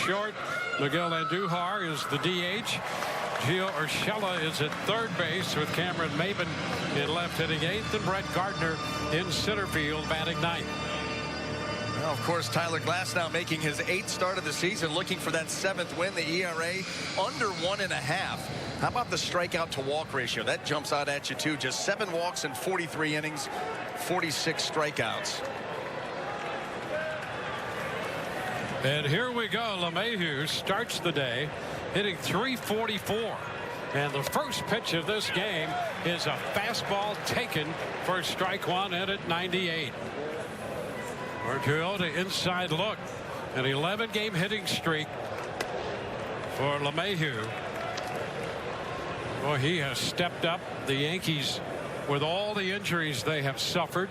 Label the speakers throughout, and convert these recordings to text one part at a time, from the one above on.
Speaker 1: short. Miguel Andujar is the DH. Gio Urshela is at third base with Cameron Maben in left hitting eighth, and Brett Gardner in center field batting ninth.
Speaker 2: Well, of course, Tyler Glasnow making his 8th start of the season, looking for that 7th win. The ERA under 1.5. How about the strikeout to walk ratio? That jumps out at you too. Just 7 walks in 43 innings, 46 strikeouts.
Speaker 1: And here we go. LeMahieu starts the day hitting .344. And the first pitch of this game is a fastball taken for strike one and at 98. Urshela inside look. An 11-game hitting streak for LeMahieu. Boy, he has stepped up. The Yankees, with all the injuries they have suffered.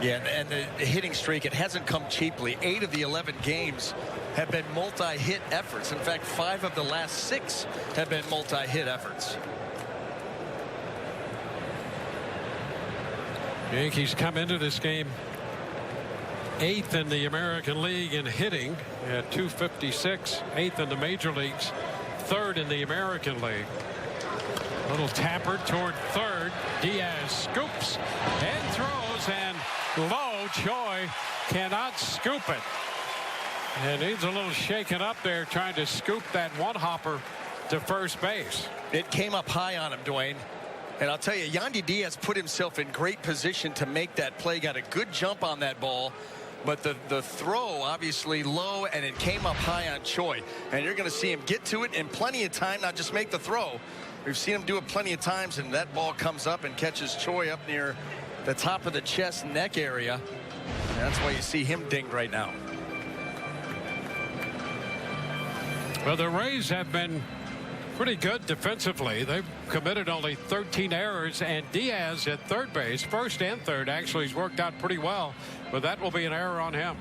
Speaker 2: Yeah, and the hitting streak, it hasn't come cheaply. 8 of the 11 games have been multi-hit efforts. In fact, 5 of the last 6 have been multi-hit efforts.
Speaker 1: Yankees come into this game 8th in the American League in hitting at .256. 8th in the major leagues. 3rd in the American League. Little tapper toward third. Diaz scoops and throws, and low. Choi cannot scoop it. And needs a little shaken up there trying to scoop that one hopper to first base.
Speaker 2: It came up high on him, Dwayne. And I'll tell you, Yandy Diaz put himself in great position to make that play. Got a good jump on that ball. But the throw obviously low, and it came up high on Choi. And you're going to see him get to it in plenty of time, not just make the throw. We've seen him do it plenty of times, and that ball comes up and catches Choi up near the top of the chest neck area. And that's why you see him dinged right now.
Speaker 1: Well, the Rays have been pretty good defensively. They've committed only 13 errors, and Diaz at third base, first and third, actually has worked out pretty well, but that will be an error on him.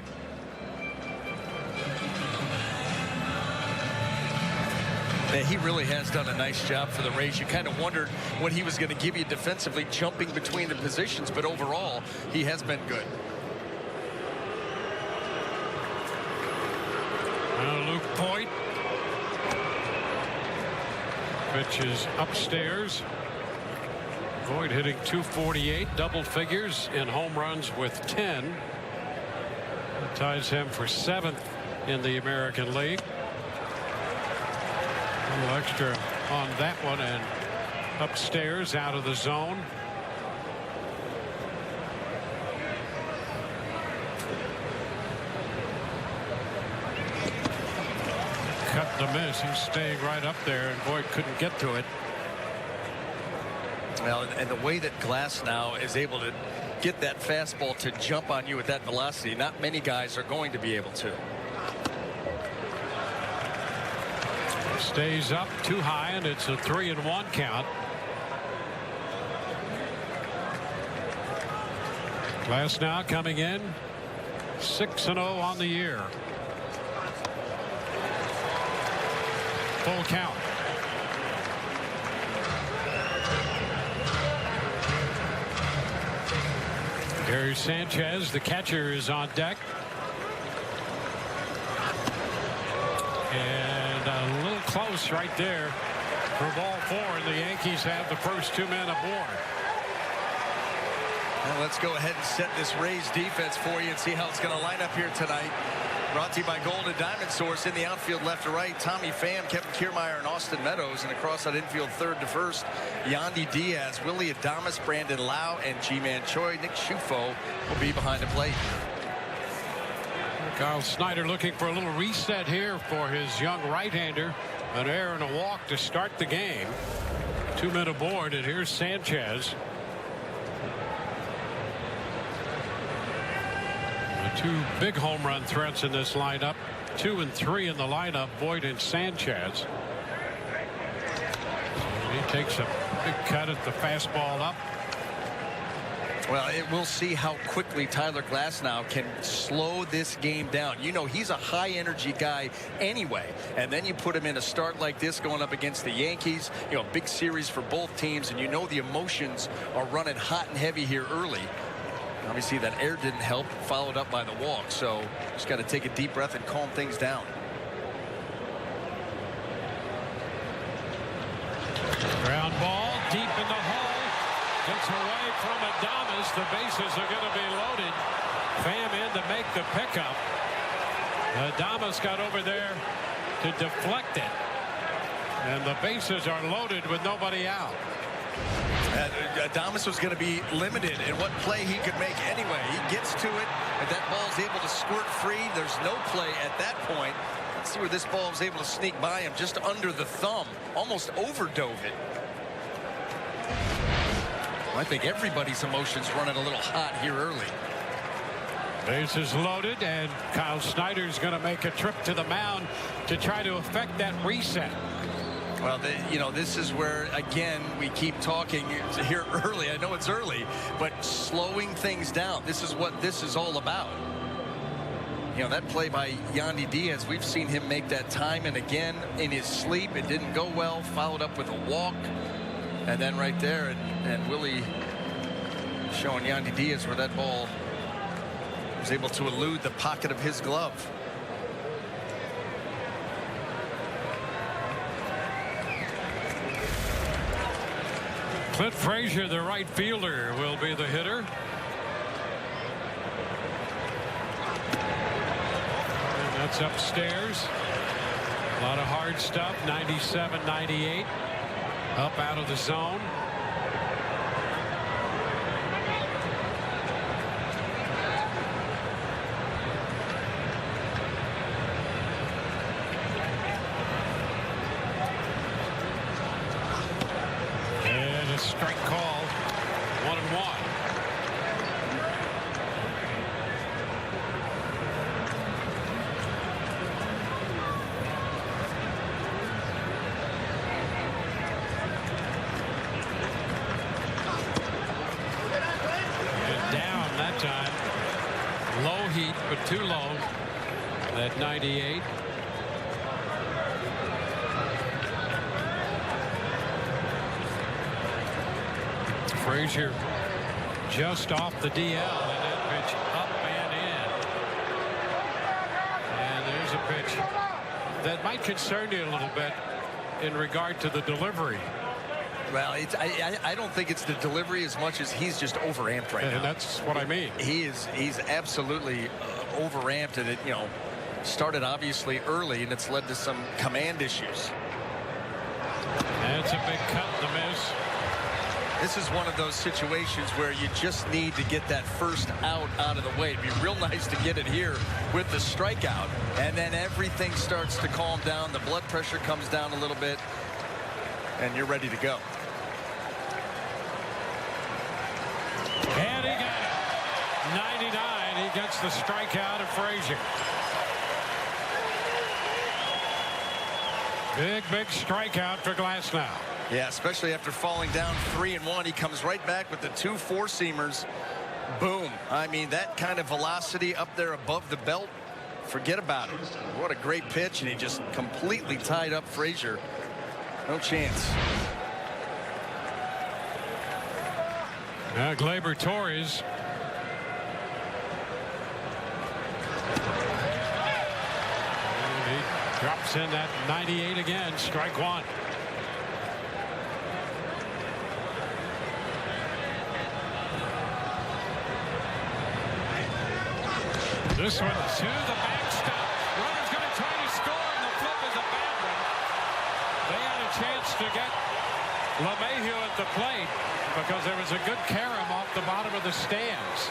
Speaker 2: And he really has done a nice job for the Rays. You kind of wondered what he was going to give you defensively, jumping between the positions, but overall he has been good.
Speaker 1: Luke Voit pitches upstairs. Voit hitting .248, double figures in home runs with 10. That ties him for 7th in the American League. A little extra on that one, and upstairs out of the zone. Cut to miss. He's staying right up there, and Voit couldn't get to it.
Speaker 2: Well, and the way that Glasnow is able to get that fastball to jump on you at that velocity, not many guys are going to be able to.
Speaker 1: Stays up too high, and it's a 3-1 count. Glasnow coming in 6-0 on the year. Full count. Gary Sanchez, the catcher, is on deck. And a little close right there for ball 4, and the Yankees have the first 2 men aboard.
Speaker 2: Well, let's go ahead and set this Rays defense for you and see how it's going to line up here tonight. Brought to you by Golden Diamond Source. In the outfield, left to right, Tommy Pham, Kevin Kiermaier, and Austin Meadows. And across that infield, third to first, Yandy Diaz, Willie Adames, Brandon Lau, and Ji-Man Choi. Nick Schufo will be behind the plate.
Speaker 1: Kyle Snyder looking for a little reset here for his young right-hander. An error and a walk to start the game. 2 men aboard, and here's Sanchez. The 2 big home run threats in this lineup. 2 and 3 in the lineup, Voit and Sanchez. And he takes a big cut at the fastball up.
Speaker 2: Well, we'll see how quickly Tyler Glasnow can slow this game down. You know, he's a high-energy guy anyway. And then you put him in a start like this going up against the Yankees. You know, big series for both teams. And you know the emotions are running hot and heavy here early. Obviously, that air didn't help, followed up by the walk. So just got to take a deep breath and calm things down.
Speaker 1: Ground ball deep in the hole. Gets away from Adames. The bases are going to be loaded. Pham in to make the pickup. Adames got over there to deflect it. And the bases are loaded with nobody out.
Speaker 2: Adames was going to be limited in what play he could make anyway. He gets to it, and that ball's able to squirt free. There's no play at that point. Let's see where this ball was able to sneak by him, just under the thumb. Almost overdove it. I think everybody's emotions running a little hot here early.
Speaker 1: Bases loaded, and Kyle Snyder's going to make a trip to the mound to try to affect that reset.
Speaker 2: Well, you know, this is where, again, we keep talking here early. I know it's early, but slowing things down. This is what this is all about. You know, that play by Yandy Diaz, we've seen him make that time and again in his sleep. It didn't go well, followed up with a walk. And then right there, and Willie showing Yandy Diaz where that ball was able to elude the pocket of his glove.
Speaker 1: Clint Frazier, the right fielder, will be the hitter. And that's upstairs. A lot of hard stuff. 97, 98. Up out of the zone. Strike call. 1-1. And down that time. Low heat, but too low. At 98. Frazier just off the DL, and that pitch up and in. And there's a pitch that might concern you a little bit in regard to the delivery.
Speaker 2: Well, I don't think it's the delivery as much as he's just overamped right now.
Speaker 1: And that's what I mean.
Speaker 2: He's absolutely overamped, and it, you know, started obviously early, and it's led to some command issues.
Speaker 1: And it's a big cut in the miss.
Speaker 2: This is one of those situations where you just need to get that first out of the way. It'd be real nice to get it here with the strikeout, and then everything starts to calm down. The blood pressure comes down a little bit, and you're ready to go.
Speaker 1: And he got it. 99. He gets the strikeout of Frazier. Big strikeout for Glasnow.
Speaker 2: Yeah, especially after falling down 3-1, he comes right back with the 2 4-seamers. Boom. I mean, that kind of velocity up there above the belt, forget about it. What a great pitch, and he just completely tied up Frazier. No chance.
Speaker 1: Now Gleyber Torres. And he drops in that 98 again. Strike one. This one to the backstop. Runner's going to try to score, and the flip is a bad one. They had a chance to get LeMahieu at the plate because there was a good carom off the bottom of the stands.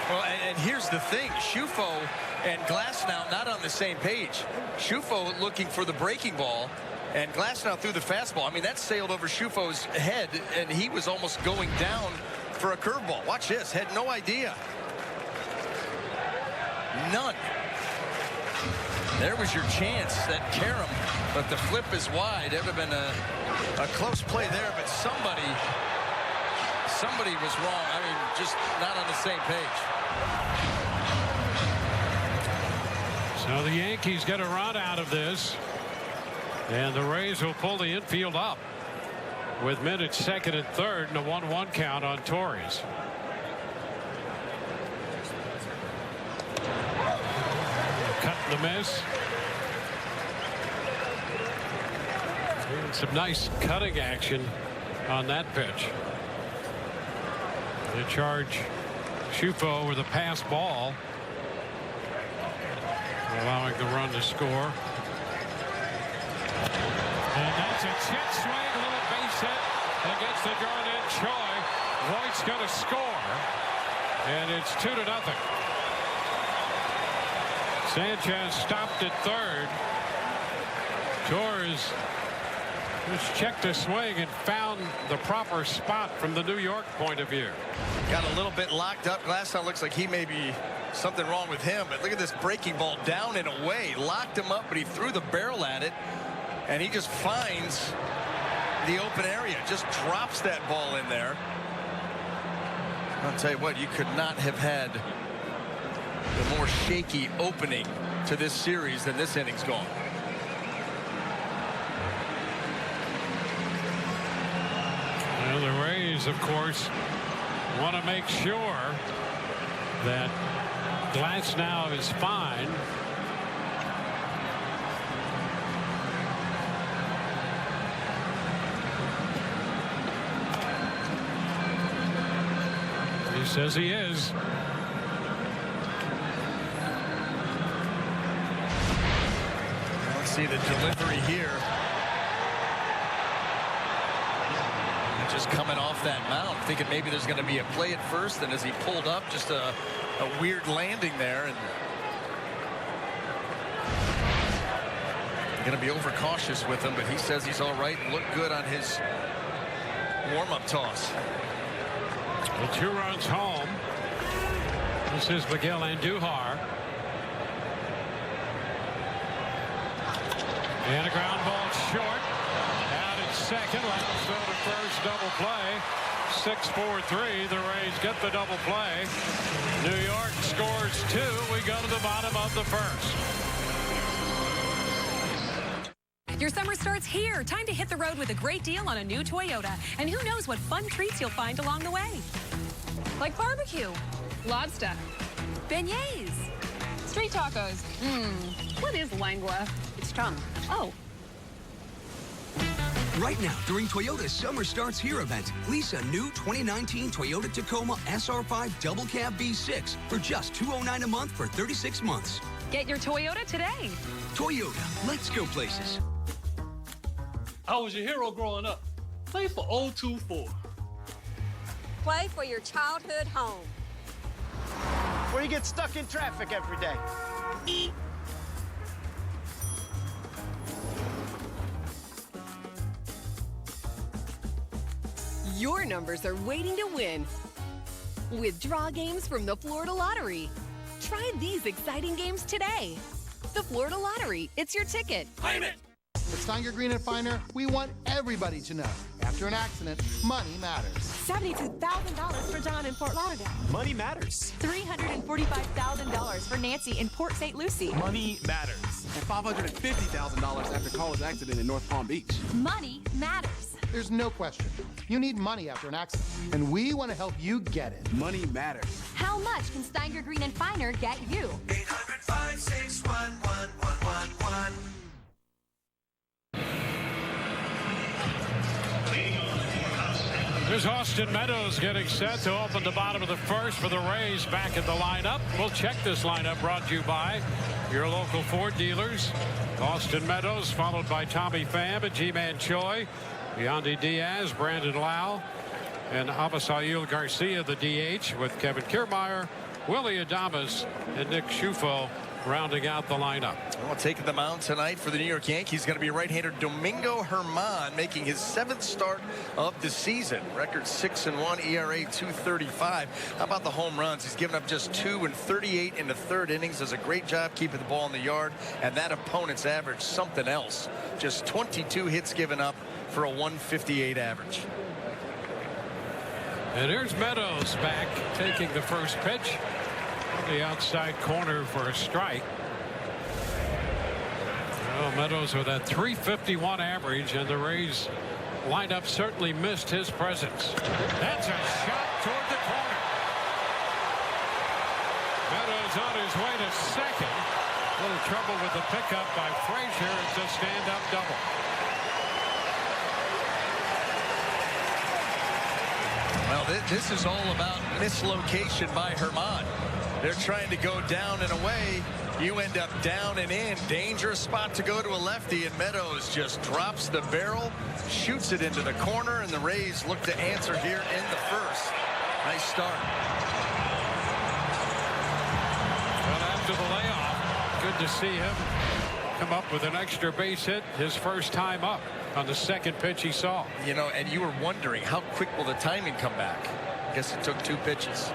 Speaker 2: Well, and here's the thing. Schufo and Glasnow not on the same page. Schufo looking for the breaking ball, and Glasnow threw the fastball. I mean, that sailed over Schufo's head, and he was almost going down for a curveball. Watch this. Had no idea. None. There was your chance, that carom, but the flip is wide. It would have been a close play there, but somebody was wrong. I mean, just not on the same page.
Speaker 1: So the Yankees get a run out of this, and the Rays will pull the infield up with men at second and third and a 1-1 count on Torres. The miss. Some nice cutting action on that pitch. They charge Shufo with a pass ball, allowing the run to score. And that's a jet swing, a little base hit against the drawn-in Choi. Voigt's going to score, and it's 2-0. Sanchez stopped at third. Torres just checked a swing and found the proper spot from the New York point of view.
Speaker 2: Got a little bit locked up. Glasnow looks like he may be something wrong with him, but look at this breaking ball down and away. Locked him up, but he threw the barrel at it, and he just finds the open area. Just drops that ball in there. I'll tell you what, you could not have had the more shaky opening to this series than this inning's gone.
Speaker 1: Well, the Rays, of course, want to make sure that Glasnow is fine. He says he is.
Speaker 2: Let's see the delivery here. Just coming off that mound, thinking maybe there's going to be a play at first, and as he pulled up, just a weird landing there, and going to be overcautious with him, but he says he's all right and looked good on his warm-up toss.
Speaker 1: Well, 2 runs home. This is Miguel Andujar. And a ground ball short. Out at second. Let's go to first, double play. 6-4-3. The Rays get the double play. New York scores 2. We go to the bottom of the first.
Speaker 3: Your summer starts here. Time to hit the road with a great deal on a new Toyota. And who knows what fun treats you'll find along the way. Like barbecue, lobster, beignets, street tacos. What is lengua? It's tongue. Oh.
Speaker 4: Right now, during Toyota's Summer Starts Here event, lease a new 2019 Toyota Tacoma SR5 Double Cab V6 for just $209 a month for 36 months.
Speaker 3: Get your Toyota today.
Speaker 4: Toyota, let's go places.
Speaker 5: I was your hero growing up. Play for 024.
Speaker 6: Play for your childhood home.
Speaker 7: Where you get stuck in traffic every day.
Speaker 8: Your numbers are waiting to win with draw games from the Florida Lottery. Try these exciting games today. The Florida Lottery, it's your ticket.
Speaker 5: Claim it!
Speaker 9: At Steiger Green and Finer, we want everybody to know, after an accident, money matters.
Speaker 10: $72,000 for John in Fort Lauderdale.
Speaker 7: Money matters.
Speaker 10: $345,000 for Nancy in Port St. Lucie.
Speaker 7: Money matters.
Speaker 11: And $550,000 after Carla's accident in North Palm Beach.
Speaker 10: Money matters.
Speaker 9: There's no question. You need money after an accident, and we want to help you get it.
Speaker 11: Money matters.
Speaker 10: How much can Steiger Green and Finer get you?
Speaker 12: 800-561-1111.
Speaker 1: There's Austin Meadows getting set to open the bottom of the first for the Rays back in the lineup. We'll check this lineup brought to you by your local Ford dealers. Austin Meadows followed by Tommy Pham and G-Man Choi. Yandy Diaz, Brandon Lau, and Avisail Garcia, the DH, with Kevin Kiermaier, Willie Adames, and Nick Shufo rounding out the lineup.
Speaker 2: Well, taking the mound tonight for the New York Yankees going to be right-hander Domingo Germán, making his 7th start of the season. Record 6-1, ERA 2.35. How about the home runs? He's given up just 2 and 38 in the 3rd innings. Does a great job keeping the ball in the yard, and that opponent's average something else. Just 22 hits given up for a 158 average.
Speaker 1: And here's Meadows back, taking the first pitch. The outside corner for a strike. Well, Meadows with a 351 average, and the Rays lineup certainly missed his presence. That's a shot toward the corner. Meadows on his way to second, A little trouble with the pickup by Frazier. It's a stand-up double.
Speaker 2: Well, this is all about mislocation by Herman. They're trying to go down and away. You end up down and in. Dangerous spot to go to a lefty, and Meadows just drops the barrel, shoots it into the corner, and the Rays look to answer here in the first. Nice start.
Speaker 1: Well, after the layoff, good to see him come up with an extra base hit, his first time up on the second pitch he saw.
Speaker 2: You know, and you were wondering how quick will the timing come back. I guess it took 2 pitches.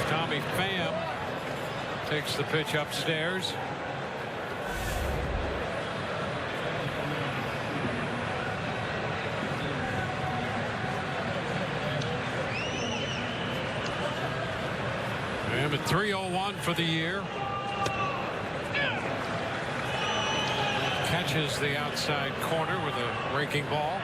Speaker 1: Tommy Pham takes the pitch upstairs. And at 301 for the year. Catches the outside corner with a breaking ball.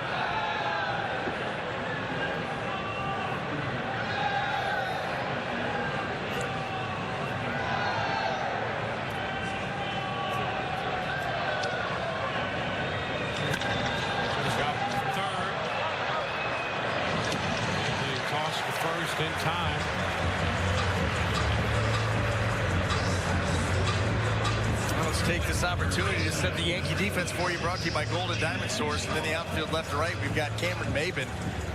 Speaker 1: In time.
Speaker 2: Well, let's take this opportunity to set the Yankee defense for you, brought to you by Golden Diamond Source. And then the outfield left to right, we've got Cameron Maben,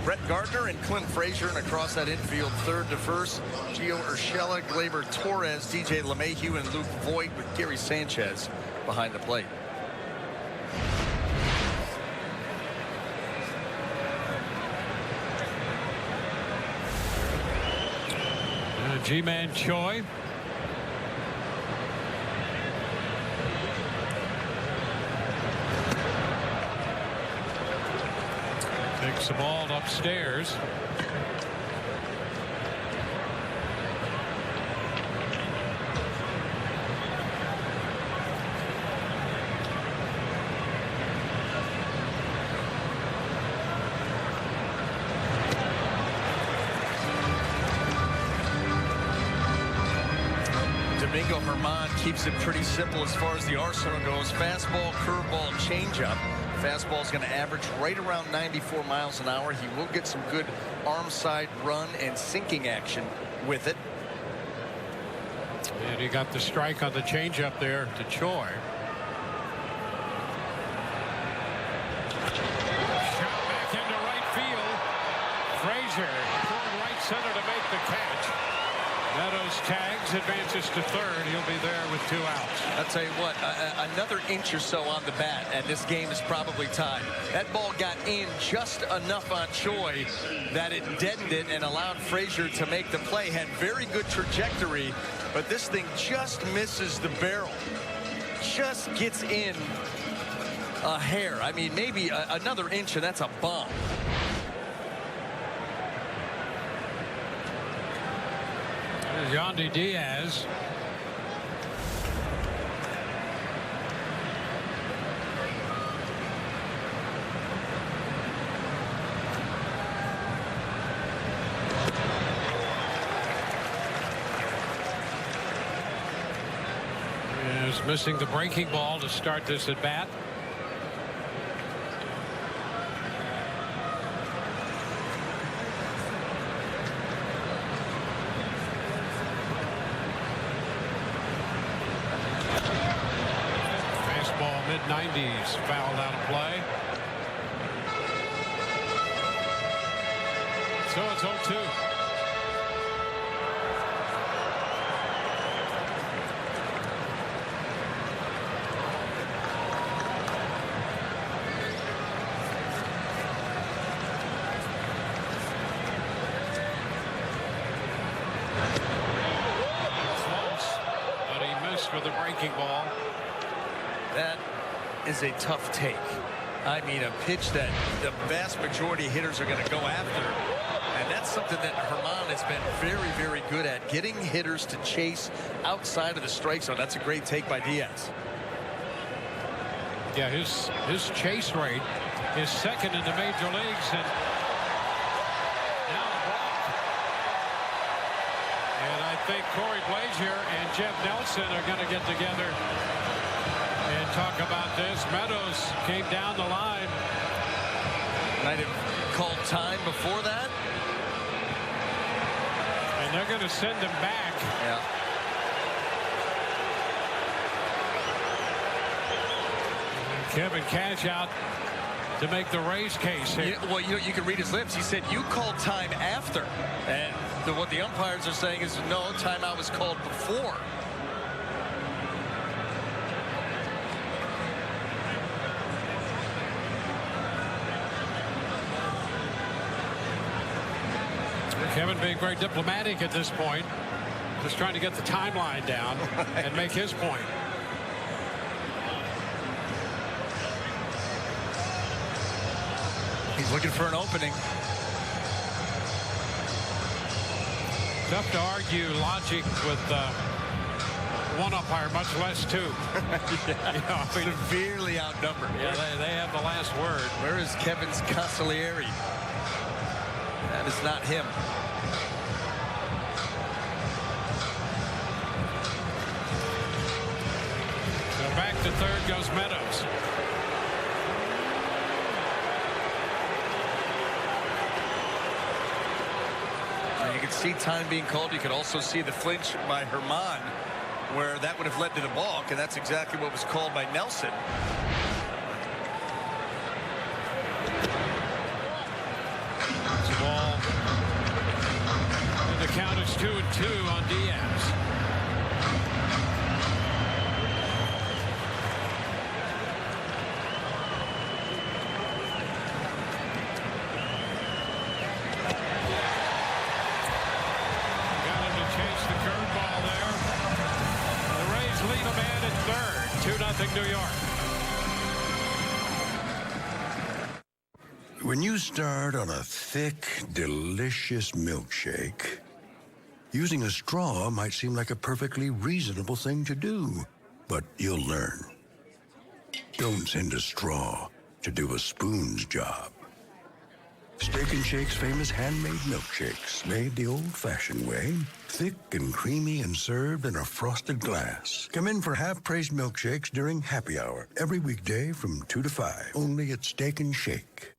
Speaker 2: Brett Gardner, and Clint Frazier. And across that infield, third to first, Gio Urshela, Gleyber Torres, DJ LeMahieu, and Luke Voigt, with Gary Sanchez behind the plate.
Speaker 1: G-Man Choi. Takes the ball upstairs.
Speaker 2: Domingo Herman keeps it pretty simple as far as the arsenal goes. Fastball, curveball, changeup. Fastball is going to average right around 94 miles an hour. He will get some good arm side run and sinking action with it.
Speaker 1: And he got the strike on the changeup there to Choi. Shot back into right field. Frazier toward right center to make the catch. Meadows tags, advances to third. He'll be there with 2 outs.
Speaker 2: I'll tell you what, another inch or so on the bat, and this game is probably tied. That ball got in just enough on Choi that it deadened it and allowed Frazier to make the play. Had very good trajectory, but this thing just misses the barrel. Just gets in a hair. I mean, maybe another inch, and that's a bomb.
Speaker 1: Yandy Diaz. Is missing the breaking ball to start this at bat. Mid-90s, fouled out of play. So it's 0-2. Close, but he missed with a breaking ball.
Speaker 2: That is a tough take. I mean, a pitch that the vast majority of hitters are going to go after. And that's something that Herman has been very, very good at, getting hitters to chase outside of the strike zone. That's a great take by Diaz.
Speaker 1: Yeah, his chase rate is second in the major leagues, and now the block. And I think Corey Blazier and Jeff Nelson are going to get together and talk about this. Meadows came down the line.
Speaker 2: Might have called time before that.
Speaker 1: And they're going to send him back.
Speaker 2: Yeah.
Speaker 1: Kevin Cash out to make the Rays case here.
Speaker 2: Well, you can read his lips. He said, you called time after. And what the umpires are saying is, no, timeout was called before.
Speaker 1: Kevin being very diplomatic at this point. Just trying to get the timeline down and make his point.
Speaker 2: He's looking for an opening.
Speaker 1: Tough to argue logic with one umpire, much less two.
Speaker 2: Yeah.
Speaker 1: You know, I mean,
Speaker 2: severely outnumbered.
Speaker 1: Yeah, they have the last word.
Speaker 2: Where is Kevin's consigliere? That is not him.
Speaker 1: So back to third goes Meadows.
Speaker 2: You can see time being called. You could also see the flinch by Herman, where that would have led to the balk, and that's exactly what was called by Nelson.
Speaker 1: It's a ball. And the count is 2-2 on Diaz. New York.
Speaker 12: When you start on a thick, delicious milkshake, using a straw might seem like a perfectly reasonable thing to do, but you'll learn. Don't send a straw to do a spoon's job. Steak and Shake's famous handmade milkshakes, made the old-fashioned way, thick and creamy and served in a frosted glass. Come in for half-price milkshakes during happy hour, every weekday from 2 to 5, only at Steak and Shake.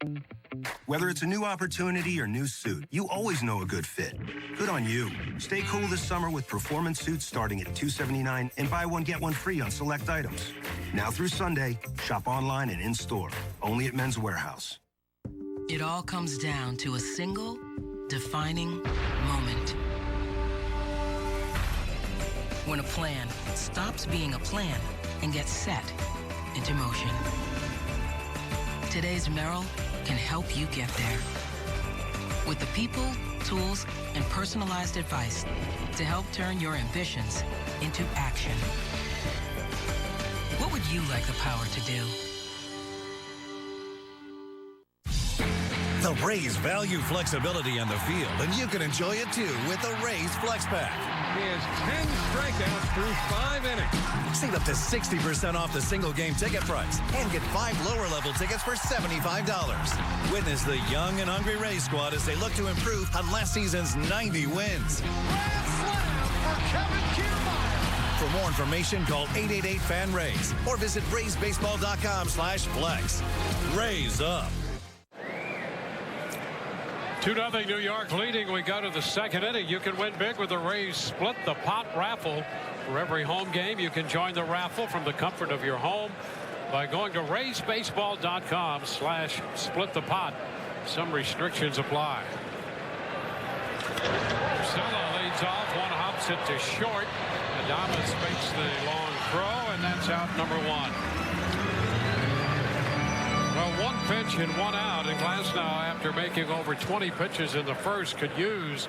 Speaker 13: Whether it's a new opportunity or new suit, you always know a good fit. Good on you. Stay cool this summer with performance suits starting at $279 and buy one, get one free on select items. Now through Sunday, shop online and in-store, only at Men's Warehouse.
Speaker 14: It all comes down to a single, defining moment. When a plan stops being a plan and gets set into motion. Today's Merrill can help you get there. With the people, tools, and personalized advice to help turn your ambitions into action. What would you like the power to do?
Speaker 15: The Rays value flexibility on the field, and you can enjoy it too with the Rays Flex Pack.
Speaker 16: He has 10 strikeouts through 5 innings.
Speaker 15: Save up to 60% off the single game ticket price and get 5 lower level tickets for $75. Witness the young and hungry Rays squad as they look to improve on last season's 90 wins.
Speaker 16: Grand slam for Kevin Kiermaier.
Speaker 15: For more information, call 888-FAN-RAYS or visit raysbaseball.com/flex. Rays up.
Speaker 1: 2-0 New York leading. We go to the second inning. You can win big with the Rays Split the Pot raffle. For every home game, you can join the raffle from the comfort of your home by going to raysbaseball.com/splitthepot. Some restrictions apply. Urshela leads off. One hops it to short. Adames makes the long throw, and that's out number 1. Well, 1 pitch and 1 out, and Glasnow, after making over 20 pitches in the first, could use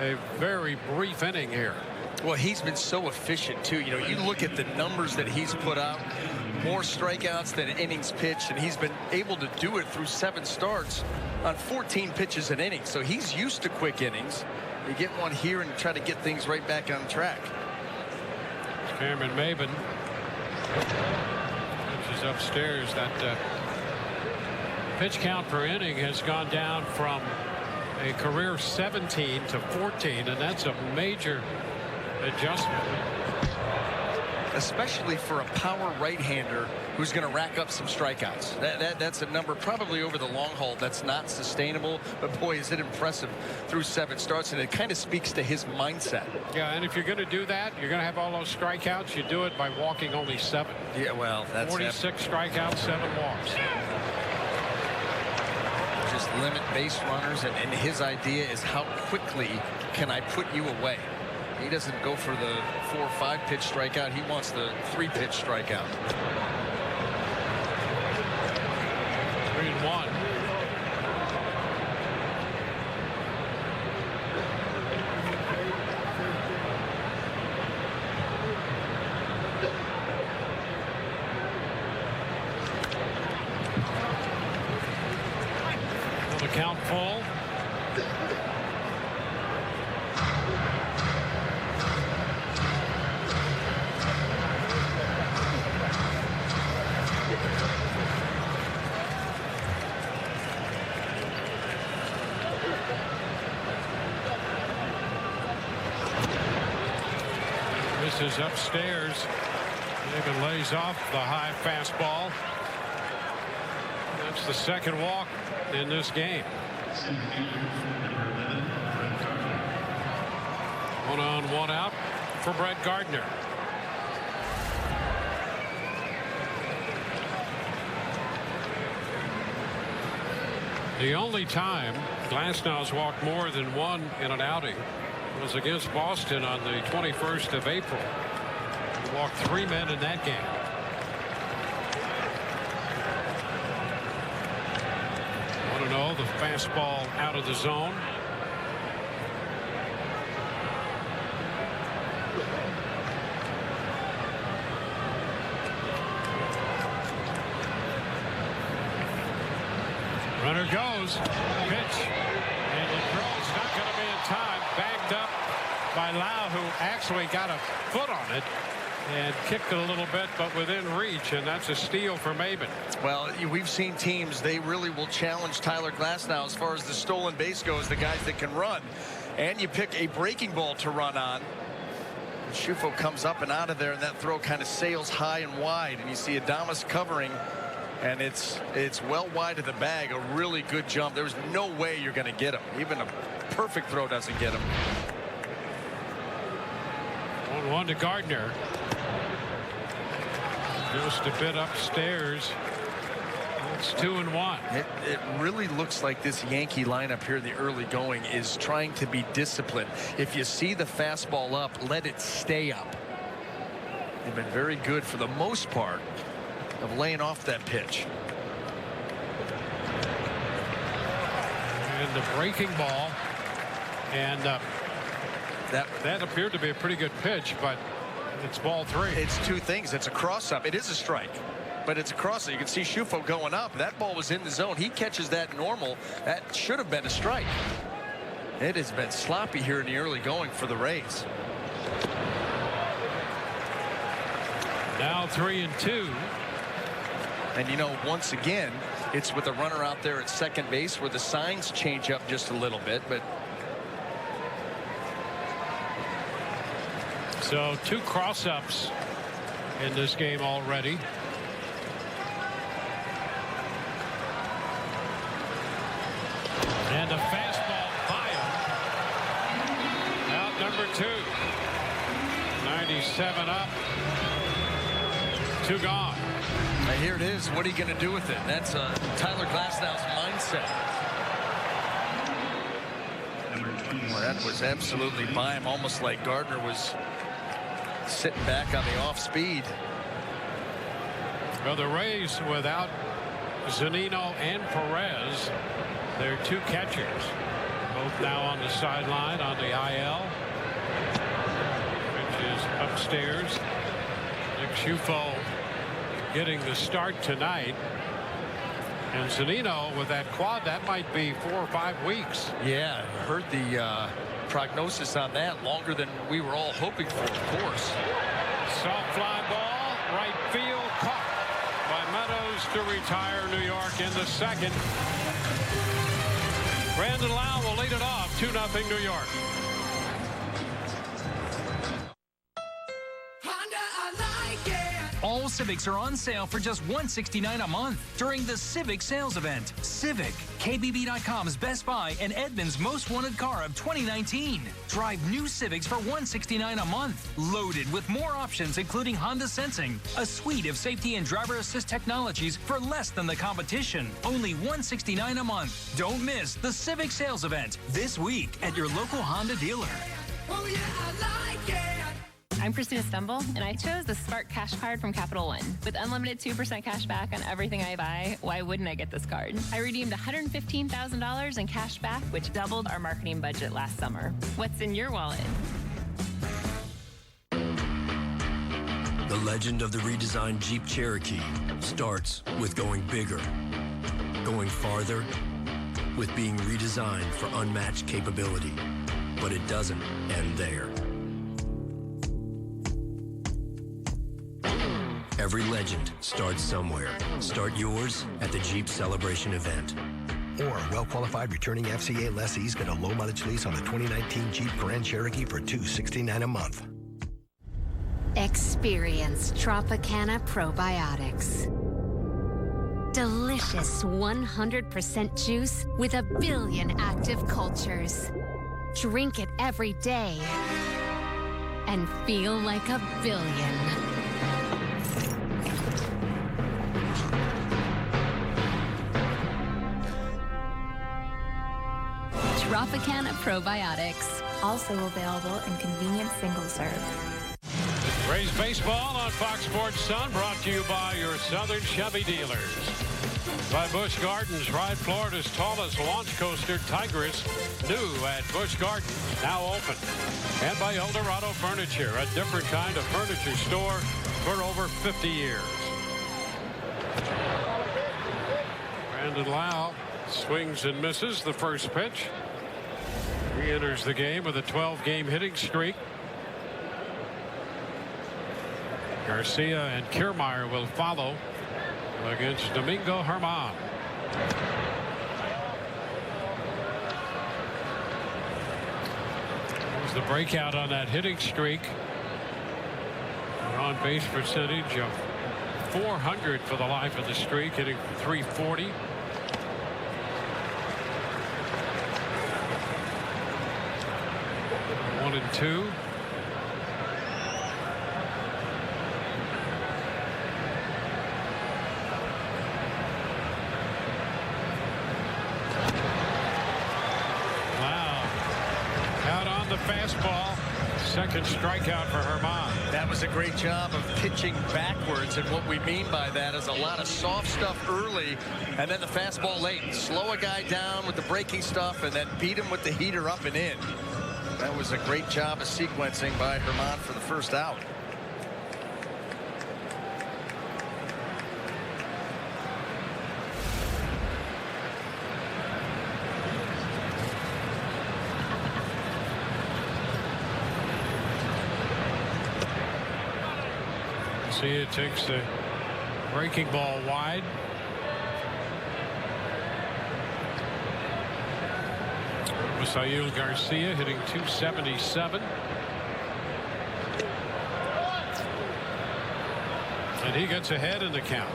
Speaker 1: a very brief inning here.
Speaker 2: Well, he's been so efficient too. You know, you look at the numbers that he's put out, more strikeouts than innings pitched, and he's been able to do it through 7 starts on 14 pitches an inning. So he's used to quick innings. You get one here and try to get things right back on track.
Speaker 1: Cameron Maben pitches upstairs. That pitch count per inning has gone down from a career 17 to 14, and that's a major adjustment.
Speaker 2: Especially for a power right-hander who's going to rack up some strikeouts. That's a number probably over the long haul that's not sustainable, but boy, is it impressive through 7 starts, and it kind of speaks to his mindset.
Speaker 1: Yeah, and if you're going to do that, you're going to have all those strikeouts. You do it by walking only 7.
Speaker 2: Yeah, well, that's
Speaker 1: 46 strikeouts, 7 walks.
Speaker 2: Just limit base runners, and his idea is how quickly can I put you away. He doesn't go for the 4 or 5 pitch strikeout. He wants the 3 pitch strikeout.
Speaker 1: 3-1. The count full. This is upstairs. David lays off the high fastball. That's the second walk in this game. 1 on, 1 out for Brett Gardner. The only time Glasnow's walked more than 1 in an outing was against Boston on the 21st of April. He walked 3 men in that game. Want to know the fastball out of the zone. Runner goes. Pitch. And the throw's not going to be in time. Backed up by Lau, who actually got a foot on it and kicked it a little bit, but within reach, and that's a steal for Maben.
Speaker 2: Well, we've seen teams, they really will challenge Tyler Glasnow as far as the stolen base goes, the guys that can run. And you pick a breaking ball to run on. Schufo comes up and out of there, and that throw kind of sails high and wide, and you see Adames covering, and it's well wide of the bag. A really good jump. There's no way you're going to get him. Even a perfect throw doesn't get him.
Speaker 1: 1-1 to Gardner. Just a bit upstairs. It's 2-1.
Speaker 2: It really looks like this Yankee lineup here in the early going is trying to be disciplined. If you see the fastball up, let it stay up. They've been very good for the most part of laying off that pitch.
Speaker 1: And the breaking ball, and that appeared to be a pretty good pitch, but it's ball 3.
Speaker 2: It's 2 things. It's a cross up. It is a strike, but it's a cross up. You can see Schufo going up. That ball was in the zone. He catches that normal. That should have been a strike. It has been sloppy here in the early going for the Rays.
Speaker 1: Now 3-2.
Speaker 2: And you know, once again, it's with a runner out there at second base where the signs change up just a little bit, but
Speaker 1: so 2 cross-ups in this game already. And a fastball by him. Out number 2. 97 up. 2 gone.
Speaker 2: And here it is. What are you going to do with it? That's Tyler Glasnow's mindset. Well, that was absolutely by him, almost like Gardner was sitting back on the off speed.
Speaker 1: Well, the Rays without Zunino and Perez, their 2 catchers, both now on the sideline on the IL, which is upstairs. Nick Schufo getting the start tonight, and Zunino with that quad, that might be 4 or 5 weeks.
Speaker 2: Yeah, heard the prognosis on that, longer than we were all hoping for, of course.
Speaker 1: Soft fly ball, right field, caught by Meadows to retire New York in the 2nd. Brandon Lau will lead it off, 2-0 New York.
Speaker 17: All Civics are on sale for just $169 a month during the Civic sales event. Civic, KBB.com's Best Buy and Edmunds' most wanted car of 2019. Drive new Civics for $169 a month, loaded with more options including Honda Sensing, a suite of safety and driver assist technologies for less than the competition. Only $169 a month. Don't miss the Civic sales event this week at your local Honda dealer.
Speaker 18: Oh yeah, I like it. I'm Christina Stumble, and I chose the Spark Cash Card from Capital One. With unlimited 2% cash back on everything I buy, why wouldn't I get this card? I redeemed $115,000 in cash back, which doubled our marketing budget last summer. What's in your wallet?
Speaker 19: The legend of the redesigned Jeep Cherokee starts with going bigger, going farther, with being redesigned for unmatched capability. But it doesn't end there. Every legend starts somewhere. Start yours at the Jeep Celebration event.
Speaker 20: Or well-qualified returning FCA lessees get a low-mileage lease on the 2019 Jeep Grand Cherokee for $269 a month.
Speaker 21: Experience Tropicana Probiotics. Delicious 100% juice with a billion active cultures. Drink it every day and feel like a billion. Tropicana Probiotics.
Speaker 22: Also available in convenient single serve.
Speaker 1: Rays baseball on Fox Sports Sun, brought to you by your Southern Chevy dealers. By Busch Gardens, ride Florida's tallest launch coaster, Tigris, new at Busch Gardens, now open. And by Eldorado Furniture, a different kind of furniture store for over 50 years. Brandon Lau swings and misses the first pitch. He enters the game with a 12-game hitting streak. Garcia and Kiermaier will follow against Domingo Germán. There's the breakout on that hitting streak. An on-base percentage of 400 for the life of the streak, hitting 340. One and two. Fastball, second strikeout for Germán.
Speaker 2: That was a great job of pitching backwards, and what we mean by that is a lot of soft stuff early and then the fastball late. Slow a guy down with the breaking stuff and then beat him with the heater up and in. That was a great job of sequencing by Germán for the first out.
Speaker 1: See, it takes the breaking ball wide. Saul Garcia hitting 277. And he gets ahead in the count.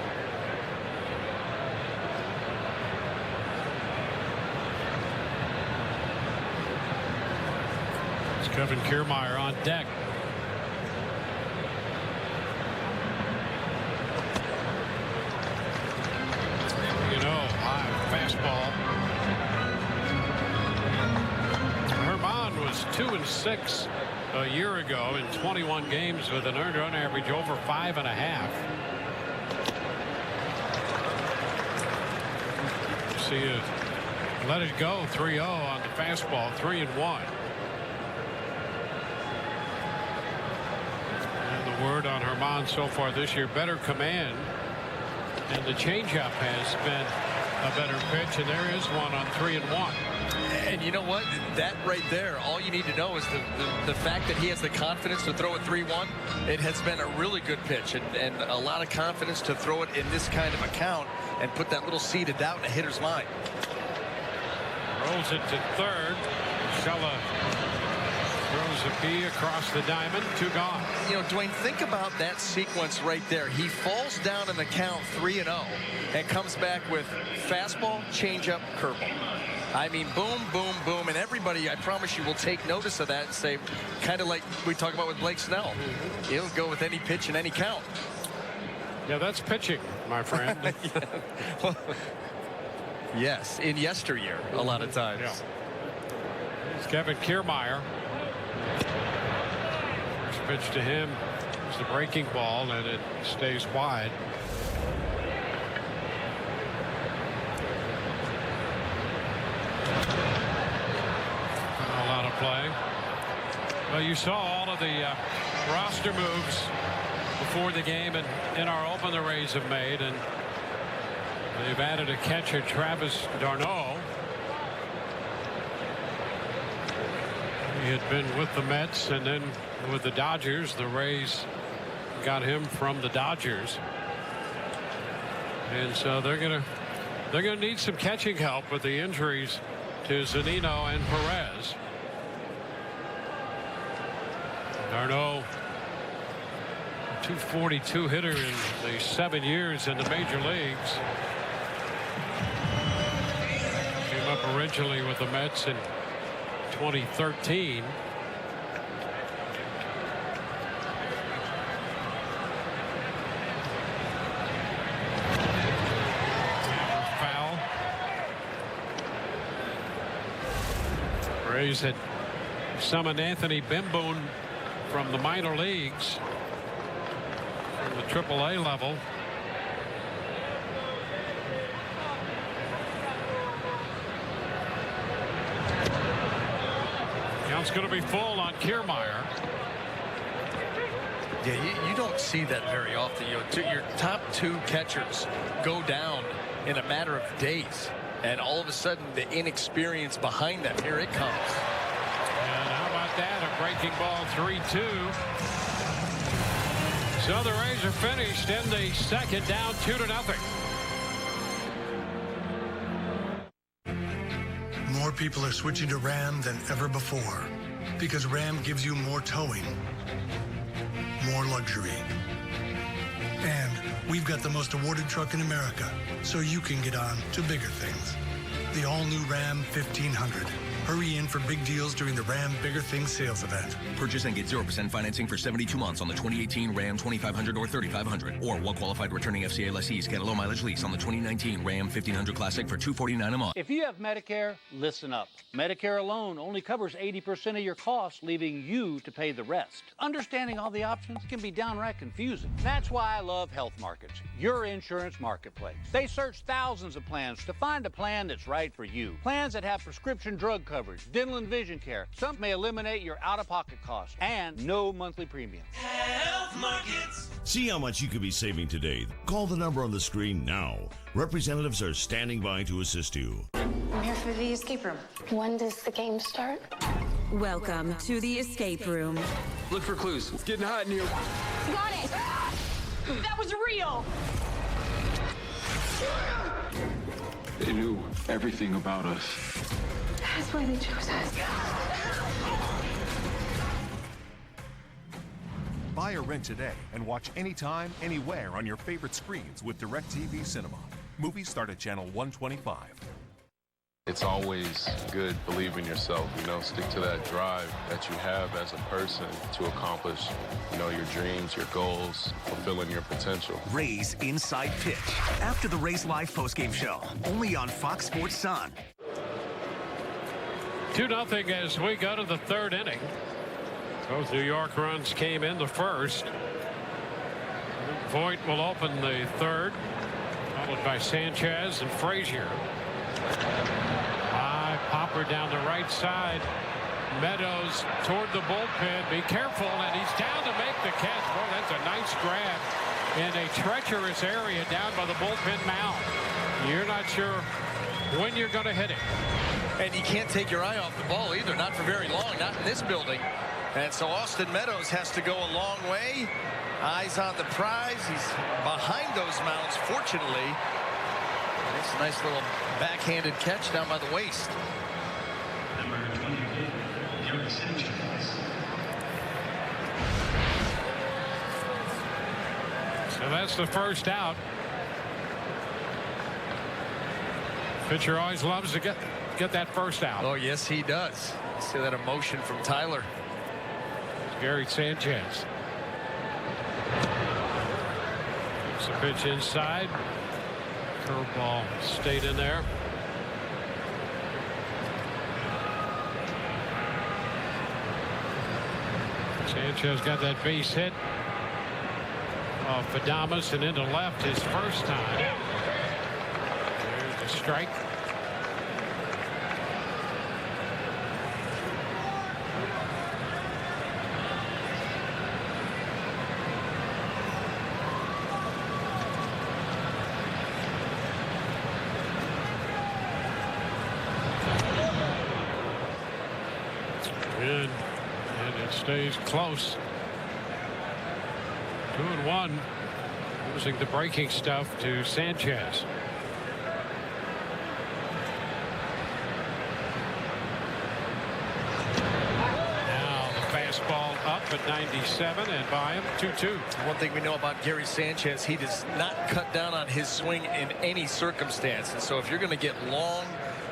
Speaker 1: It's Kevin Kiermaier on deck. Fastball. Germán was 2-6 a year ago in 21 games with an earned run average over 5.5. See it. Let it go 3-0 on the fastball, 3-1. And the word on Germán so far this year, better command. And the changeup has been a better pitch, and there is one on 3-1.
Speaker 2: And you know what? That right there, all you need to know is the fact that he has the confidence to throw it 3-1. It has been a really good pitch, and a lot of confidence to throw it in this kind of a count and put that little seed of doubt in a hitter's mind.
Speaker 1: Rolls it to third. Shella Throws a key across the diamond. 2 gone.
Speaker 2: You know, Dwayne, think about that sequence right there. He falls down in the count 3-0 and comes back with fastball, changeup, curveball. I mean, boom, boom, boom, and everybody, I promise you, will take notice of that and say, kind of like we talk about with Blake Snell. He'll go with any pitch and any count.
Speaker 1: Yeah, that's pitching, my friend.
Speaker 2: Well, yes, in yesteryear, a lot of times.
Speaker 1: Yeah. It's Kevin Kiermaier. First pitch to him is the breaking ball, and it stays wide. A lot of play. Well, you saw all of the roster moves before the game and in our open the Rays have made, and they've added a catcher, Travis d'Arnaud. He had been with the Mets and then with the Dodgers. The Rays got him from the Dodgers, and so they're gonna need some catching help with the injuries to Zunino and Perez. d'Arnaud, 242 hitter in the 7 years in the major leagues. Came up originally with the Mets in 2013. Foul. Rays had summoned Anthony Bimboon from the minor leagues, from the AAA level. Count's going to be full on Kiermaier.
Speaker 2: Yeah, you don't see that very often. You know, your top 2 catchers go down in a matter of days, and all of a sudden the inexperience behind them, here it comes.
Speaker 1: And how about that? A breaking ball, 3-2. So the Rays are finished in the second, down 2-0.
Speaker 3: More people are switching to Ram than ever before because Ram gives you more towing, more luxury. And we've got the most awarded truck in America, so you can get on to bigger things. The all-new Ram 1500. Hurry in for big deals during the Ram Bigger Things sales event.
Speaker 4: Purchase and get 0% financing for 72 months on the 2018 Ram 2500 or 3500, or well-qualified returning FCA lessees get a low-mileage lease on the 2019 Ram 1500 Classic for $249 a month.
Speaker 23: If you have Medicare, listen up. Medicare alone only covers 80% of your costs, leaving you to pay the rest. Understanding all the options can be downright confusing. That's why I love Health Markets, your insurance marketplace. They search thousands of plans to find a plan that's right for you. Plans that have prescription drug coverage, dental and vision care. Some may eliminate your out-of-pocket costs and no monthly premium.
Speaker 24: Health Markets.
Speaker 25: See how much you could be saving today. Call the number on the screen now. Representatives are standing by to assist you.
Speaker 26: I'm here for the escape room. When does the game start?
Speaker 27: Welcome to the escape room.
Speaker 24: Look for clues. It's getting hot in here.
Speaker 26: Got it! That was real!
Speaker 24: They knew everything about us.
Speaker 26: That's why they chose us.
Speaker 28: Buy or rent today and watch anytime, anywhere on your favorite screens with DirecTV Cinema. Movies start at channel 125.
Speaker 29: It's always good believing in yourself, stick to that drive that you have as a person to accomplish, your dreams, your goals, fulfilling your potential.
Speaker 30: Rays Inside Pitch, after the Rays Live postgame show, only on Fox Sports Sun.
Speaker 1: 2-0 as we go to the third inning. Both New York runs came in the first. Voit will open the third, followed by Sanchez and Frazier. High popper down the right side. Meadows toward the bullpen. Be careful, and he's down to make the catch. Boy, that's a nice grab in a treacherous area down by the bullpen mound. You're not sure when you're going to hit it.
Speaker 2: And you can't take your eye off the ball either, not for very long, not in this building. And so Austin Meadows has to go a long way. Eyes on the prize. He's behind those mounds, fortunately. It's a nice little backhanded catch down by the waist.
Speaker 31: Number 28, Sanchez.
Speaker 1: So that's the first out. Pitcher always loves to get that first out.
Speaker 2: Oh, yes, he does. See that emotion from Tyler.
Speaker 1: Gary Sanchez. It's a pitch inside. Curveball stayed in there. Sanchez got that base hit off Adames and into left his first time. There's a strike. And it stays close. 2-1. Using the breaking stuff to Sanchez. Now the fastball up at 97 and by him 2-2.
Speaker 2: One thing we know about Gary Sanchez, he does not cut down on his swing in any circumstance. And so if you're going to get long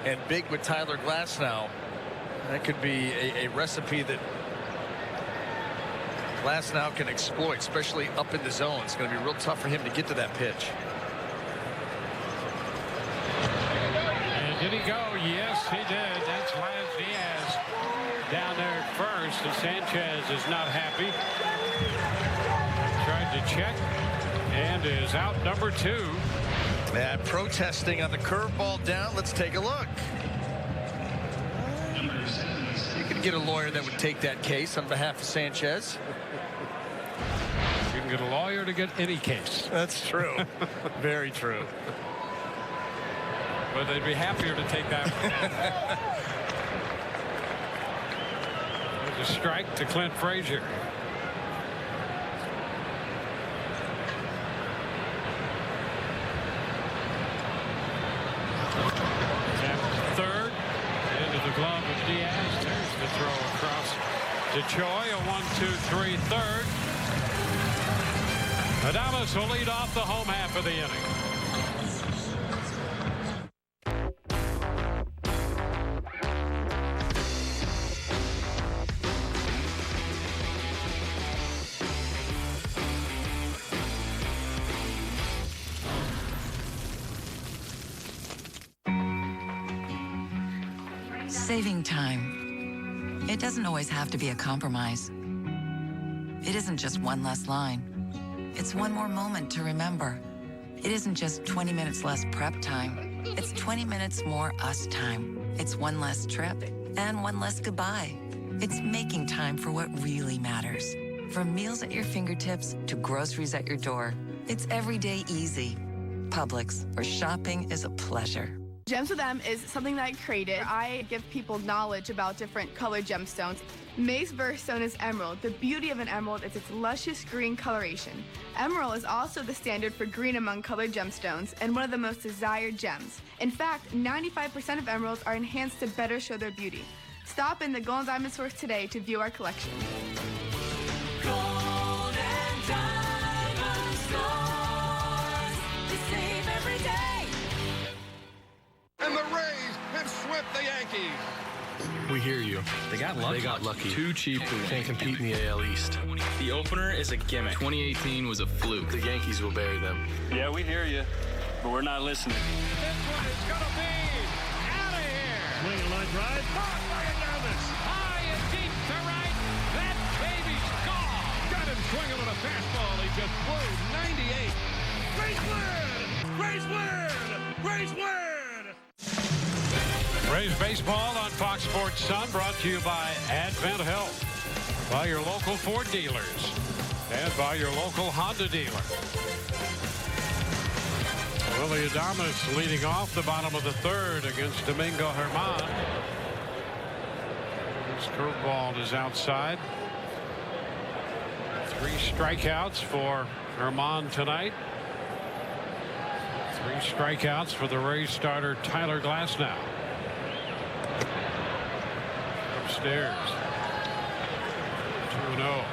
Speaker 2: and big with Tyler Glasnow, that could be a recipe that Glasnow can exploit, especially up in the zone. It's going to be real tough for him to get to that pitch.
Speaker 1: And did he go? Yes, he did. That's Laz Diaz down there at first, and Sanchez is not happy. Tried to check and is out number 2.
Speaker 2: And protesting on the curveball down. Let's take a look. You could get a lawyer that would take that case on behalf of Sanchez.
Speaker 1: You can get a lawyer to get any case.
Speaker 2: That's true. Very true.
Speaker 1: But they'd be happier to take that one. There's a strike to Clint Frazier. Third into the glove of Diaz. There's the throw across to Choi. A 1-2-3 third. Adames will lead off the home half of the inning.
Speaker 5: Saving time. It doesn't always have to be a compromise. It isn't just one less line. It's one more moment to remember. It isn't just 20 minutes less prep time. It's 20 minutes more us time. It's one less trip and one less goodbye. It's making time for what really matters. From meals at your fingertips to groceries at your door, it's everyday easy. Publix, where shopping is a pleasure.
Speaker 6: Gems with M is something that I created. I give people knowledge about different colored gemstones. May's birthstone is emerald. The beauty of an emerald is its luscious green coloration. Emerald is also the standard for green among colored gemstones and one of the most desired gems. In fact, 95% of emeralds are enhanced to better show their beauty. Stop in the Gold and Diamond Source today to view our collection.
Speaker 7: Gold and Diamond Stores. They save every day.
Speaker 16: And the Rays have swept the Yankees.
Speaker 8: We hear you.
Speaker 9: They got lucky.
Speaker 8: They got lucky.
Speaker 9: Too cheap to win.
Speaker 8: Can't compete in the AL East.
Speaker 9: The opener is a gimmick. 2018 was a fluke.
Speaker 8: The Yankees will bury them.
Speaker 9: Yeah, we hear you, but we're not listening.
Speaker 16: This one is going to be out of here.
Speaker 9: Swing a line drive.
Speaker 16: Caught by Adames. High and deep to right. That baby's gone. Got him swinging with a fastball. He just flew 98. Rays win! Rays win! Rays win!
Speaker 1: Rays baseball on Fox Sports Sun, brought to you by Advent Health, by your local Ford dealers, and by your local Honda dealer. Willie Adames leading off the bottom of the third against Domingo Germán. His curveball is outside. 3 strikeouts for Germán tonight. 3 strikeouts for the Rays starter Tyler Glasnow. Upstairs. 2-0.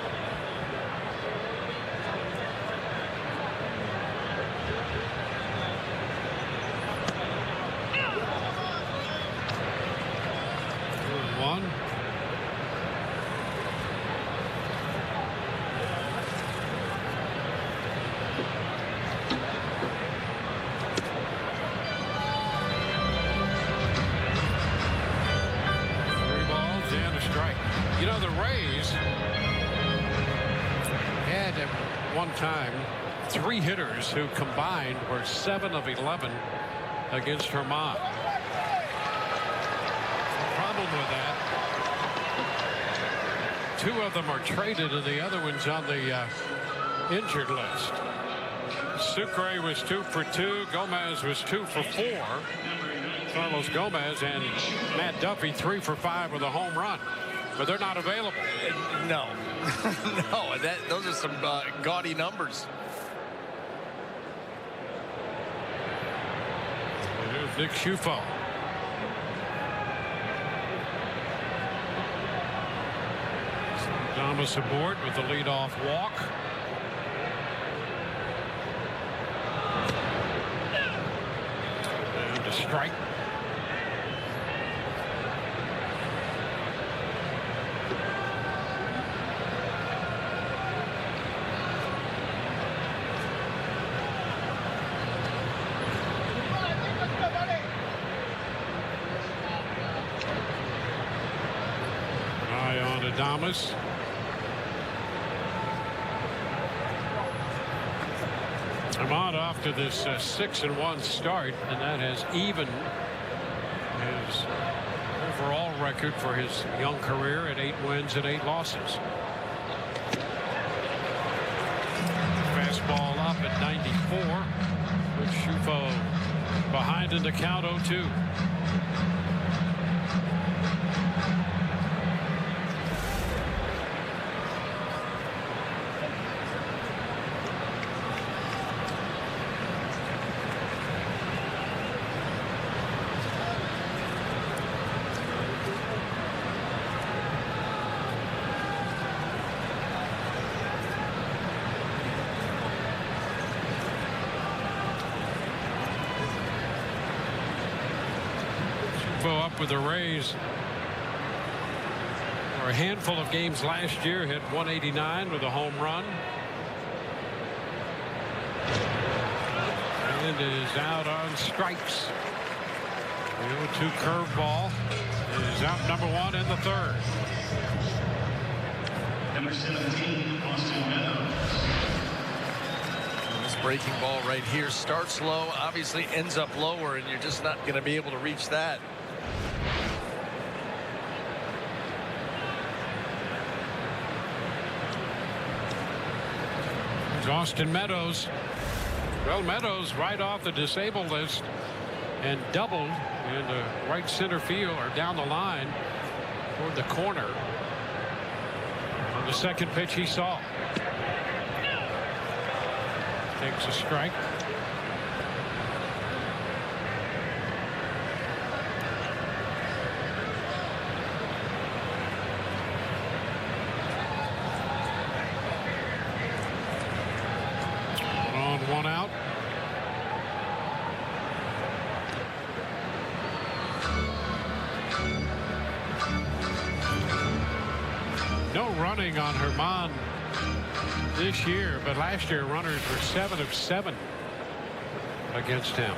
Speaker 1: one time 3 hitters who combined were 7 of 11 against Herman. Problem with that, 2 of them are traded and the other one's on the injured list. Sucre was 2 for 2. Gomez was 2 for 4. Carlos Gomez and Matt Duffy 3 for 5 with a home run. But they're not available.
Speaker 2: No. No, those are some gaudy numbers.
Speaker 1: Here's Nick Schufo. Thomas aboard with the leadoff walk. And a strike. Eye on Adames. Ahmad off to this 6-1 start, and that has evened his overall record for his young career at 8 wins and 8 losses. Fastball up at 94, with Schufo behind in the count 0-2. Up with the Rays for a handful of games last year, hit 189 with a home run, and is out on strikes. The 0-2 curveball is out number 1 in the 3rd.
Speaker 10: Number 17, Austin Meadows.
Speaker 2: This breaking ball right here starts low, obviously ends up lower, and you're just not going to be able to reach that.
Speaker 1: Austin Meadows. Well, Meadows right off the disabled list and doubled into right center field or down the line toward the corner on the second pitch he saw. Takes a strike. One out. No running on Herman this year, but last year runners were 7 of 7 against him.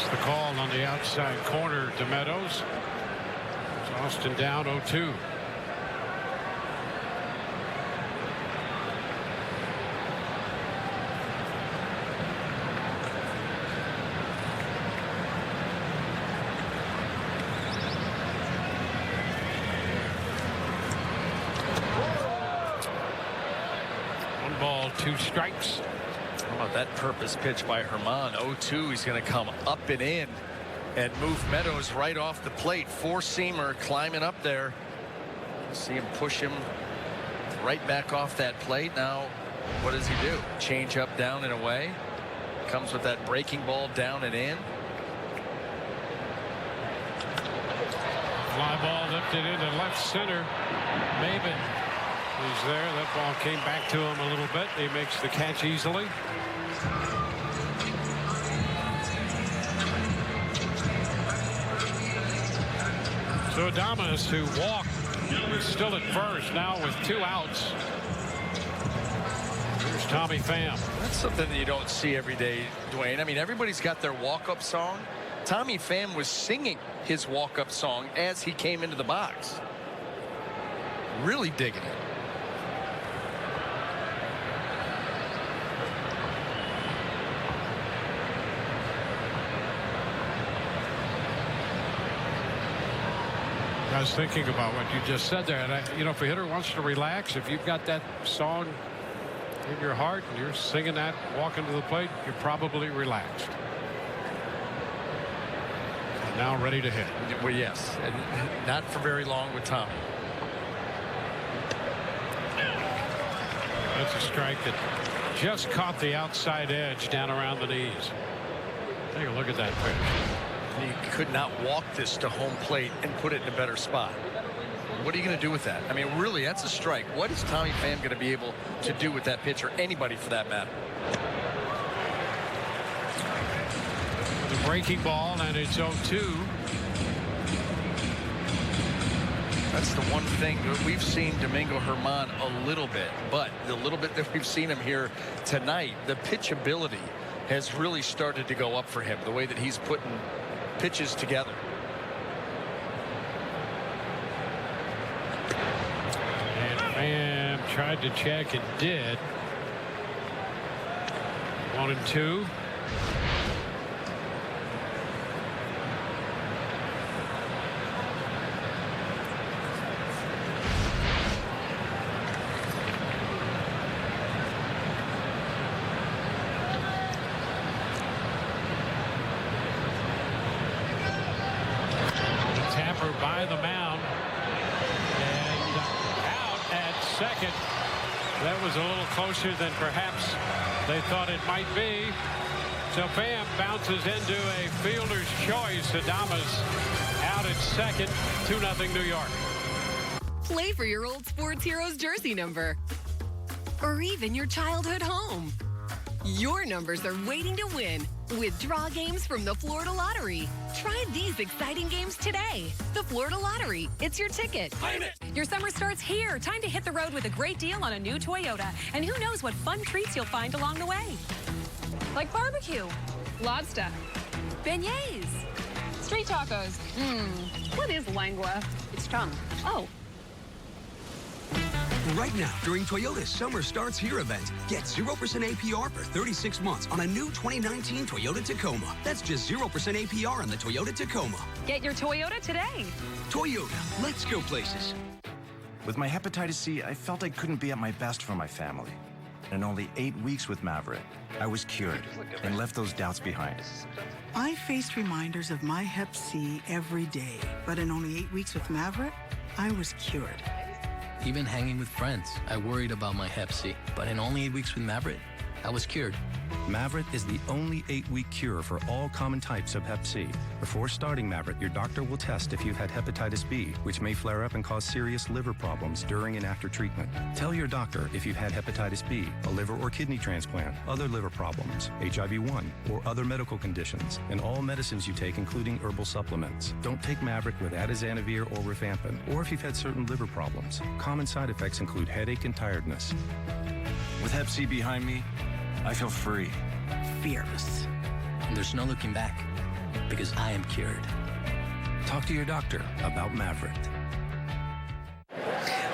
Speaker 1: The call on the outside corner to Meadows. It's Austin down 0-2. One ball, 2 strikes.
Speaker 2: How about that purpose pitch by Herman? 0-2. He's going to come up and in and move Meadows right off the plate. 4-seamer climbing up there. See him push him right back off that plate. Now, what does he do? Change up down and away. Comes with that breaking ball down and in.
Speaker 1: Fly ball lifted into left center. Maven is there. That ball came back to him a little bit. He makes the catch easily. So Adames, who walked, is still at first now with 2 outs. Here's Tommy Pham.
Speaker 2: That's something that you don't see every day, Dwayne. I mean, everybody's got their walk-up song. Tommy Pham was singing his walk-up song as he came into the box. Really digging it.
Speaker 1: I was thinking about what you just said there, and if a hitter wants to relax, if you've got that song in your heart and you're singing that, walking to the plate, you're probably relaxed. And now ready to hit.
Speaker 2: Well, yes, and not for very long with Tommy.
Speaker 1: That's a strike that just caught the outside edge down around the knees. Take a look at that pitch.
Speaker 2: He could not walk this to home plate and put it in a better spot. What are you going to do with that? I mean, really, that's a strike. What is Tommy Pham going to be able to do with that pitch, or anybody for that matter?
Speaker 1: The breaking ball, and it's 0-2.
Speaker 2: That's the one thing that we've seen Domingo Germán a little bit, but the little bit that we've seen him here tonight, the pitchability has really started to go up for him, the way that he's putting pitches together.
Speaker 1: And Pham tried to check and did. 1-2. By the mound and out at second. That was a little closer than perhaps they thought it might be. So Pham bounces into a fielder's choice. Adames out at second. 2-0 New York.
Speaker 11: Play for your old sports heroes jersey number, or even your childhood home. Your numbers are waiting to win with draw games from the Florida Lottery. Try these exciting games today. The Florida Lottery, it's your ticket.
Speaker 12: Claim it. Your summer starts here. Time to hit the road with a great deal on a new Toyota. And who knows what fun treats you'll find along the way. Like barbecue, lobster, beignets, street tacos. What is lengua? It's tongue. Oh.
Speaker 13: Right now, during Toyota's Summer Starts Here event, get 0% APR for 36 months on a new 2019 Toyota Tacoma. That's just 0% APR on the Toyota Tacoma.
Speaker 12: Get your Toyota today.
Speaker 13: Toyota, let's go places.
Speaker 14: With my hepatitis C, I felt I couldn't be at my best for my family. In only 8 weeks with Maverick, I was cured and left those doubts behind.
Speaker 15: I faced reminders of my Hep C every day, but in only 8 weeks with Maverick, I was cured.
Speaker 17: Even hanging with friends, I worried about my Hep C. But in only 8 weeks with Maverick, I was cured.
Speaker 18: Maverick is the only 8-week cure for all common types of Hep C. Before starting Maverick, your doctor will test if you've had hepatitis B, which may flare up and cause serious liver problems during and after treatment. Tell your doctor if you've had hepatitis B, a liver or kidney transplant, other liver problems, HIV-1, or other medical conditions, and all medicines you take, including herbal supplements. Don't take Maverick with atazanavir or rifampin, or if you've had certain liver problems. Common side effects include headache and tiredness.
Speaker 14: With Hep C behind me, I feel free.
Speaker 15: Fearless.
Speaker 17: And there's no looking back, because I am cured.
Speaker 18: Talk to your doctor about Maverick.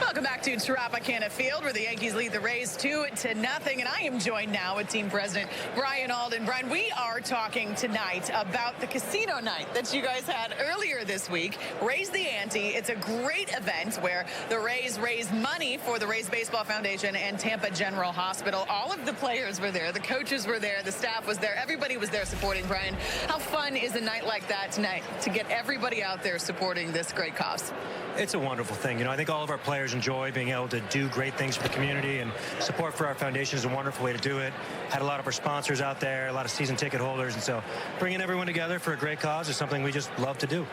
Speaker 19: Welcome back to Tropicana Field, where the Yankees lead the Rays 2-0. And I am joined now with team president Brian Alden. Brian, we are talking tonight about the casino night that you guys had earlier this week. Raise the Ante. It's a great event where the Rays raise money for the Rays Baseball Foundation and Tampa General Hospital. All of the players were there. The coaches were there. The staff was there. Everybody was there supporting. Brian, how fun is a night like that tonight to get everybody out there supporting this great cause?
Speaker 20: It's a wonderful thing. You know, I think all of our players enjoy being able to do great things for the community, and support for our foundation is a wonderful way to do it. Had a lot of our sponsors out there, a lot of season ticket holders, and so bringing everyone together for a great cause is something we just love to do.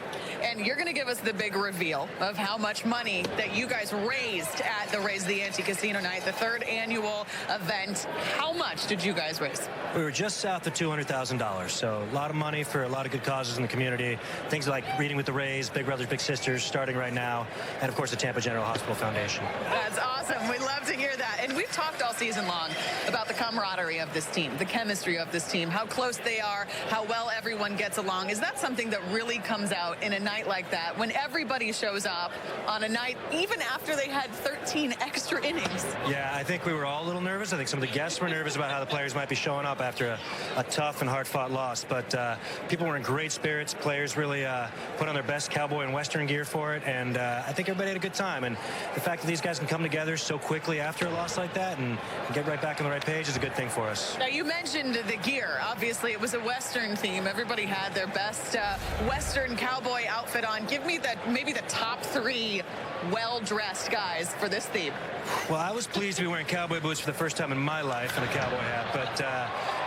Speaker 19: And you're going to give us the big reveal of how much money that you guys raised at the Raise the Ante Casino Night, the 3rd annual event. How much did you guys raise?
Speaker 20: We were just south of $200,000, so a lot of money for a lot of good causes in the community. Things like Reading with the Rays, Big Brothers Big Sisters starting right now, and of course the Tampa General Hospital Foundation.
Speaker 19: That's awesome. We love to hear that. And we We've talked all season long about the camaraderie of this team, the chemistry of this team, how close they are, how well everyone gets along. Is that something that really comes out in a night like that when everybody shows up on a night, even after they had 13 extra innings?
Speaker 20: Yeah, I think we were all a little nervous. I think some of the guests were nervous about how the players might be showing up after a tough and hard-fought loss. But people were in great spirits. Players really put on their best cowboy and Western gear for it. And I think everybody had a good time. And the fact that these guys can come together so quickly after a loss like that and get right back on the right page is a good thing for us.
Speaker 19: Now, you mentioned the gear. Obviously, it was a Western theme. Everybody had their best Western cowboy outfit on. Give me maybe the top 3 well-dressed guys for this theme.
Speaker 20: Well, I was pleased to be wearing cowboy boots for the first time in my life and a cowboy hat. But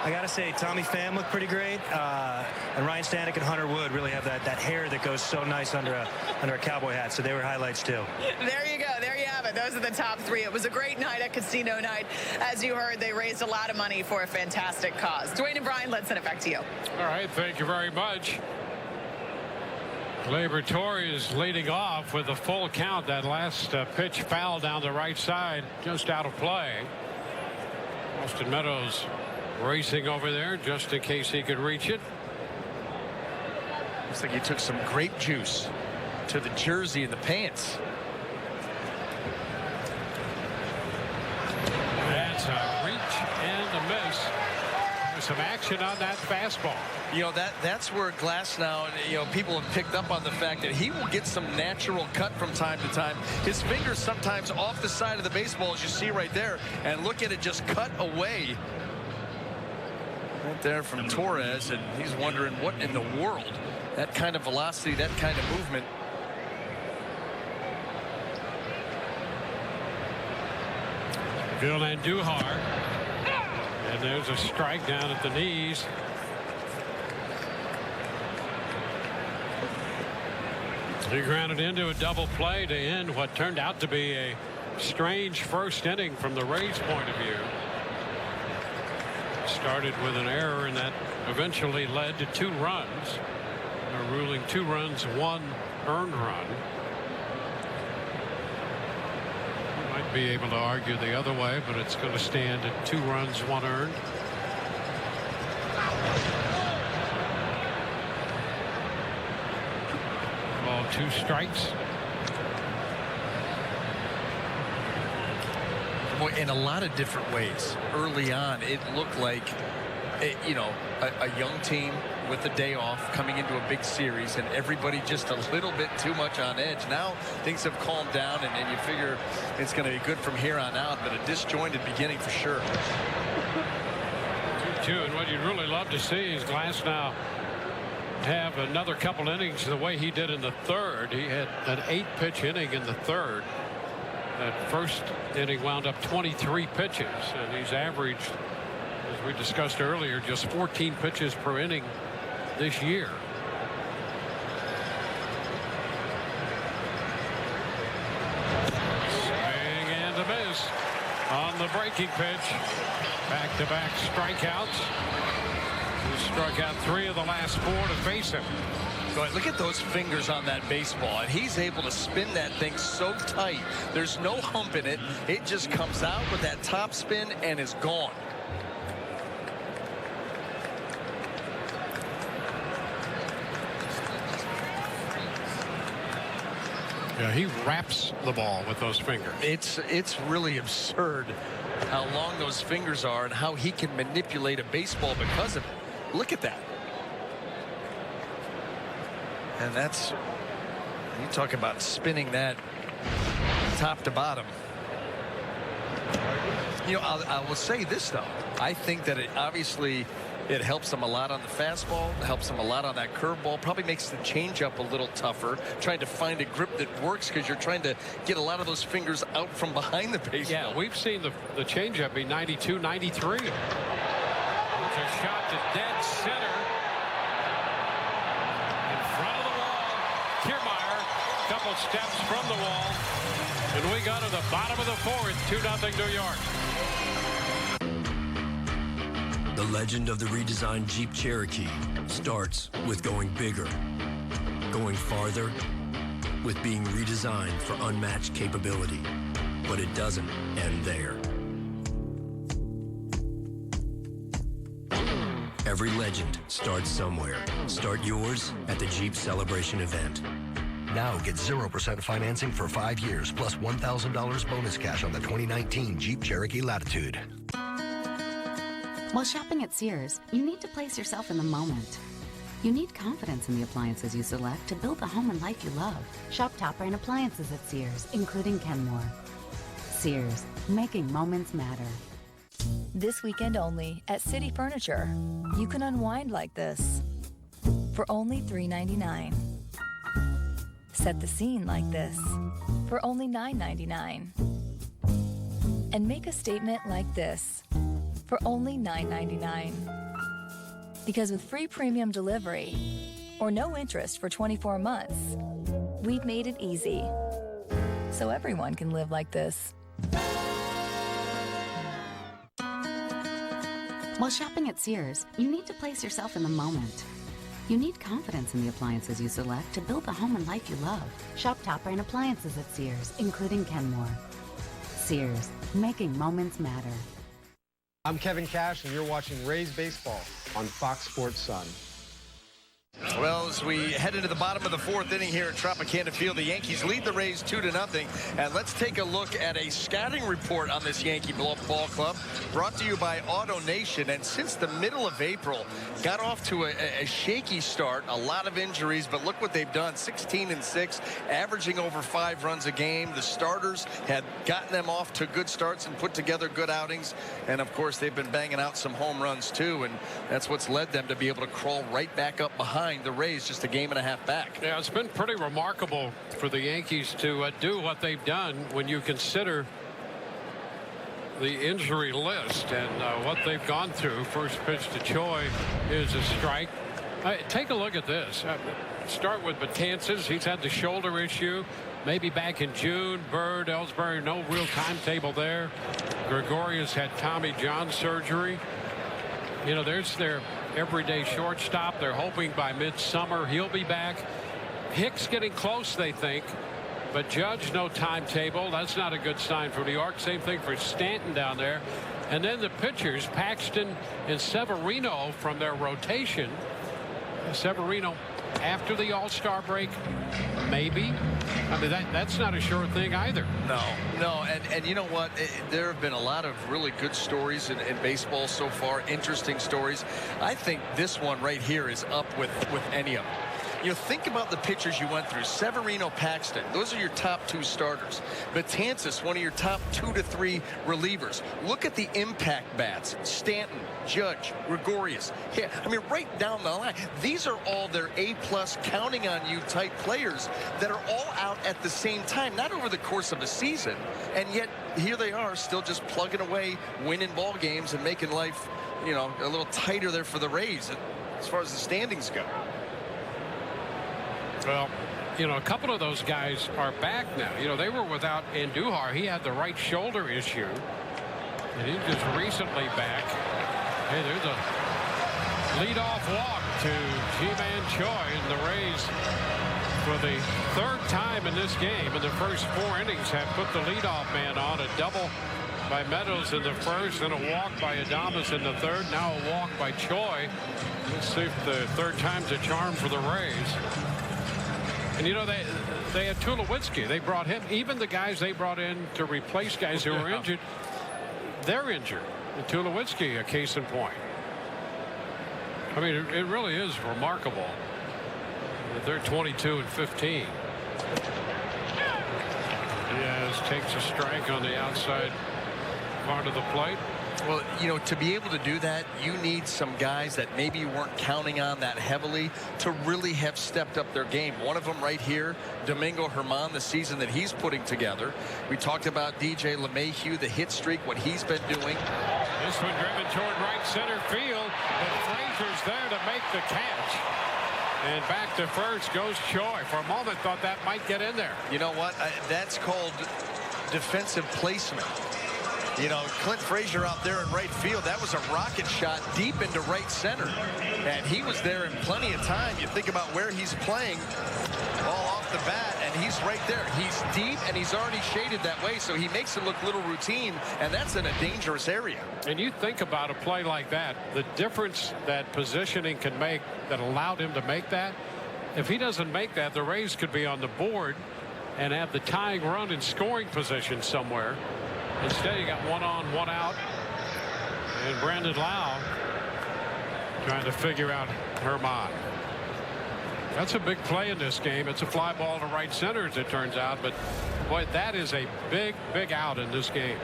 Speaker 20: I got to say, Tommy Pham looked pretty great. And Ryan Stanek and Hunter Wood really have that hair that goes so nice under a cowboy hat. So they were highlights, too.
Speaker 19: There you go. There you have it. Those are the top 3. It was a great night at Casino Night. As you heard, they raised a lot of money for a fantastic cause. Dwayne and Brian, let's send it back to you.
Speaker 1: All right. Thank you very much. Gleyber Torres leading off with a full count. That last pitch foul down the right side, just out of play. Austin Meadows racing over there just in case he could reach it.
Speaker 2: Looks like he took some grape juice to the jersey and the pants.
Speaker 1: That's a reach and a miss. There's some action on that fastball.
Speaker 2: You know, that's where Glasnow, you know, people have picked up on the fact that he will get some natural cut from time to time. His fingers sometimes off the side of the baseball, as you see right there, and look at it just cut away. Right there from Torres, and he's wondering what in the world, that kind of velocity, that kind of movement.
Speaker 1: Phil Andujar. And there's a strike down at the knees. He grounded into a double play to end what turned out to be a strange first inning from the Rays' point of view. Started with an error, and that eventually led to 2 runs. They're ruling 2 runs, 1 earned run. Might be able to argue the other way, but it's going to stand at 2 runs, 1 earned. Ball, 2 strikes.
Speaker 2: Boy, in a lot of different ways. Early on, it looked like, you know, a young team with the day off coming into a big series, and everybody just a little bit too much on edge. Now things have calmed down, and you figure it's going to be good from here on out, but a disjointed beginning for sure.
Speaker 1: 2-2, and what you'd really love to see is Glasnow have another couple innings the way he did in the third. He had an 8-pitch inning in the third. That first inning wound up 23 pitches, and he's averaged, as we discussed earlier, just 14 pitches per inning this year. Swing and a miss on the breaking pitch. Back-to-back strikeouts. He struck out 3 of the last 4 to face him.
Speaker 2: Look at those fingers on that baseball, and he's able to spin that thing so tight. There's no hump in it. It just comes out with that top spin and is gone.
Speaker 1: Yeah, he wraps the ball with those fingers.
Speaker 2: It's really absurd how long those fingers are and how he can manipulate a baseball because of it. Look at that. And that's, you talk about spinning that top to bottom. You know, I will say this, though. I think that it obviously it helps him a lot on the fastball, helps him a lot on that curveball, probably makes the changeup a little tougher, trying to find a grip that works because you're trying to get a lot of those fingers out from behind the baseball.
Speaker 1: Yeah, we've seen the changeup be 92, 93. It's a shot to dead center. Kiermaier, couple steps from the wall, and we go to the bottom of the 4th, 2-0 New York.
Speaker 3: The legend of the redesigned Jeep Cherokee starts with going bigger, going farther, with being redesigned for unmatched capability. But it doesn't end there. Every legend starts somewhere. Start yours at the Jeep Celebration event.
Speaker 4: Now get 0% financing for 5 years, plus $1,000 bonus cash on the 2019 Jeep Cherokee Latitude.
Speaker 21: While shopping at Sears, you need to place yourself in the moment. You need confidence in the appliances you select to build the home and life you love. Shop top brand appliances at Sears, including Kenmore. Sears, making moments matter.
Speaker 22: This weekend only at City Furniture. You can unwind like this for only $3.99. Set the scene like this for only $9.99. And make a statement like this for only $9.99. Because with free premium delivery or no interest for 24 months, we've made it easy so everyone can live like this.
Speaker 21: While shopping at Sears, you need to place yourself in the moment. You need confidence in the appliances you select to build the home and life you love. Shop top brand appliances at Sears, including Kenmore. Sears, making moments matter.
Speaker 23: I'm Kevin Cash, and you're watching Rays Baseball on Fox Sports Sun.
Speaker 2: Well, as we head into the bottom of the fourth inning here at Tropicana Field, the Yankees lead the Rays 2-0. And let's take a look at a scouting report on this Yankee ball club brought to you by Auto Nation. And since the middle of April, got off to a shaky start, a lot of injuries, but look what they've done. 16-6, averaging over 5 runs a game. The starters had gotten them off to good starts and put together good outings. And of course, they've been banging out some home runs too. And that's what's led them to be able to crawl right back up behind the Rays, just a game and a half back.
Speaker 1: Yeah, it's been pretty remarkable for the Yankees to do what they've done when you consider the injury list and what they've gone through. First pitch to Choi is a strike. Take a look at this. Start with Betances. He's had the shoulder issue. Maybe back in June. Bird, Ellsbury, no real timetable there. Gregorius had Tommy John surgery. You know, there's their everyday shortstop. They're hoping by midsummer he'll be back. Hicks getting close, they think, but Judge no timetable. That's not a good sign for New York. Same thing for Stanton down there. And then the pitchers, Paxton and Severino from their rotation. Severino after the All-Star break, maybe. I mean, that's not a sure thing either.
Speaker 2: No. And you know what? There have been a lot of really good stories in baseball so far, interesting stories. I think this one right here is up with any of them. You know, think about the pitchers you went through. Severino, Paxton, those are your top 2 starters. Betances, one of your top 2 to 3 relievers. Look at the impact bats. Stanton, Judge, Gregorius. Yeah, I mean, right down the line. These are all their A-plus counting on you type players that are all out at the same time, not over the course of a season. And yet here they are still just plugging away, winning ball games and making life, you know, a little tighter there for the Rays as far as the standings go.
Speaker 1: Well, you know, a couple of those guys are back now. You know, they were without Andujar. He had the right shoulder issue. And he's just recently back. Hey, there's a leadoff walk to Ji-Man Choi, and the Rays, for the 3rd time in this game, in the first 4 innings, have put the leadoff man on. A double by Meadows in the first, and a walk by Adames in the 3rd. Now a walk by Choi. Let's see if the 3rd time's a charm for the Rays. And, you know, they had Tulowitzki. They brought him. Even the guys they brought in to replace guys who were injured, they're injured. And Tulowitzki, a case in point. I mean, it really is remarkable that they're 22-15. Diaz takes a strike on the outside part of the plate.
Speaker 2: Well, you know, to be able to do that, you need some guys that maybe you weren't counting on that heavily to really have stepped up their game. One of them right here, Domingo Germán, the season that he's putting together. We talked about DJ LeMahieu, the hit streak, what he's been doing.
Speaker 1: This one driven toward right center field, but Frazier's there to make the catch. And back to first goes Choi. For a moment, thought that might get in there.
Speaker 2: You know what? That's called defensive placement. You know, Clint Frazier out there in right field, that was a rocket shot deep into right center. And he was there in plenty of time. You think about where he's playing, all off off the bat, and he's right there. He's deep, and he's already shaded that way, so he makes it look little routine, and that's in a dangerous area.
Speaker 1: And you think about a play like that, the difference that positioning can make that allowed him to make that. If he doesn't make that, the Rays could be on the board and have the tying run in scoring position somewhere. Instead, you got one on, one out. And Brandon Lau trying to figure out Herman. That's a big play in this game. It's a fly ball to right center, as it turns out. But, boy, that is a big, big out in this game.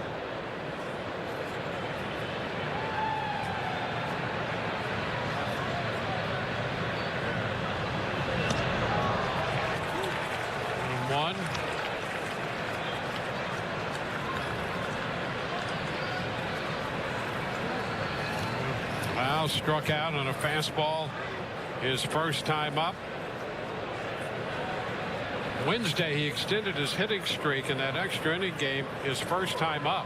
Speaker 1: One. Lau struck out on a fastball his first time up. Wednesday, he extended his hitting streak in that extra inning game his first time up,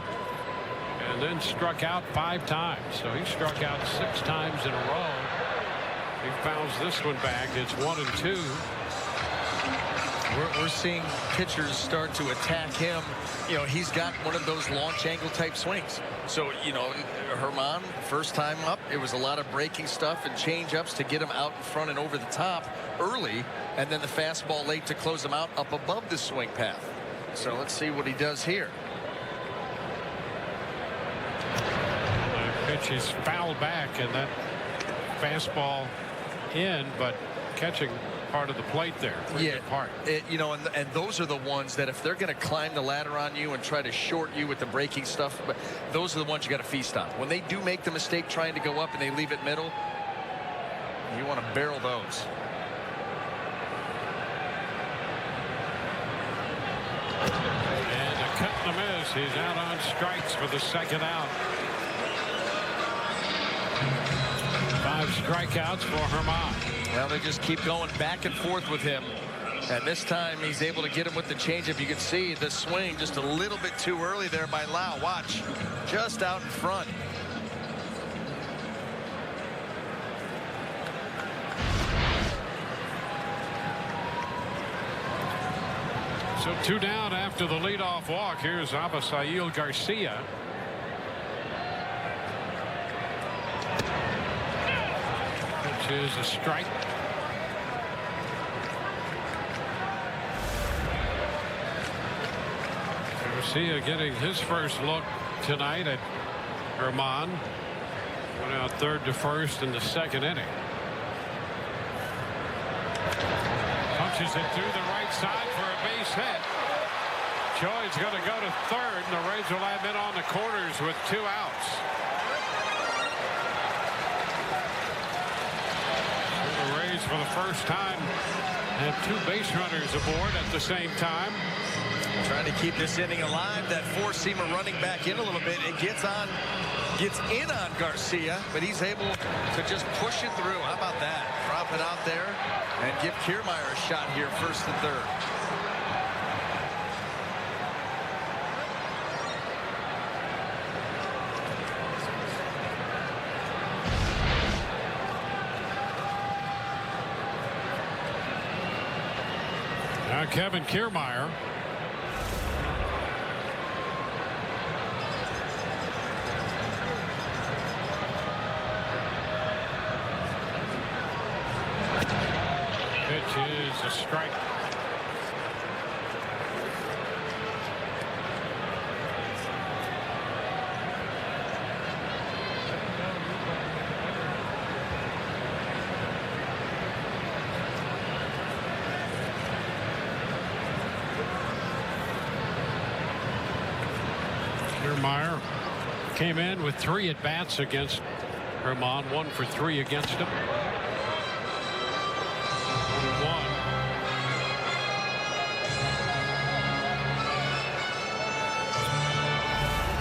Speaker 1: and then struck out 5 times. So he struck out 6 times in a row. He fouls this one back. It's 1-2.
Speaker 2: We're seeing pitchers start to attack him. You know, he's got one of those launch angle type swings. So, you know, Herman, first time up, it was a lot of breaking stuff and change ups to get him out in front and over the top early, and then the fastball late to close him out up above the swing path. So let's see what he does here.
Speaker 1: The pitch is fouled back, and that fastball in, but catching part of the plate there.
Speaker 2: Yeah, you know, and those are the ones that if they're going to climb the ladder on you and try to short you with the breaking stuff, but those are the ones you got to feast on. When they do make the mistake trying to go up and they leave it middle, you want to barrel those.
Speaker 1: And a cut and a miss. He's out on strikes for the second out. 5 strikeouts for Herman.
Speaker 2: Well, they just keep going back and forth with him. And this time he's able to get him with the changeup. You can see the swing just a little bit too early there by Lau. Watch, just out in front.
Speaker 1: So 2 down after the leadoff walk. Here's Abisail Garcia. Which is a strike. Garcia getting his first look tonight at Herman. Went out 3rd to 1st in the 2nd inning. Punches it through the right side for a base hit. Choi's going to go to 3rd, and the Rays will have men on the corners with 2 outs. The Rays, for the first time, have 2 base runners aboard at the same time.
Speaker 2: Trying to keep this inning alive. That 4-seamer running back in a little bit. It gets in on Garcia, but he's able to just push it through. How about that? Drop it out there and give Kiermaier a shot here, 1st and 3rd.
Speaker 1: Now Kevin Kiermaier. Pitch is a strike. Kiermaier came in with 3 at-bats against Herman, 1 for 3 against him.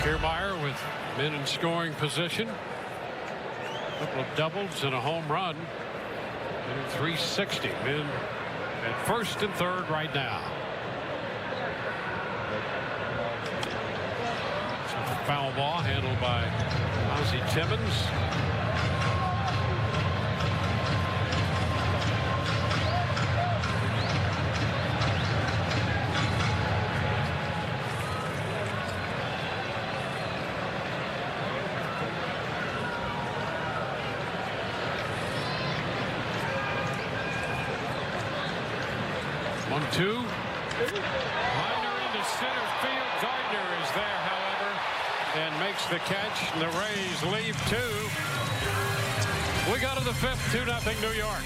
Speaker 1: Kiermaier with men in scoring position. A couple of doubles and a home run. And 360. Men at 1st and 3rd right now. It's a foul ball handled by Ozzie Timmons. 1-2. Liner into center field. Gardner is there, however, and makes the catch. The Rays leave 2. We go to the 5th, 2-0 New York.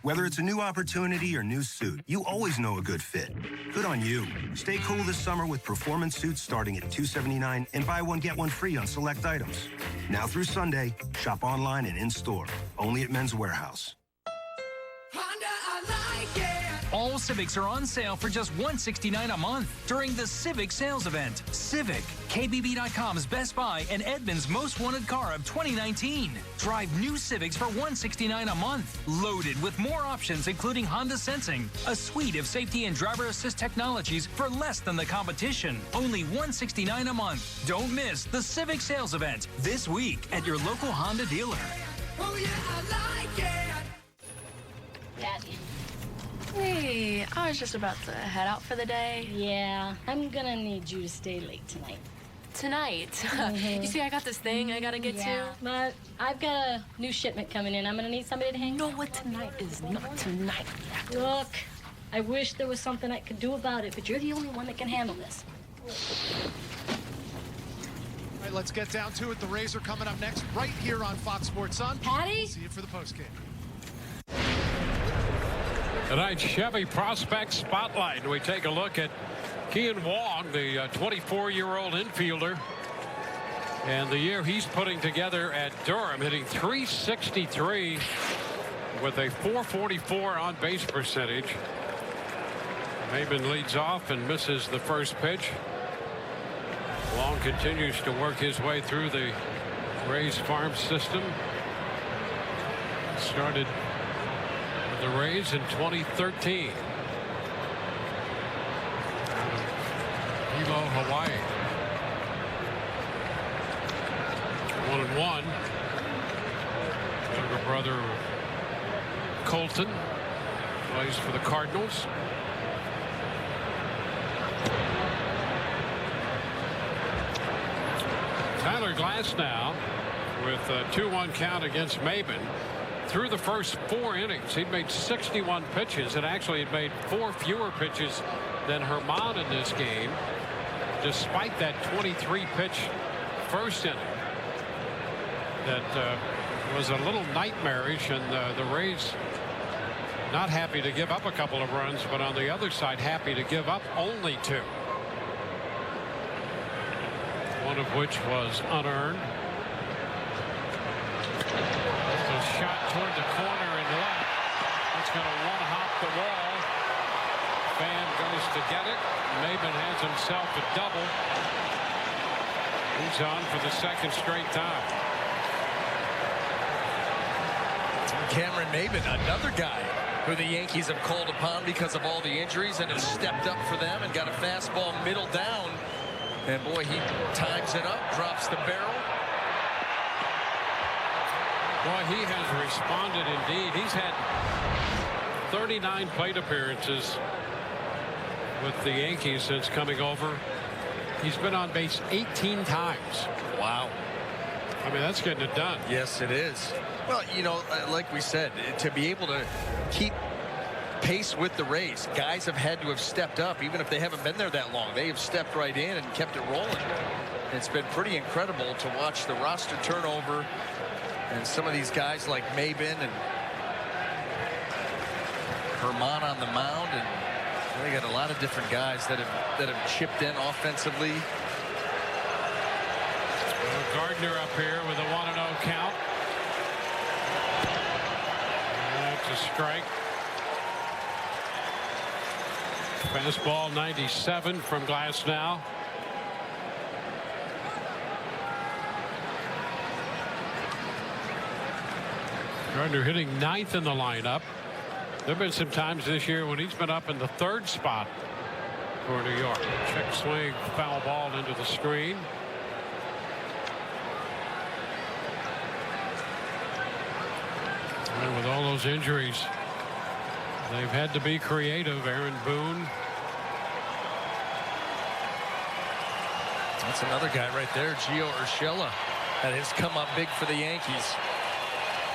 Speaker 5: Whether it's a new opportunity or new suit, you always know a good fit. Good on you. Stay cool this summer with performance suits starting at $279 and buy one, get one free on select items. Now through Sunday, shop online and in-store. Only at Men's Warehouse.
Speaker 6: All Civics are on sale for just $169 a month during the Civic sales event. Civic, KBB.com's best buy and Edmunds' most wanted car of 2019. Drive new Civics for $169 a month, loaded with more options including Honda Sensing, a suite of safety and driver assist technologies for less than the competition. Only $169 a month. Don't miss the Civic sales event this week at your local Honda dealer.
Speaker 7: Oh yeah, I like it.
Speaker 24: Daddy.
Speaker 7: Hey, I was just about to head out for the day.
Speaker 24: Yeah, I'm gonna need you to stay late tonight.
Speaker 7: Tonight?
Speaker 24: Mm-hmm.
Speaker 7: You see, I got this thing I gotta get to.
Speaker 24: But I've got a new shipment coming in. I'm gonna need somebody to hang.
Speaker 7: No, what tonight is not tonight.
Speaker 24: Look, I wish there was something I could do about it, but you're the only one that can handle this.
Speaker 25: All right, let's get down to it. The Rays are coming up next right here on Fox Sports Sun.
Speaker 24: Patty?
Speaker 25: We'll see you for the postgame.
Speaker 1: Tonight's Chevy Prospect Spotlight. We take a look at Kean Wong, the 24-year-old infielder. And the year he's putting together at Durham, hitting .363 with a .444 on-base percentage. Maben leads off and misses the first pitch. Wong continues to work his way through the Rays farm system. Started the Rays in 2013. Hilo, Hawaii. 1-1. Younger brother Colton plays for the Cardinals. Tyler Glasnow with a 2-1 count against Maben. Through the first 4 innings, he'd made 61 pitches, and actually had made 4 fewer pitches than Herman in this game, despite that 23-pitch first inning. That was a little nightmarish, and the Rays not happy to give up a couple of runs, but on the other side, happy to give up only 2. One of which was unearned. Shot toward the corner and left. It's going to one-hop the wall. Fan goes to get it. Maben has himself a double. He's on for the second straight time.
Speaker 2: Cameron Maben, another guy who the Yankees have called upon because of all the injuries and have stepped up for them and got a fastball middle down. And boy, he times it up, drops the barrel.
Speaker 1: Boy, he has responded indeed. He's had 39 plate appearances with the Yankees since coming over. He's been on base 18 times.
Speaker 2: Wow.
Speaker 1: I mean, that's getting it done.
Speaker 2: Yes, it is. Well, you know, like we said, to be able to keep pace with the Rays, guys have had to have stepped up, even if they haven't been there that long. They have stepped right in and kept it rolling. It's been pretty incredible to watch the roster turnover. And some of these guys like Maben and Herman on the mound, and they got a lot of different guys that have chipped in offensively.
Speaker 1: Gardner up here with a 1-0 count. That's a strike. Fastball 97 from Glasnow. Gardner hitting 9th in the lineup. There have been some times this year when he's been up in the third spot for New York. Check swing, foul ball into the screen. And with all those injuries, they've had to be creative. Aaron Boone.
Speaker 2: That's another guy right there, Gio Urshela, that has come up big for the Yankees.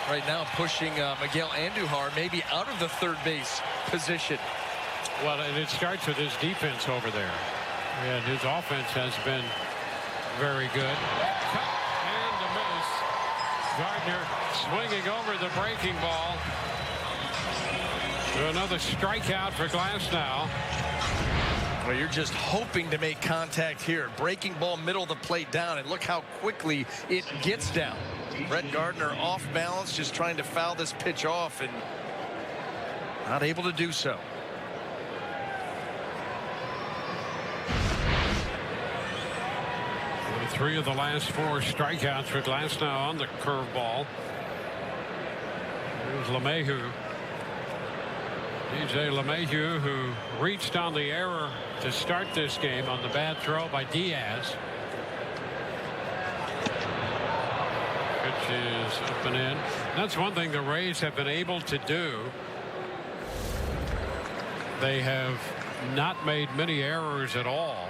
Speaker 2: Right now pushing Miguel Andujar maybe out of the third base position.
Speaker 1: Well, and it starts with his defense over there. And his offense has been very good. Cut and a miss. Gardner swinging over the breaking ball. Another strikeout for Glasnow.
Speaker 2: Well, you're just hoping to make contact here. Breaking ball, middle of the plate down, and look how quickly it gets down. Brett Gardner off balance, just trying to foul this pitch off and not able to do so.
Speaker 1: Three of the last four strikeouts for Glasnow on the curveball. Here's LeMahieu. DJ LeMahieu, who reached on the error to start this game on the bad throw by Diaz. Pitch is up and in. That's one thing the Rays have been able to do. They have not made many errors at all.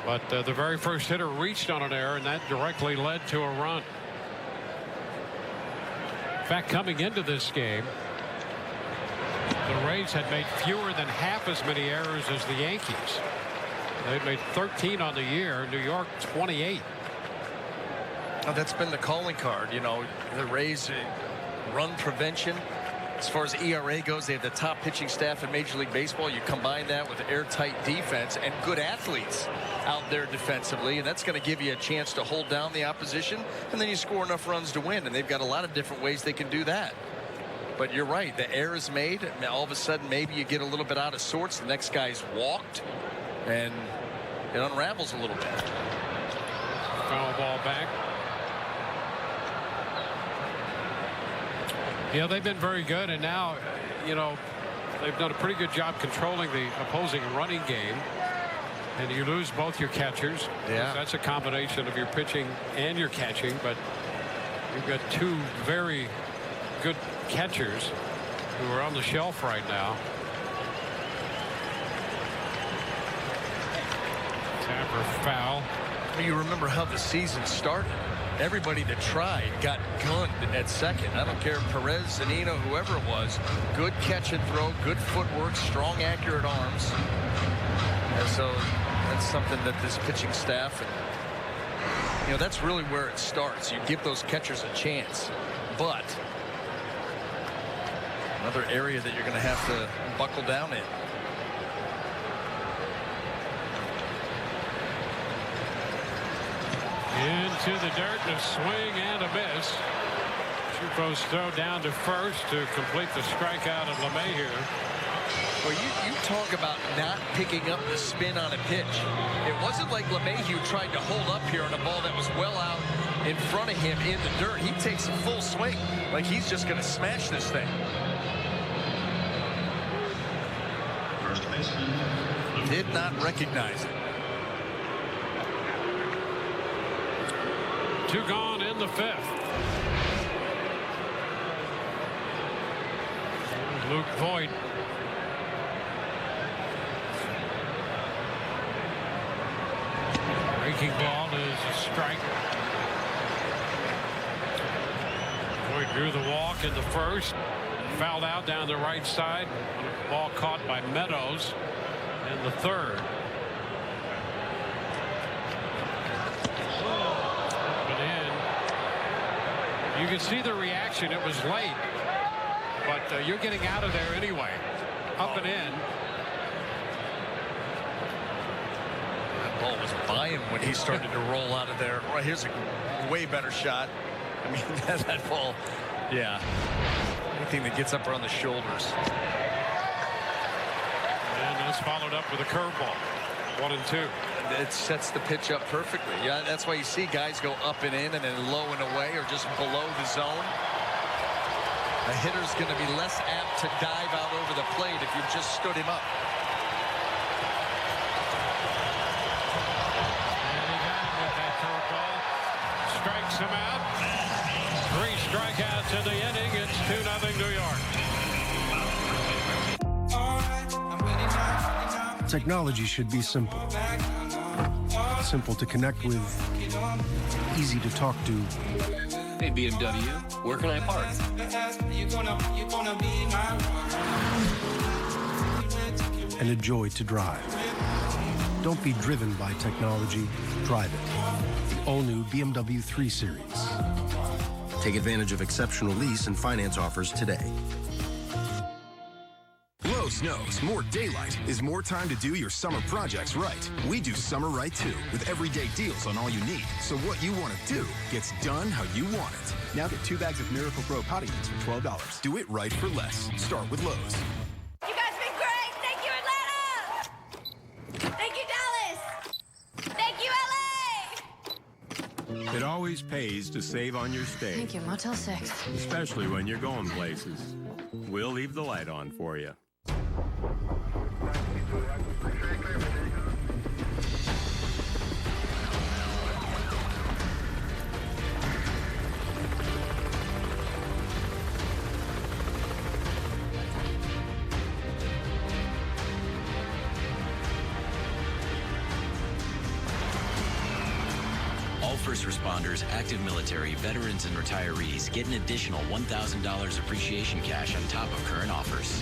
Speaker 1: But the very first hitter reached on an error, and that directly led to a run. In fact, coming into this game, the Rays had made fewer than half as many errors as the Yankees. They've made 13 on the year. New York 28.
Speaker 2: Well, that's been the calling card. You know, the Rays run prevention. As far as ERA goes, they have the top pitching staff in Major League Baseball. You combine that with airtight defense and good athletes out there defensively, and that's going to give you a chance to hold down the opposition, and then you score enough runs to win, and they've got a lot of different ways they can do that. But you're right, the error is made, and all of a sudden maybe you get a little bit out of sorts. The next guy's walked, and it unravels a little bit.
Speaker 1: Foul ball back. Yeah, they've been very good, and now, you know, they've done a pretty good job controlling the opposing running game. And you lose both your catchers.
Speaker 2: Yeah.
Speaker 1: That's a combination of your pitching and your catching, but you've got two very good catchers who are on the shelf right now. Tapper foul.
Speaker 2: You remember how the season started. Everybody that tried got gunned at second. I don't care, Perez, Zanino, whoever it was. Good catch and throw, good footwork, strong, accurate arms. And so that's something that this pitching staff, and you know, that's really where it starts. You give those catchers a chance. But another area that you're going to have to buckle down in.
Speaker 1: Into the dirt, and a swing and a miss. Chupo's throw down to first to complete the strikeout of LeMahieu.
Speaker 2: Well, you talk about not picking up the spin on a pitch. It wasn't like LeMahieu tried to hold up here on a ball that was well out in front of him in the dirt. He takes a full swing like he's just going to smash this thing. Did not recognize it.
Speaker 1: Two gone in the fifth. Luke Voigt. Breaking ball is a strike. Voigt drew the walk in the first. Fouled out down the right side. Ball caught by Meadows in the third. You can see the reaction. It was late, but you're getting out of there anyway. Up and in.
Speaker 2: That ball was by him when he started to roll out of there. Right, here's a way better shot. I mean, that ball, yeah. Anything that gets up around the shoulders.
Speaker 1: And that's followed up with a curveball. 1-2.
Speaker 2: It sets the pitch up perfectly. Yeah, that's why you see guys go up and in and then low and away or just below the zone. A hitter's going to be less apt to dive out over the plate if you've just stood him up.
Speaker 1: And he got him with that curveball. Strikes him out. 3 strikeouts in the inning. It's 2-0 New York.
Speaker 8: Technology should be simple. Simple to connect with, easy to talk to.
Speaker 17: Hey, BMW, where can I park?
Speaker 8: And a joy to drive. Don't be driven by technology, drive it. The all-new BMW 3 Series. Take advantage of exceptional lease and finance offers today.
Speaker 9: Lowe's knows more daylight is more time to do your summer projects right. We do summer right too, with everyday deals on all you need. So what you want to do gets done how you want it.
Speaker 10: Now get 2 bags of Miracle Grow potting mix for $12.
Speaker 9: Do it right for less. Start with Lowe's.
Speaker 11: You guys been great. Thank you, Atlanta. Thank you, Dallas. Thank you, LA.
Speaker 16: It always pays to save on your stay.
Speaker 11: Thank you, Motel 6.
Speaker 16: Especially when you're going places. We'll leave the light on for you.
Speaker 26: All first responders, active military, veterans, and retirees get an additional $1,000 appreciation cash on top of current offers.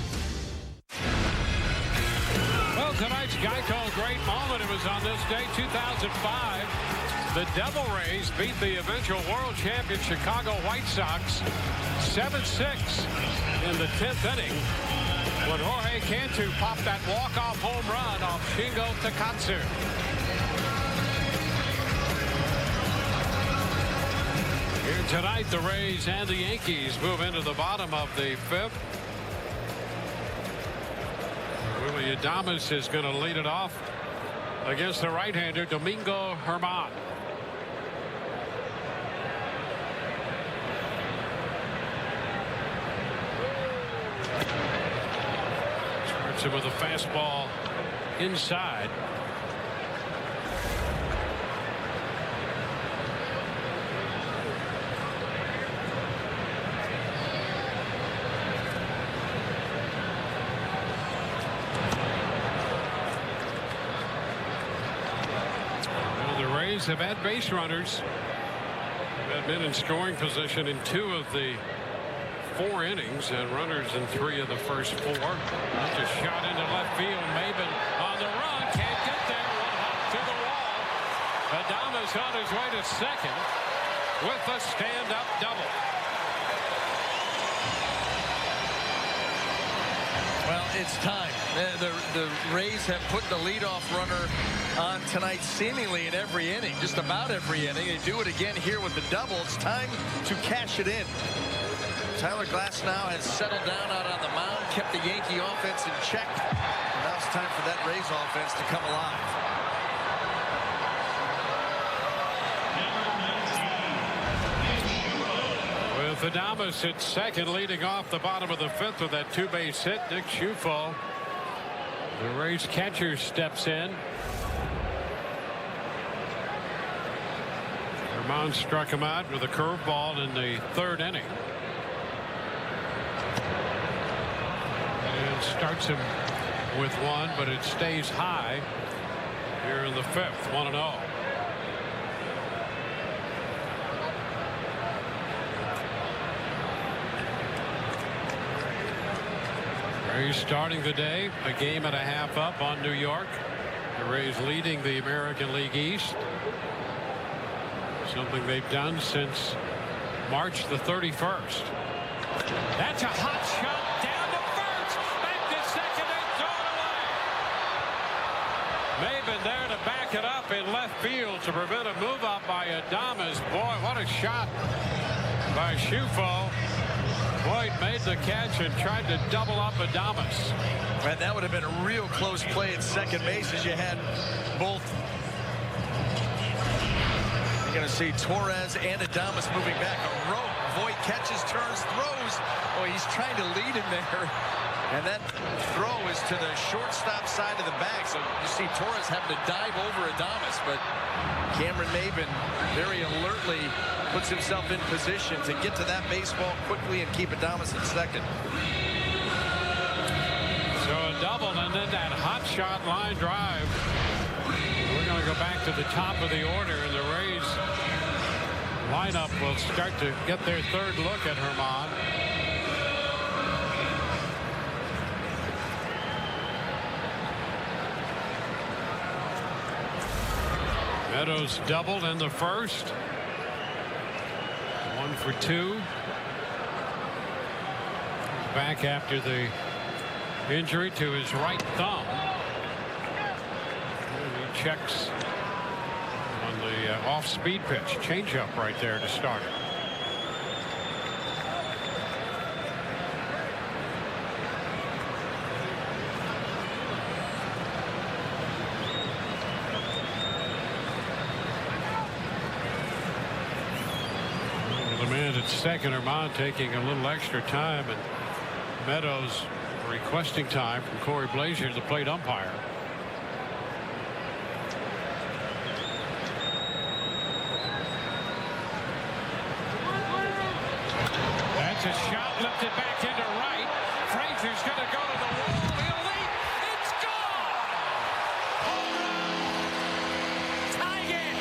Speaker 1: Well, tonight's Geico great moment. It was on this day, 2005. The Devil Rays beat the eventual world champion Chicago White Sox 7-6 in the 10th inning when Jorge Cantu popped that walk-off home run off Shingo Takatsu. Here tonight, the Rays and the Yankees move into the bottom of the 5th. Willie Adames is going to lead it off against the right-hander Domingo Germán. Starts him with a fastball inside. Have had base runners, have been in scoring position in 2 of the 4 innings and runners in 3 of the first 4. That's a shot into left field. Maben on the run, can't get there. 1 hop to the wall. Adames on his way to second with a stand-up double.
Speaker 2: Well, it's time. The Rays have put the leadoff runner on tonight seemingly in every inning, just about every inning. They do it again here with the double. It's time to cash it in. Tyler Glasnow has settled down out on the mound, kept the Yankee offense in check. And now it's time for that Rays offense to come alive.
Speaker 1: With Adames at second, leading off the bottom of the 5th with that 2-base hit, Nick Ciuffo. The Rays catcher steps in. Germán struck him out with a curveball in the 3rd inning. And starts him with 1, but it stays high here in the 5th, 1-0. Rays starting the day a game and a half up on New York. The Rays leading the American League East. Something they've done since March the 31st. That's a hot shot down to first. Back to second and thrown away. Maben there to back it up in left field to prevent a move up by Adames. Boy, what a shot by Ciuffo. Boyd made the catch and tried to double up Adames.
Speaker 2: And that would have been a real close play at second base as you had both. You're going to see Torres and Adames moving back. A Voit catches, turns, throws. Oh, he's trying to lead him there. And that throw is to the shortstop side of the bag. So you see Torres having to dive over Adames, but Cameron Maben very alertly puts himself in position to get to that baseball quickly and keep Adames in second.
Speaker 1: So a double and then that hot shot line drive. We're going to go back to the top of the order, and the Rays lineup will start to get their third look at Herman. Meadows doubled in the first. 1 for 2. Back after the injury to his right thumb. And he checks on the off-speed pitch. Changeup right there to start it. At second, Herman taking a little extra time, and Meadows requesting time from Corey Blazier, the plate umpire. That's a shot lifted back into right. Frazier's going to go to the wall. He'll leap. It's gone. Home run. Tie game.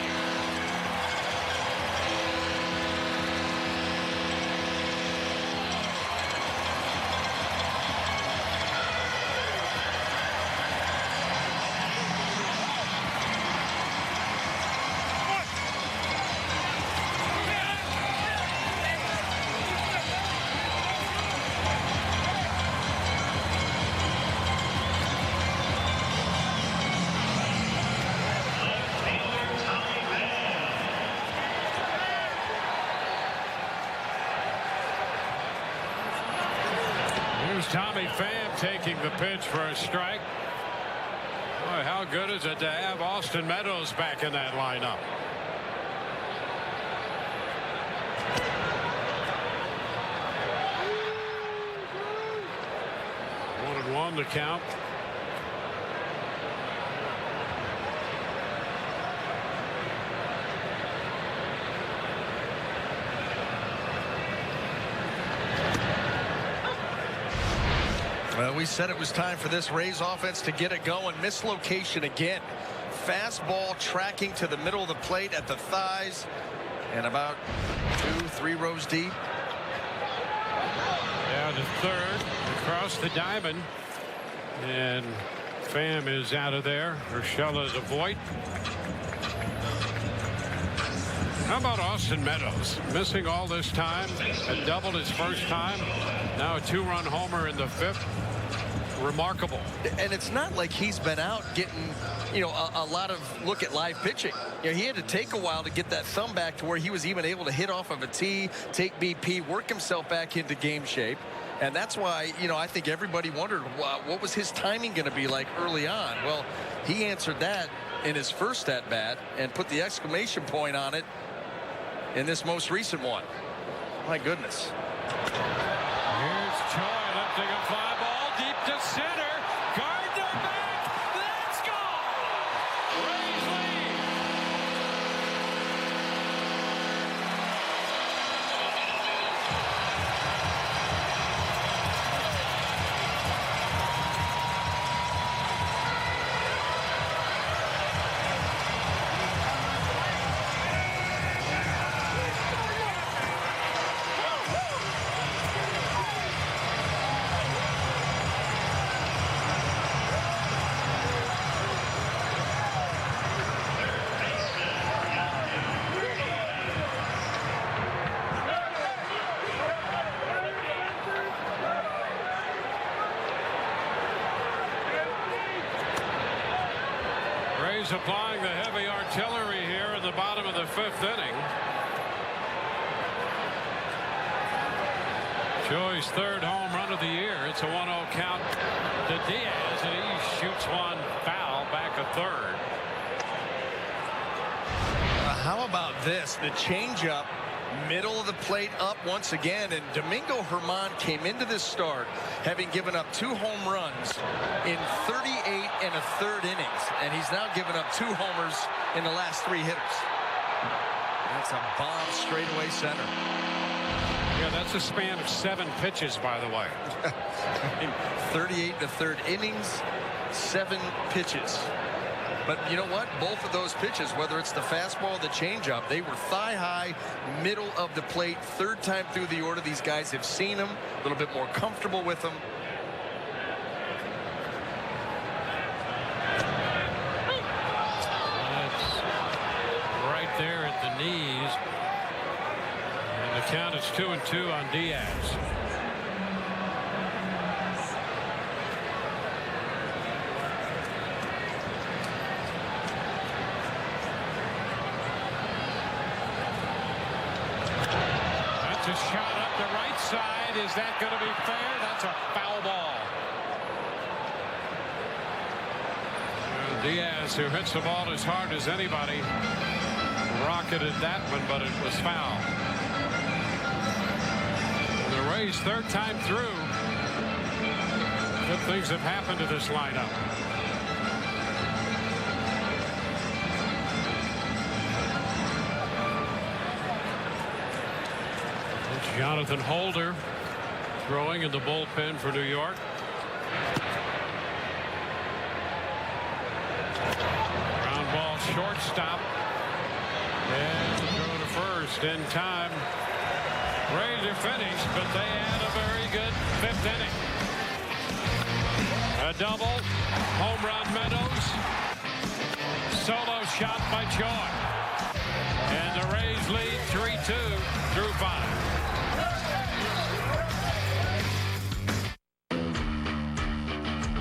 Speaker 1: Tommy Pham taking the pitch for a strike. Boy, how good is it to have Austin Meadows back in that lineup? One and one to count.
Speaker 2: Well, we said it was time for this Rays offense to get it going. Mislocation again. Fastball tracking to the middle of the plate at the thighs and about 2-3 rows deep.
Speaker 1: Down to third, across the diamond, and Pham is out of there. Urshela to Voit. How about Austin Meadows missing all this time, had doubled his first time, now a 2-run homer in the 5th. Remarkable.
Speaker 2: And it's not like he's been out getting, you know, a lot of look at live pitching. You know, he had to take a while to get that thumb back to where he was even able to hit off of a tee, take BP, work himself back into game shape. And that's why, you know, I think everybody wondered what was his timing going to be like early on. Well, he answered that in his first at bat and put the exclamation point on it in this most recent one. My goodness.
Speaker 1: Here's Choi lifting a fly ball deep to center. Gardner back. That's gone. Rays lead. Applying the heavy artillery here in the bottom of the 5th inning. Choi's 3rd home run of the year. It's a 1-0 count to Diaz, and he shoots one foul back a third.
Speaker 2: How about this? The changeup Middle of the plate up once again, and Domingo Germán came into this start having given up 2 home runs in 38 1/3 innings, and he's now given up 2 homers in the last 3 hitters. That's a bomb straightaway center.
Speaker 1: Yeah, that's a span of 7 pitches, by the way.
Speaker 2: 38 1/3 innings, 7 pitches. But you know what? Both of those pitches, whether it's the fastball or the changeup, they were thigh high, middle of the plate. 3rd time through the order, these guys have seen them, a little bit more comfortable with them.
Speaker 1: That's right there at the knees. And the count is 2-2 on Diaz. A shot up the right side. Is that going to be fair? That's a foul ball. Diaz, who hits the ball as hard as anybody, rocketed that one, but it was foul. And the Rays, 3rd time through. Good things have happened to this lineup. Jonathan Holder throwing in the bullpen for New York. Ground ball, shortstop, and throw to first in time. Rays are finished, but they had a very good 5th inning. A double, home run Meadows, solo shot by Choi, and the Rays lead 3-2 through 5.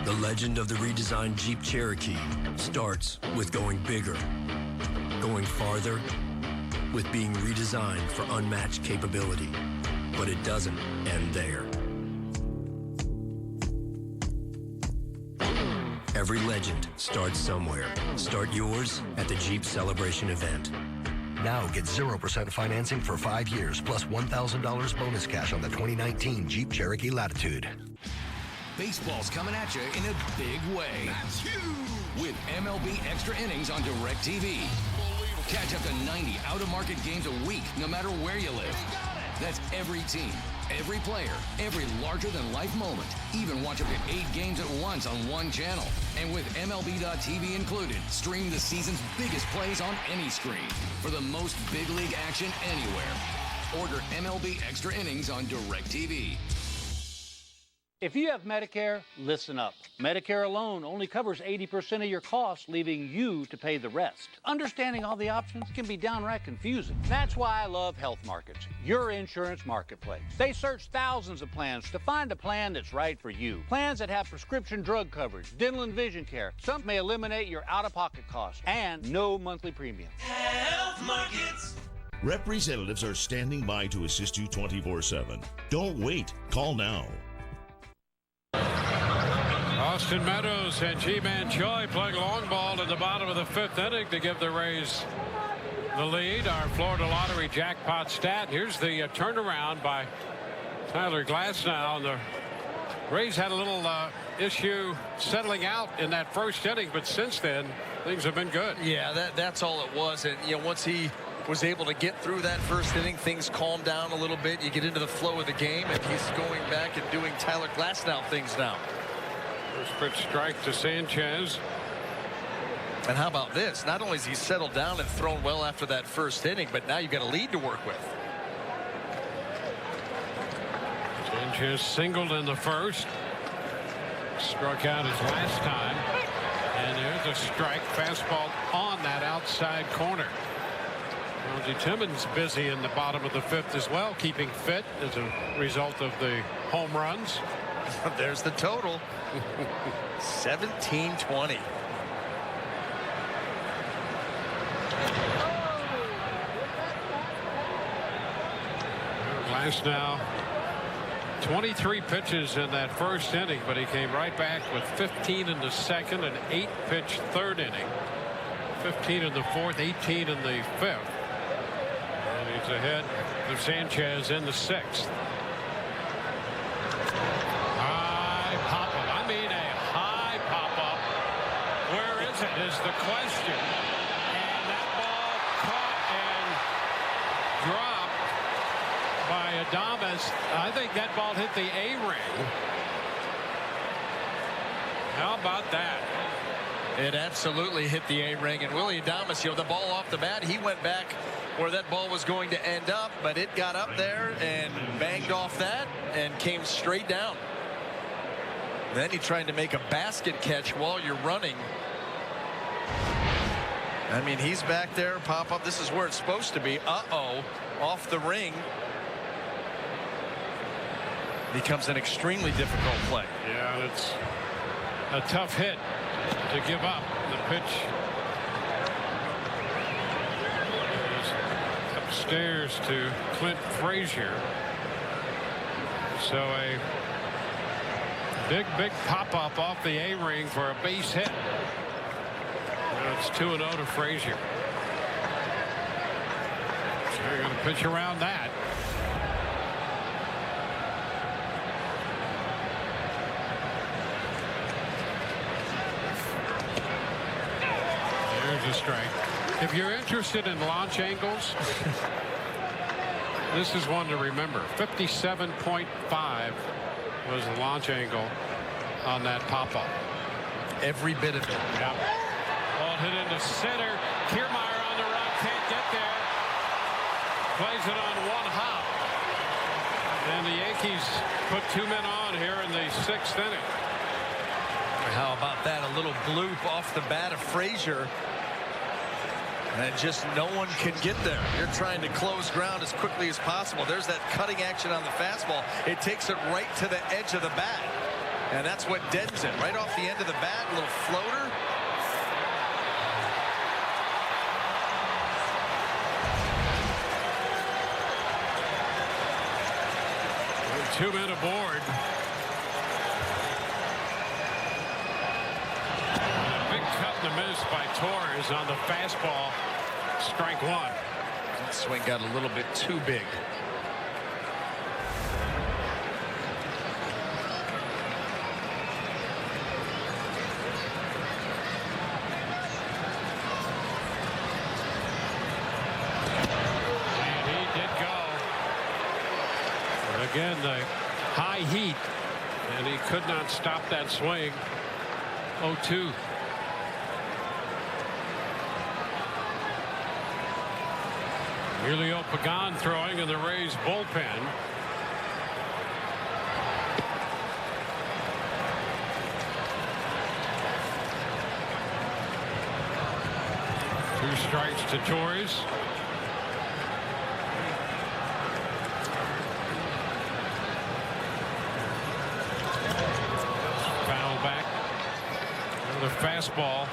Speaker 3: The legend of the redesigned Jeep Cherokee starts with going bigger, going farther, with being redesigned for unmatched capability. But it doesn't end there. Every legend starts somewhere. Start yours at the Jeep Celebration event.
Speaker 4: Now get 0% financing for 5 years, plus $1,000 bonus cash on the 2019 Jeep Cherokee Latitude.
Speaker 12: Baseball's coming at you in a big way. That's huge! With MLB Extra Innings on DirecTV. Catch up to 90 out-of-market games a week, no matter where you live. That's every team, every player, every larger-than-life moment. Even watch up to 8 games at once on one channel. And with MLB.TV included, stream the season's biggest plays on any screen for the most big league action anywhere. Order MLB Extra Innings on DirecTV.
Speaker 13: If you have Medicare, listen up. Medicare alone only covers 80% of your costs, leaving you to pay the rest. Understanding all the options can be downright confusing. That's why I love Health Markets, your insurance marketplace. They search thousands of plans to find a plan that's right for you. Plans that have prescription drug coverage, dental and vision care. Some may eliminate your out-of-pocket costs and no monthly premium.
Speaker 14: Health Markets. Representatives are standing by to assist you 24/7. Don't wait. Call now.
Speaker 1: Austin Meadows and G-Man Choi playing long ball in the bottom of the 5th inning to give the Rays the lead. Our Florida Lottery jackpot stat. Here's the turnaround by Tyler Glasnow. And the Rays had a little issue settling out in that 1st inning, but since then things have been good.
Speaker 2: Yeah, that's all it was. And once he was able to get through that 1st inning, things calmed down a little bit. You get into the flow of the game, and he's going back and doing Tyler Glasnow things now.
Speaker 1: First pitch strike to Sanchez.
Speaker 2: And how about this? Not only has he settled down and thrown well after that 1st inning, but now you've got a lead to work with.
Speaker 1: Sanchez singled in the 1st. Struck out his last time. And there's a strike. Fastball on that outside corner. Rosie Timmons busy in the bottom of the 5th as well, keeping fit as a result of the home runs.
Speaker 2: There's the total. 17-20.
Speaker 1: Glasnow, 23 pitches in that 1st inning, but he came right back with 15 in the 2nd, an 8-pitch 3rd inning, 15 in the 4th, 18 in the 5th. And he's ahead of Sanchez in the 6th. High pop-up. I mean a high pop-up. Where is it is the question. And that ball caught and dropped by Adames. I think that ball hit the A-ring. How about that?
Speaker 2: It absolutely hit the A-ring, and Willie Adames, the ball off the bat, he went back where that ball was going to end up, but it got up there and banged off that and came straight down. Then he tried to make a basket catch while you're running. I mean, he's back there, pop up. This is where it's supposed to be. Uh-oh, off the ring. Becomes an extremely difficult play.
Speaker 1: Yeah, it's a tough hit to give up. The pitch is upstairs to Clint Frazier. So a big pop-up off the A-ring for a base hit. Now it's 2-0 to Frazier. So you're going to pitch around that. There's a strike. If you're interested in launch angles, this is one to remember. 57.5 was the launch angle on that pop-up.
Speaker 2: Every bit of it.
Speaker 1: Yeah. Ball hit into center. Kiermaier on the run, can't get there. Plays it on one hop. And the Yankees put 2 men on here in the 6th inning.
Speaker 2: How about that? A little bloop off the bat of Frazier. And just no one can get there. You're trying to close ground as quickly as possible. There's that cutting action on the fastball. It takes it right to the edge of the bat. And that's what deadens it. Right off the end of the bat, a little floater.
Speaker 1: And 2 men aboard. Cut and a miss by Torres on the fastball. Strike 1.
Speaker 2: That swing got a little bit too big.
Speaker 1: And he did go. But again, the high heat, and he could not stop that swing. 0-2. Emilio Pagan throwing in the Rays bullpen. Two strikes to Torres. Foul back. Another fastball.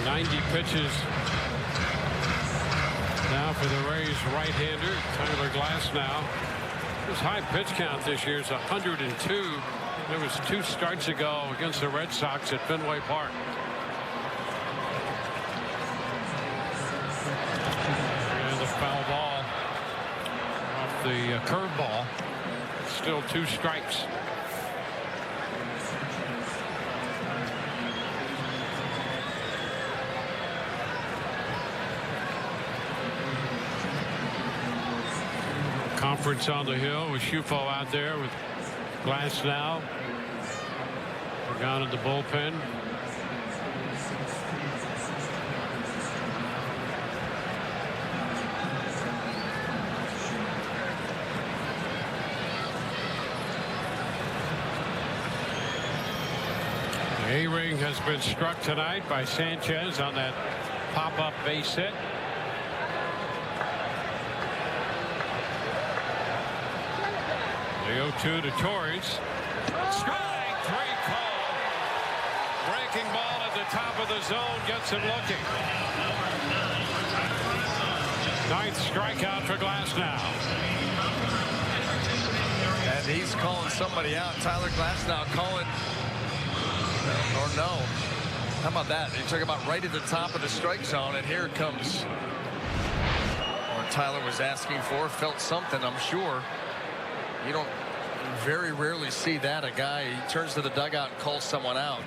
Speaker 1: 90 pitches now for the Rays right-hander Tyler Glasnow. His high pitch count this year is 102. There was 2 starts ago against the Red Sox at Fenway Park. And the foul ball off the curveball. Still 2 strikes. Conference on the hill with Schufo out there with Glasnow. Gone in the bullpen. The A-ring has been struck tonight by Sanchez on that pop-up base hit. The 0-2 to Torres. Strike 3 call. Breaking ball at the top of the zone gets him looking. 9th strikeout for Glasnow.
Speaker 2: And he's calling somebody out. Tyler Glasnow calling, or no. How about that? You talk about right at the top of the strike zone, and here comes what Tyler was asking for. Felt something, I'm sure. You don't very rarely see that. A guy, he turns to the dugout and calls someone out.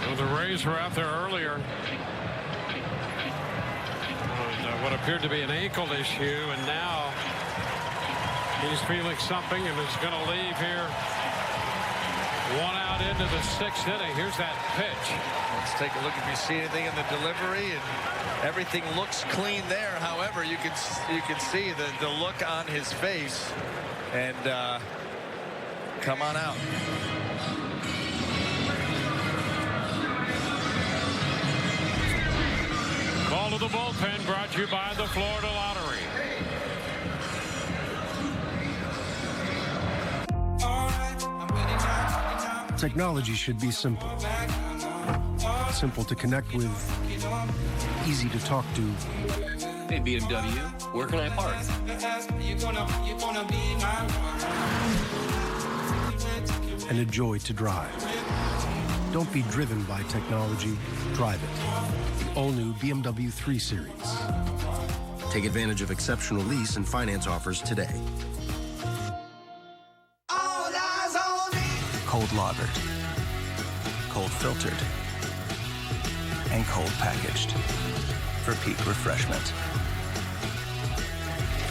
Speaker 1: Well, the Rays were out there earlier. What appeared to be an ankle issue, and now he's feeling something and is going to leave here. One out into the 6th inning. Here's that pitch.
Speaker 2: Let's take a look if you see anything in the delivery, and everything looks clean there. However, you can see the look on his face, and come on out.
Speaker 1: Call to the bullpen brought to you by the Florida Lottery.
Speaker 8: Technology should be simple. Simple to connect with, easy to talk to.
Speaker 17: Hey, BMW, where can I park?
Speaker 8: And a joy to drive. Don't be driven by technology, drive it. The all-new BMW 3 Series.
Speaker 4: Take advantage of exceptional lease and finance offers today.
Speaker 10: Cold lagered, cold filtered, and cold packaged for peak refreshment.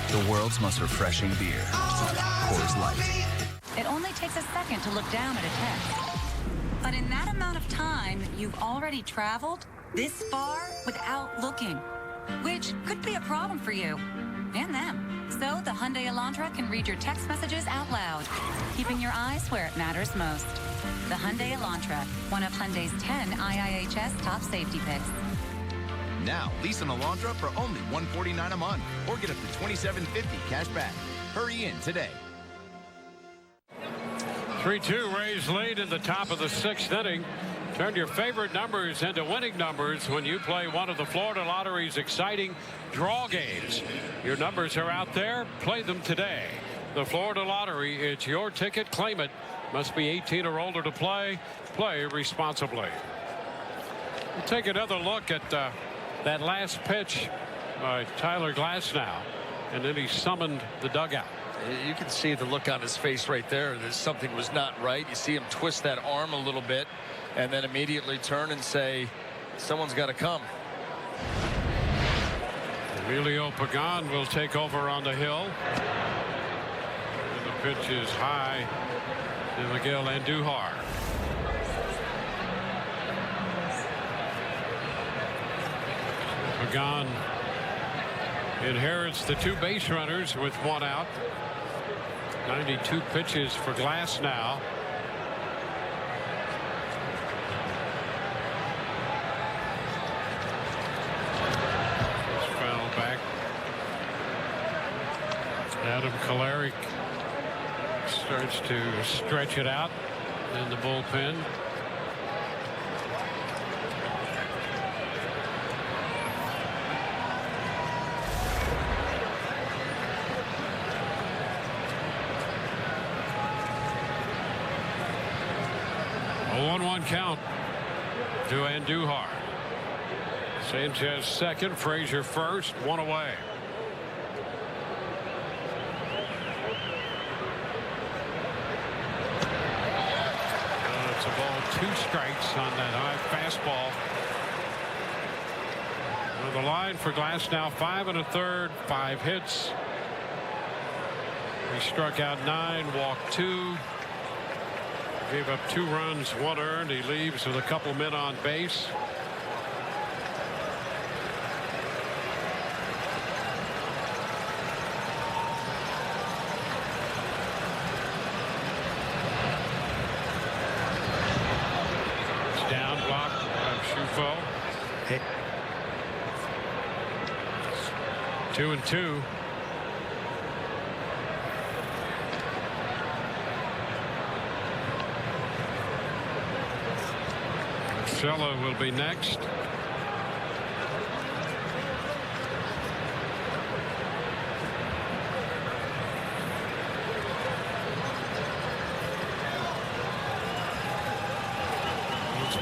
Speaker 10: The world's most refreshing beer, Coors Light.
Speaker 15: It only takes a second to look down at a text. But in that amount of time, you've already traveled this far without looking, which could be a problem for you and them. So the Hyundai Elantra can read your text messages out loud, keeping your eyes where it matters most. The Hyundai Elantra, one of Hyundai's 10 IIHS top safety picks.
Speaker 9: Now, lease an Elantra for only $149 a month, or get up to $27.50 cash back. Hurry in today.
Speaker 1: 3-2 Rays lead in the top of the 6th inning. Turn your favorite numbers into winning numbers when you play one of the Florida Lottery's exciting draw games. Your numbers are out there. Play them today. The Florida Lottery, it's your ticket. Claim it. Must be 18 or older to play. Play responsibly. We'll take another look at that last pitch by Tyler Glasnow, and then he summoned the dugout.
Speaker 2: You can see the look on his face right there. That something was not right. You see him twist that arm a little bit and then immediately turn and say, someone's got to come.
Speaker 1: Emilio Pagan will take over on the hill. And the pitch is high to Miguel Andujar. Pagan inherits the 2 base runners with 1 out. 92 pitches for Glasnow. Foul back. Adam Kolarek starts to stretch it out in the bullpen. A 1-1 count to Andujar. Sanchez second, Frazier first, 1 away. It's a ball, 2 strikes on that high fastball. The line for Glasnow, 5 1/3, 5 hits. He struck out 9, walked 2. Gave up 2 runs, 1 earned. He leaves with a couple men on base. It's down, blocked by Shufo. 2-2. Marcelo will be next.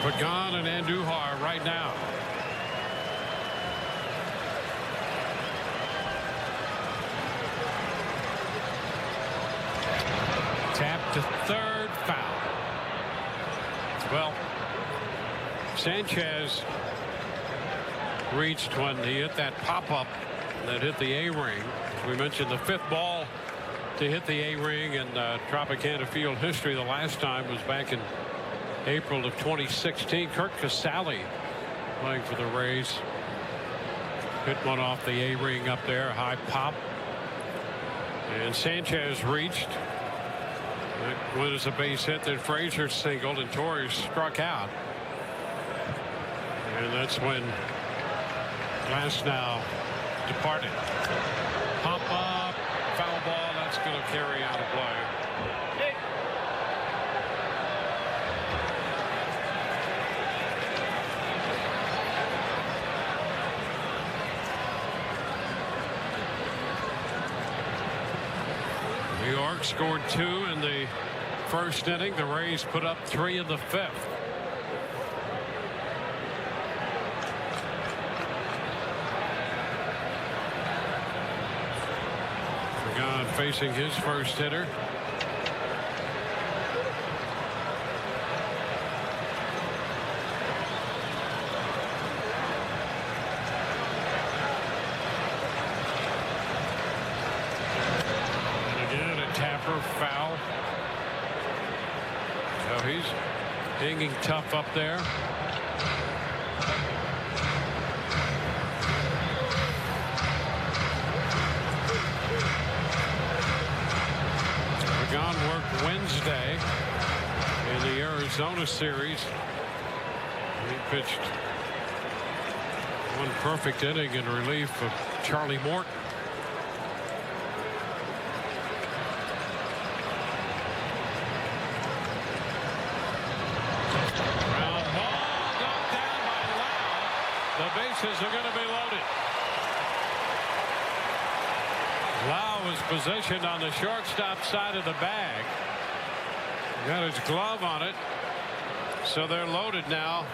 Speaker 1: Pagan and Andujar right now. Tap to third, foul. Well, Sanchez reached when he hit that pop-up that hit the A-ring. As we mentioned, the 5th ball to hit the A-ring in Tropicana Field history. The last time was back in April of 2016. Kurt Casale playing for the Rays hit one off the A-ring up there, high pop, and Sanchez reached. That went as a base hit. Then Frazier singled and Torres struck out, and that's when Glasnow departed. Pop up, foul ball. That's going to carry out of play. New York scored 2 in the first inning. The Rays put up 3 in the 5th. Pagan facing his first hitter. Foul. So he's hanging tough up there. Pagan worked Wednesday in the Arizona series. He pitched one perfect inning in relief of Charlie Morton. Bases are going to be loaded. Lau was positioned on the shortstop side of the bag. Got his glove on it. So they're loaded now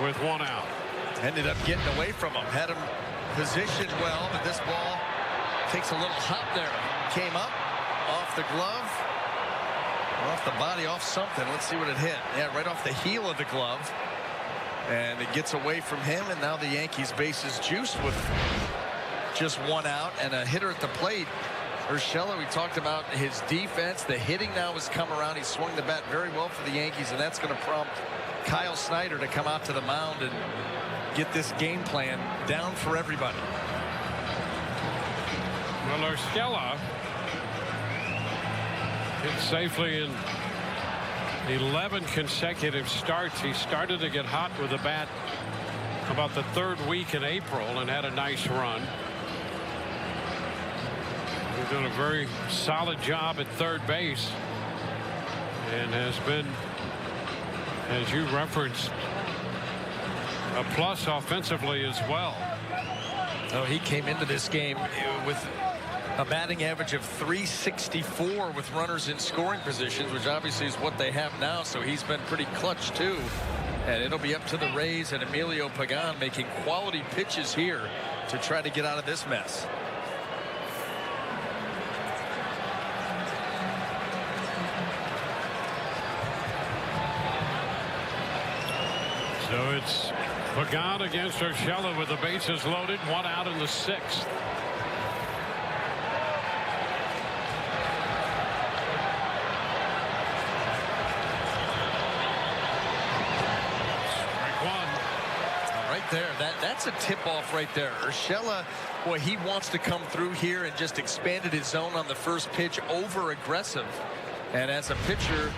Speaker 1: with 1 out.
Speaker 2: Ended up getting away from him. Had him positioned well, but this ball takes a little hop there. Came up off the glove, off the body, off something. Let's see what it hit. Yeah, right off the heel of the glove. And it gets away from him, and now the Yankees bases juiced with just 1 out and a hitter at the plate. Urshela, we talked about his defense. The hitting now has come around. He swung the bat very well for the Yankees, and that's going to prompt Kyle Snyder to come out to the mound and get this game plan down for everybody.
Speaker 1: Well, Urshela hit safely in 11 consecutive starts. He started to get hot with the bat about the 3rd week in April and had a nice run. He's done a very solid job at third base and has been, as you referenced, a plus offensively as well.
Speaker 2: Oh, he came into this game with a batting average of .364 with runners in scoring positions, which obviously is what they have now. So he's been pretty clutch too, and it'll be up to the Rays and Emilio Pagan making quality pitches here to try to get out of this mess.
Speaker 1: So it's Pagan against Urshela with the bases loaded, 1 out in the 6th.
Speaker 2: There, that's a tip-off right there. Urshela, boy, he wants to come through here and just expanded his zone on the first pitch, over-aggressive. And as a pitcher,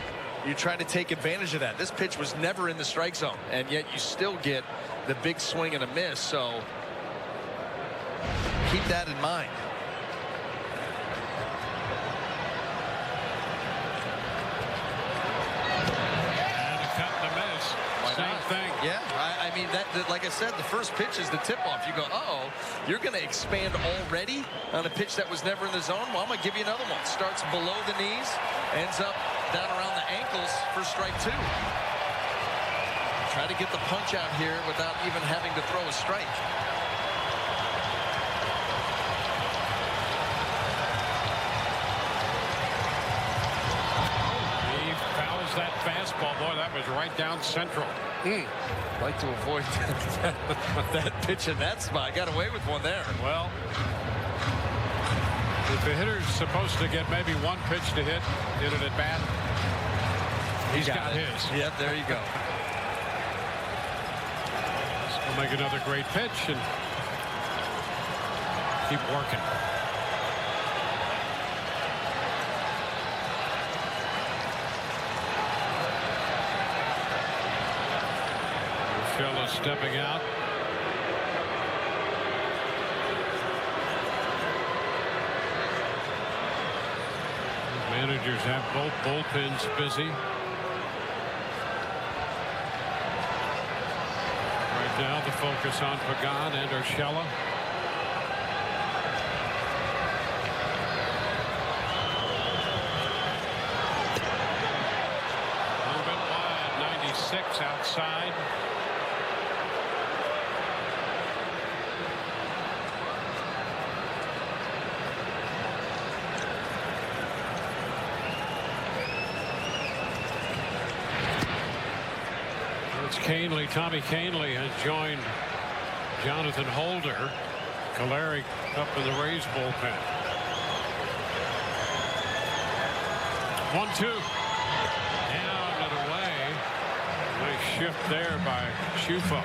Speaker 2: you try to take advantage of that. This pitch was never in the strike zone, and yet you still get the big swing and a miss. So keep that in mind.
Speaker 1: Same thing.
Speaker 2: Yeah, I mean, that like I said, the first pitch is the tip-off. You go, uh-oh, you're going to expand already on a pitch that was never in the zone? Well, I'm going to give you another one. Starts below the knees, ends up down around the ankles for strike 2. Try to get the punch out here without even having to throw a strike.
Speaker 1: He fouls that fastball. Boy, that was right down central.
Speaker 2: Like to avoid that pitch in that spot. Got away with one there.
Speaker 1: Well, if the hitter's supposed to get maybe one pitch to hit in an at bat, he's got his.
Speaker 2: Yep, there you go.
Speaker 1: He'll make another great pitch and keep working. Urshela stepping out. Managers have both bullpens busy. Right now the focus on Pagan and Urshela. A little bit wide, 96 outside. Canely, Tommy Canely has joined Jonathan Holder. Caleric up in the Rays bullpen. 1-2. Down and away. Nice shift there by Shufo.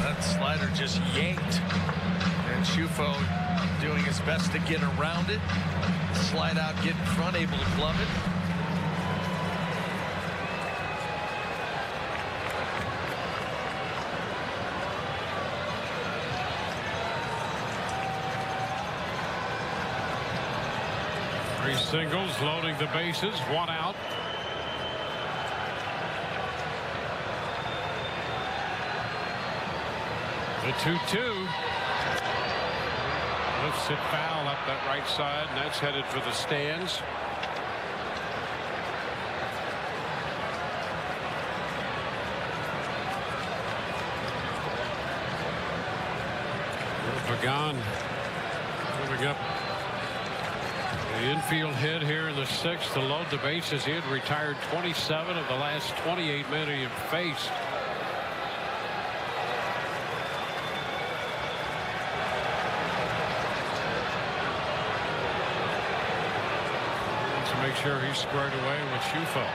Speaker 2: That slider just yanked. And Shufo doing his best to get around it. Slide out, get in front, able to glove it.
Speaker 1: Three singles, loading the bases, one out. The 2-2. Lifts it foul up that right side, and that's headed for the stands. Pagan moving up. The infield hit here in the sixth to load the bases. He had retired 27 of the last 28 men he had faced. To make sure he's squared away with Shufo.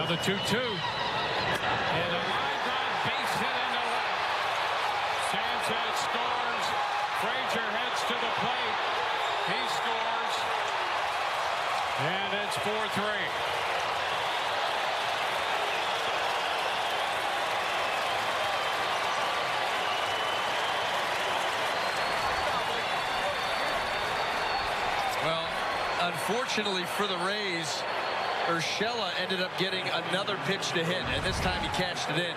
Speaker 1: The 2-2. And a line drive base hit into left. Sanchez scores. Frazier heads to the plate. He scores. And it's 4-3.
Speaker 2: Well, unfortunately for the Rays, Urshela ended up getting another pitch to hit, and this time he catched it in.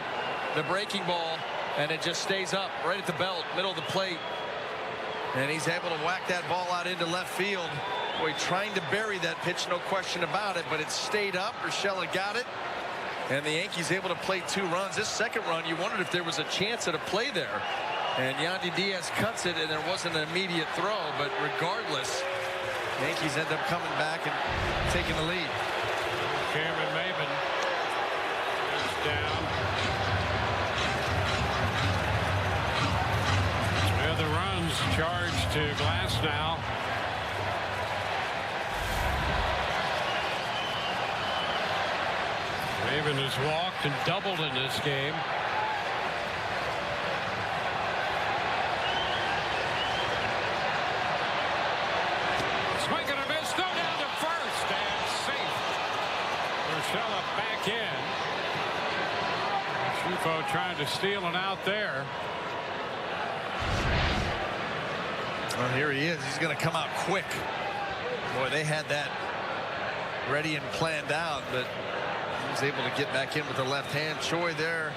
Speaker 2: The breaking ball, and it just stays up right at the belt, middle of the plate. And he's able to whack that ball out into left field. Boy, trying to bury that pitch, no question about it, but it stayed up. Urshela got it, and the Yankees able to play 2 runs. This second run, you wondered if there was a chance at a play there. And Yandy Diaz cuts it, and there wasn't an immediate throw, but regardless, Yankees end up coming back and taking the lead.
Speaker 1: Cameron Maben is down. And the runs charged to Glass now. Maben has walked and doubled in this game. Swing and a miss, throw down to first, and safe. Urshela back in. Shufo trying to steal it out there.
Speaker 2: Well, here he is. He's going to come out quick. Boy, they had that ready and planned out, but he was able to get back in with the left hand. Choi there,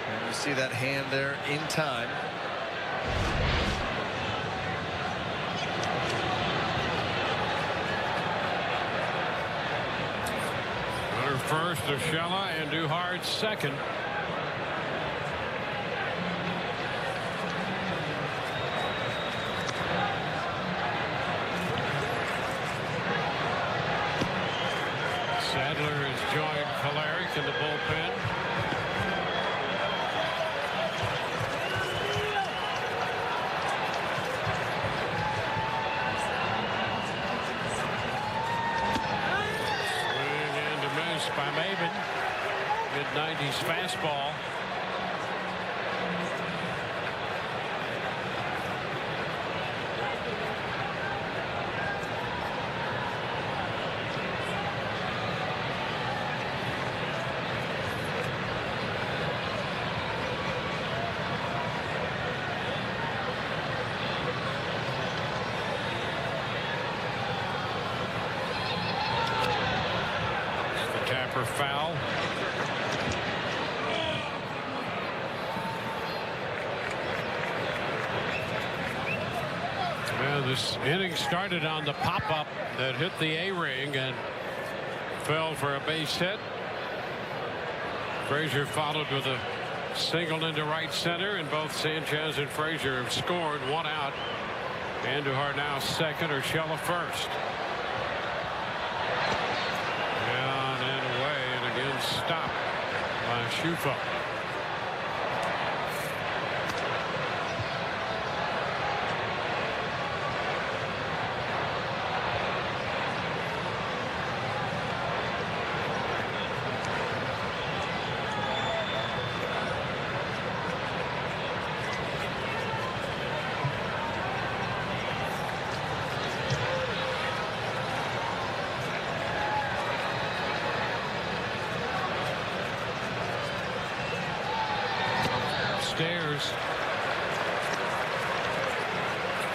Speaker 2: and you see that hand there in time.
Speaker 1: Runner first, Urshela, and Duhart second. Sadler has joined Kolarek in the bullpen. Swing and a miss by Maben. Mid-90s fastball. Foul. Well, this inning started on the pop-up that hit the A-ring and fell for a base hit. Frazier followed with a single into right center, and both Sanchez and Frazier have scored. One out. Andujar now second, Urshela first. Stop by Schufa.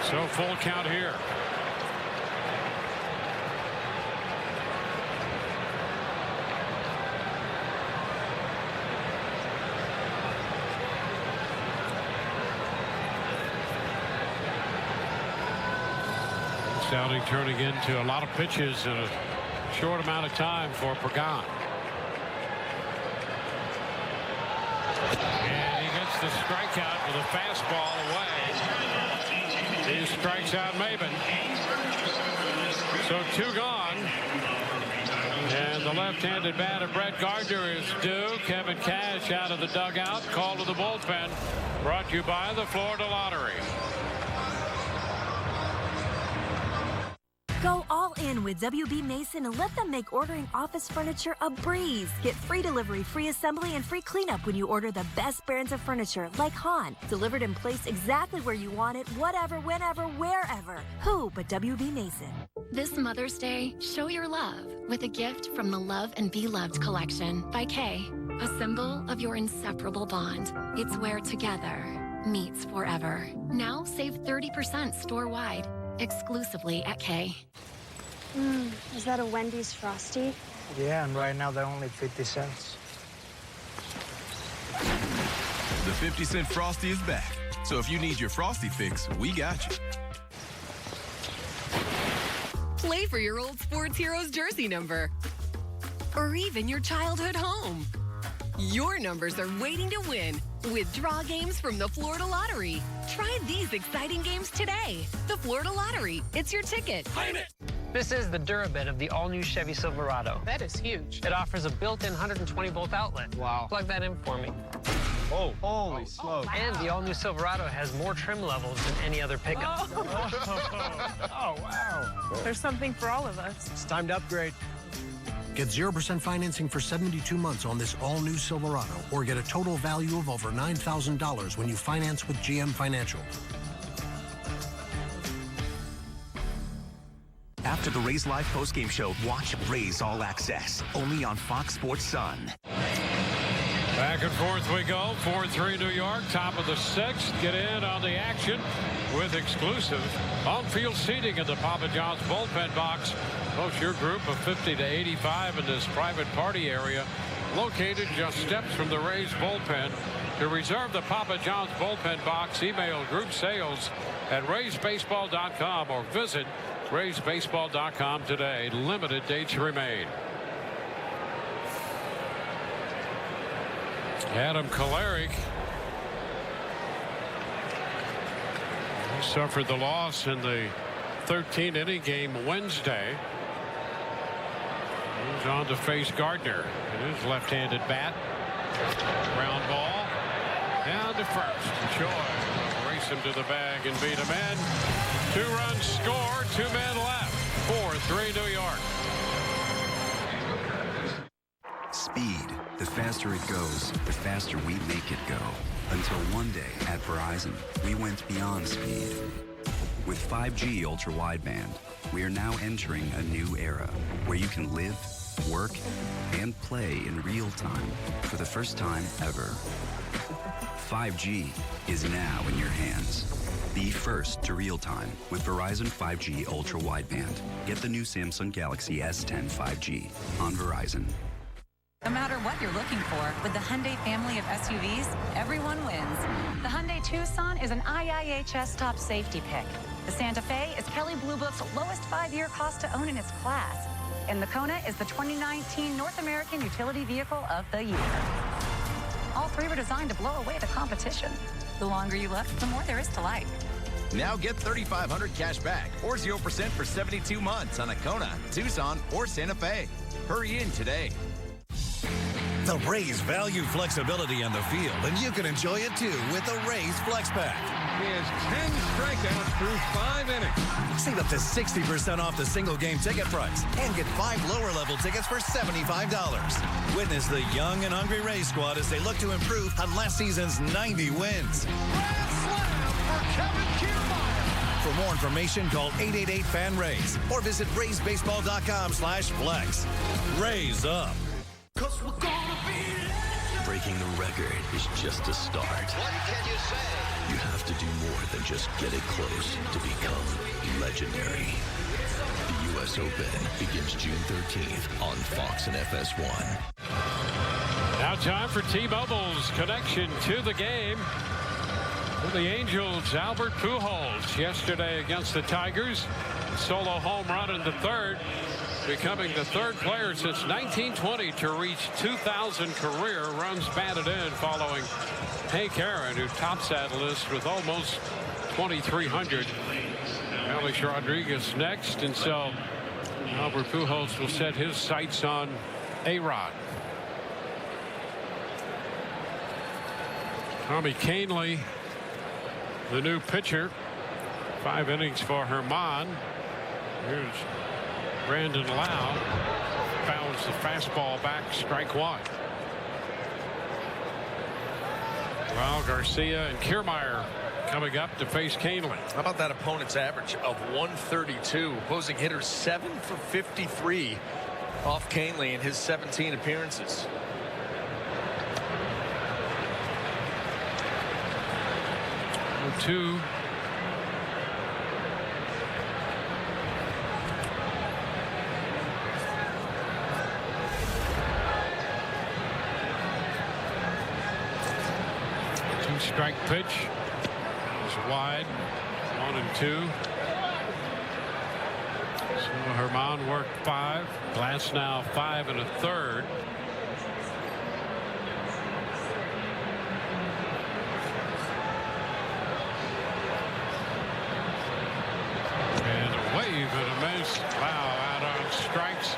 Speaker 1: So full count here. This outing turning into a lot of pitches in a short amount of time for Pagan. And he gets the strikeout with a fastball away. He strikes out Maben. So two gone. And the left-handed bat of Brett Gardner is due. Kevin Cash out of the dugout. Call to the bullpen. Brought to you by the Florida Lottery.
Speaker 18: Go all in with WB Mason and let them make ordering office furniture a breeze. Get free delivery, free assembly, and free cleanup when you order the best brands of furniture, like Han. Delivered and placed exactly where you want it, whatever, whenever, wherever. Who but WB Mason?
Speaker 19: This Mother's Day, show your love with a gift from the Love and Be Loved collection by Kay. A symbol of your inseparable bond. It's where together meets forever. Now save 30% store-wide. Exclusively at Kay.
Speaker 20: Is that a Wendy's Frosty?
Speaker 21: Yeah, and right now they're only 50 cents.
Speaker 9: The 50-cent Frosty is back. So if you need your Frosty fix, we got you.
Speaker 22: Play for your old sports hero's jersey number. Or even your childhood home. Your numbers are waiting to win with draw games from the Florida Lottery. Try these exciting games today. The Florida Lottery. It's your ticket.
Speaker 23: Claim it. This is the Durabit of the all-new Chevy Silverado.
Speaker 27: That is huge.
Speaker 23: It offers a built-in 120-volt outlet.
Speaker 27: Wow.
Speaker 23: Plug that in for me.
Speaker 21: Oh, holy smoke.
Speaker 23: And the all-new Silverado has more trim levels than any other pickup.
Speaker 21: Oh, wow.
Speaker 27: There's something for all of us.
Speaker 21: It's time to upgrade.
Speaker 8: Get 0% financing for 72 months on this all-new Silverado, or get a total value of over $9,000 when you finance with GM Financial.
Speaker 10: After the Rays Live postgame show, watch Rays All Access, only on Fox Sports Sun.
Speaker 1: Back and forth we go. 4-3 New York, top of the sixth. Get in on the action with exclusive on-field seating in the Papa John's bullpen box. Host your group of 50 to 85 in this private party area located just steps from the Rays bullpen. To reserve the Papa John's bullpen box, email group sales at raysbaseball.com or visit raysbaseball.com today. Limited dates remain. Adam Kolarek suffered the loss in the 13th inning game Wednesday. He's on to face Gardner in his left-handed bat. Ground ball down to first. Choi will race him to the bag and beat him in. 2 runs scored, 2 men left. 4-3 New York.
Speaker 5: Speed. The faster it goes, the faster we make it go. Until one day at Verizon, we went beyond speed. With 5G ultra-wideband, we are now entering a new era where you can live, work, and play in real time for the first time ever. 5G is now in your hands. Be first to real time with Verizon 5G ultra-wideband. Get the new Samsung Galaxy S10 5G on Verizon.
Speaker 15: No matter what you're looking for, with the Hyundai family of SUVs, everyone wins. The Hyundai Tucson is an IIHS top safety pick. The Santa Fe is Kelley Blue Book's lowest 5-year cost to own in its class. And the Kona is the 2019 North American Utility Vehicle of the Year. All 3 were designed to blow away the competition. The longer you look, the more there is to like.
Speaker 10: Now get $3,500 cash back or 0% for 72 months on a Kona, Tucson, or Santa Fe. Hurry in today.
Speaker 6: The Rays value flexibility on the field, and you can enjoy it too with the Rays Flex Pack.
Speaker 7: He has 10 strikeouts through 5 innings.
Speaker 6: Save up to 60% off the single game ticket price and get 5 lower level tickets for $75. Witness the young and hungry Rays squad as they look to improve on last season's 90 wins.
Speaker 7: Grand slam for Kevin Kiermaier.
Speaker 6: For more information, call 888-FAN-RAYS or visit raysbaseball.com/flex. Rays up.
Speaker 3: Breaking the record is just a start.
Speaker 4: What can you say?
Speaker 3: You have to do more than just get it close to become legendary. The U.S. Open begins June 13th on Fox and FS1.
Speaker 1: Now time for T-Mobile's connection to the game. For the Angels, Albert Pujols yesterday against the Tigers. Solo home run in the 3rd. Becoming the 3rd player since 1920 to reach 2,000 career runs batted in, following Hank Aaron, who tops that list with almost 2,300. Alex Rodriguez next, and so Albert Pujols will set his sights on A-Rod. Tommy Kahnle, the new pitcher. 5 innings for Herman. Here's Brandon Lau. Fouls the fastball back, strike 1. Well, Garcia and Kiermaier coming up to face Kahnle.
Speaker 2: How about that opponent's average of 132? Opposing hitters 7 for 53 off Kahnle in his 17 appearances.
Speaker 1: Two. Strike pitch is wide. 1 and 2. So Herman worked 5. Glass now 5 1/3. And a wave and a miss. Wow, out on strikes.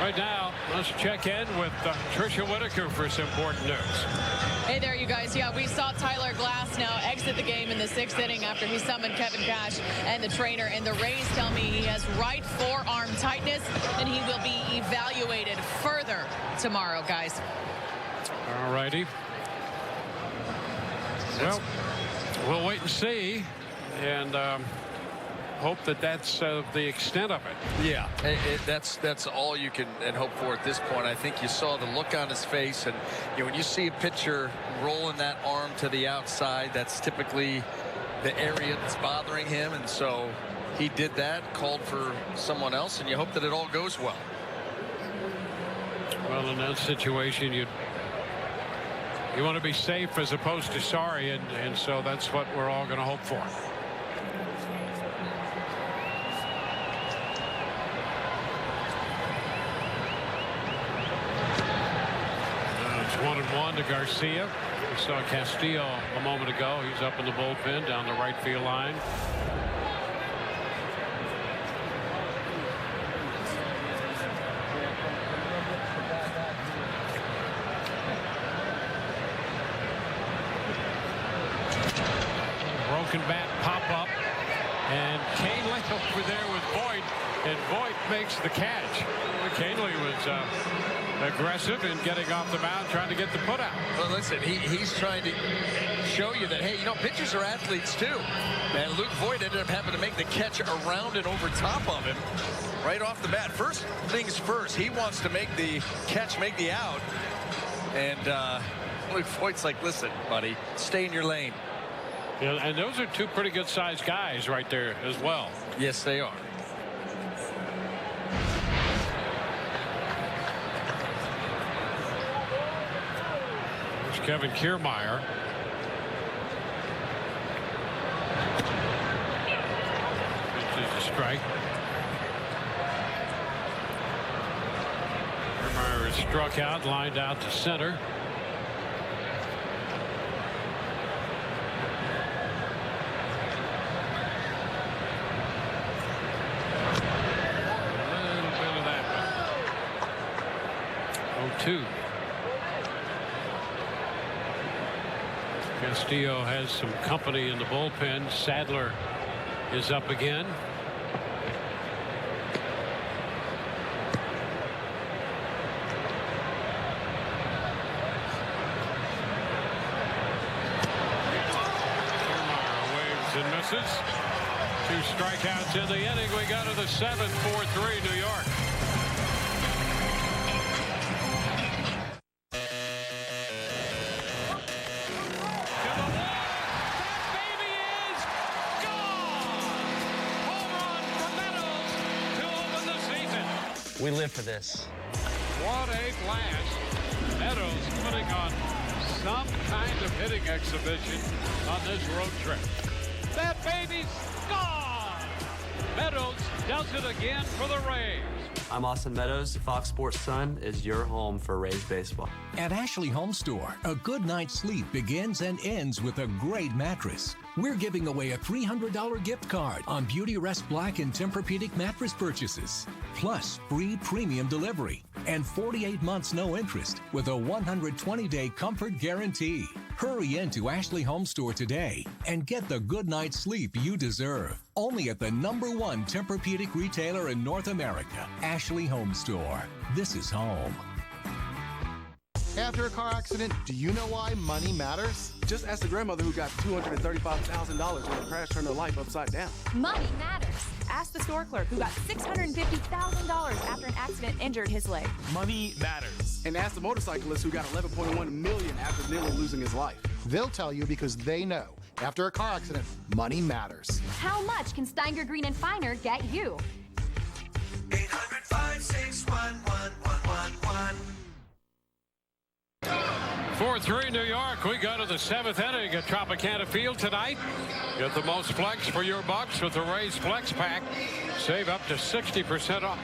Speaker 1: Right now, let's check in with Tricia Whitaker for some important news.
Speaker 11: Hey there, you guys. Yeah, we saw Tyler Glass now exit the game in the 6th inning after he summoned Kevin Cash and the trainer. And the Rays tell me he has right forearm tightness, and he will be evaluated further tomorrow, guys.
Speaker 1: All righty. Well, we'll wait and see, and hope that that's the extent of it.
Speaker 2: Yeah, that's all you can hope for at this point. I think you saw the look on his face, and when you see a pitcher rolling that arm to the outside, that's typically the area that's bothering him, and so he did that, called for someone else, and you hope that it all goes well.
Speaker 1: Well, in that situation, you want to be safe as opposed to sorry, and so that's what we're all going to hope for. It's 1-1 to Garcia. We saw Castillo a moment ago. He's up in the bullpen down the right field line. Broken bat pop up, and Canely over there with Voit, and Voit makes the catch. Canely was aggressive in getting off the mound, trying to get the put out.
Speaker 2: Well, listen, he's trying to show you that, hey, pitchers are athletes too. And Luke Voit ended up having to make the catch around and over top of him right off the bat. First things first, he wants to make the catch, make the out. And Luke Voigt's like, listen, buddy, stay in your lane.
Speaker 1: Yeah, and those are two pretty good sized guys right there as well.
Speaker 2: Yes, they are.
Speaker 1: There's Kevin Kiermaier. This is a strike. Kiermaier is struck out, lined out to center. Castillo has some company in the bullpen. Sadler is up again. Kiermaier waves and misses. 2 strikeouts in the inning. We go to the 7th, 4-3 New York.
Speaker 12: We live for this.
Speaker 1: What a blast. Meadows putting on some kind of hitting exhibition on this road trip. That baby's gone. Meadows does it again for the Rays.
Speaker 12: I'm Austin Meadows. Fox Sports Sun is your home for Rays baseball.
Speaker 13: At Ashley Home Store, a good night's sleep begins and ends with a great mattress. We're giving away a $300 gift card on Beauty Rest Black and Tempur-Pedic mattress purchases, plus free premium delivery and 48 months no interest with a 120-day comfort guarantee. Hurry into Ashley Home Store today and get the good night's sleep you deserve. Only at the #1 Tempur-Pedic retailer in North America, Ashley Home Store. This is home.
Speaker 14: After a car accident, do you know why money matters? Just ask the grandmother who got $235,000 when a crash turned her life upside down.
Speaker 16: Money matters. Ask the store clerk who got $650,000 after an accident injured his leg.
Speaker 14: Money matters. And ask the motorcyclist who got $11.1 million after nearly losing his life. They'll tell you because they know. After a car accident, money matters.
Speaker 16: How much can Steinger Green and Finer get you?
Speaker 24: 800-561-1111.
Speaker 1: 4-3 New York. We go to the 7th inning at Tropicana Field tonight. Get the most flex for your bucks with the Rays Flex Pack. Save up to 60% off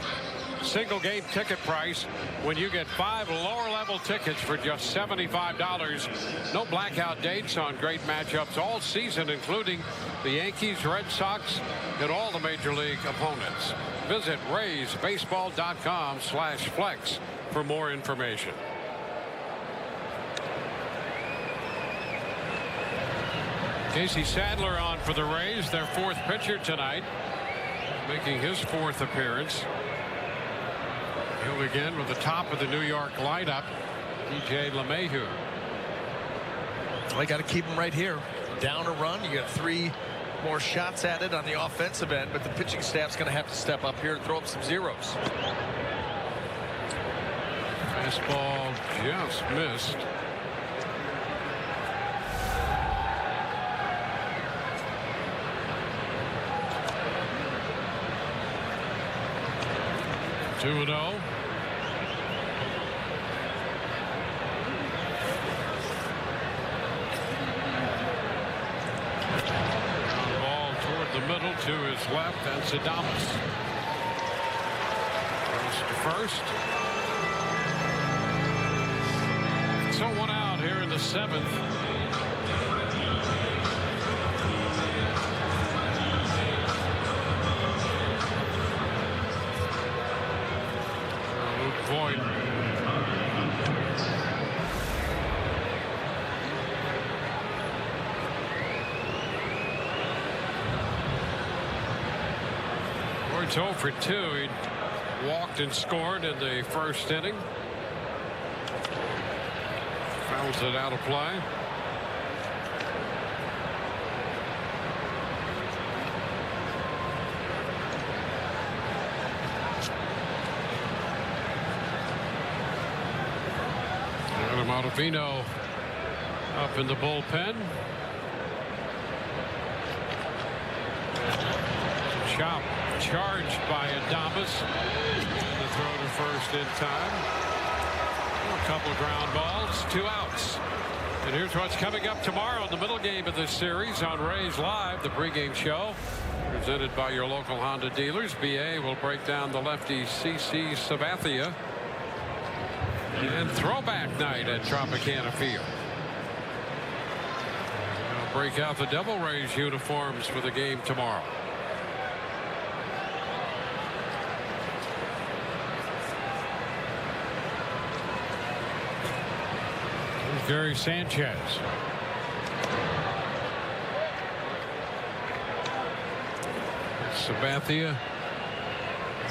Speaker 1: single game ticket price when you get 5 lower level tickets for just $75. No blackout dates on great matchups all season, including the Yankees, Red Sox, and all the major league opponents. Visit RaysBaseball.com/flex for more information. Casey Sadler on for the Rays, their 4th pitcher tonight, making his 4th appearance. He'll begin with the top of the New York lineup, DJ LeMahieu.
Speaker 2: They got to keep him right here. Down a run, you got 3 more shots at it on the offensive end, but the pitching staff's going to have to step up here and throw up some zeros.
Speaker 1: Fastball just missed. 2-0. Ball toward the middle to his left, and Adames. First to first. So one out here in the 7th. Void. Void's 0 for 2. He walked and scored in the first inning. Fouls it out of play. Ottavino up in the bullpen. Chop charged by Adames. The throw to first in time. A couple ground balls, 2 outs. And here's what's coming up tomorrow in the middle game of this series on Rays Live, the pregame show presented by your local Honda dealers. BA will break down the lefty CC Sabathia. And throwback night at Tropicana Field. They'll break out the Devil Rays uniforms for the game tomorrow. Here's Gary Sanchez. Sabathia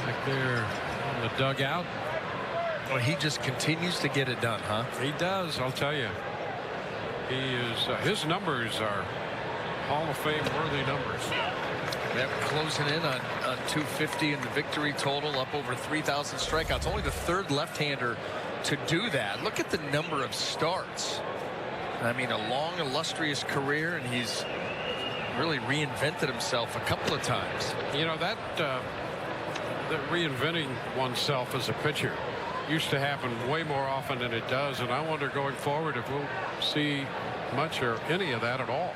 Speaker 1: back there on the dugout.
Speaker 2: Well, he just continues to get it done, huh?
Speaker 1: He does, I'll tell you. He is, his numbers are Hall of Fame worthy numbers.
Speaker 2: Yep, closing in on 250 in the victory total, up over 3,000 strikeouts. Only the 3rd left-hander to do that. Look at the number of starts. I mean, a long, illustrious career, and he's really reinvented himself a couple of times.
Speaker 1: You know, that reinventing oneself as a pitcher used to happen way more often than it does, and I wonder going forward if we'll see much or any of that at all.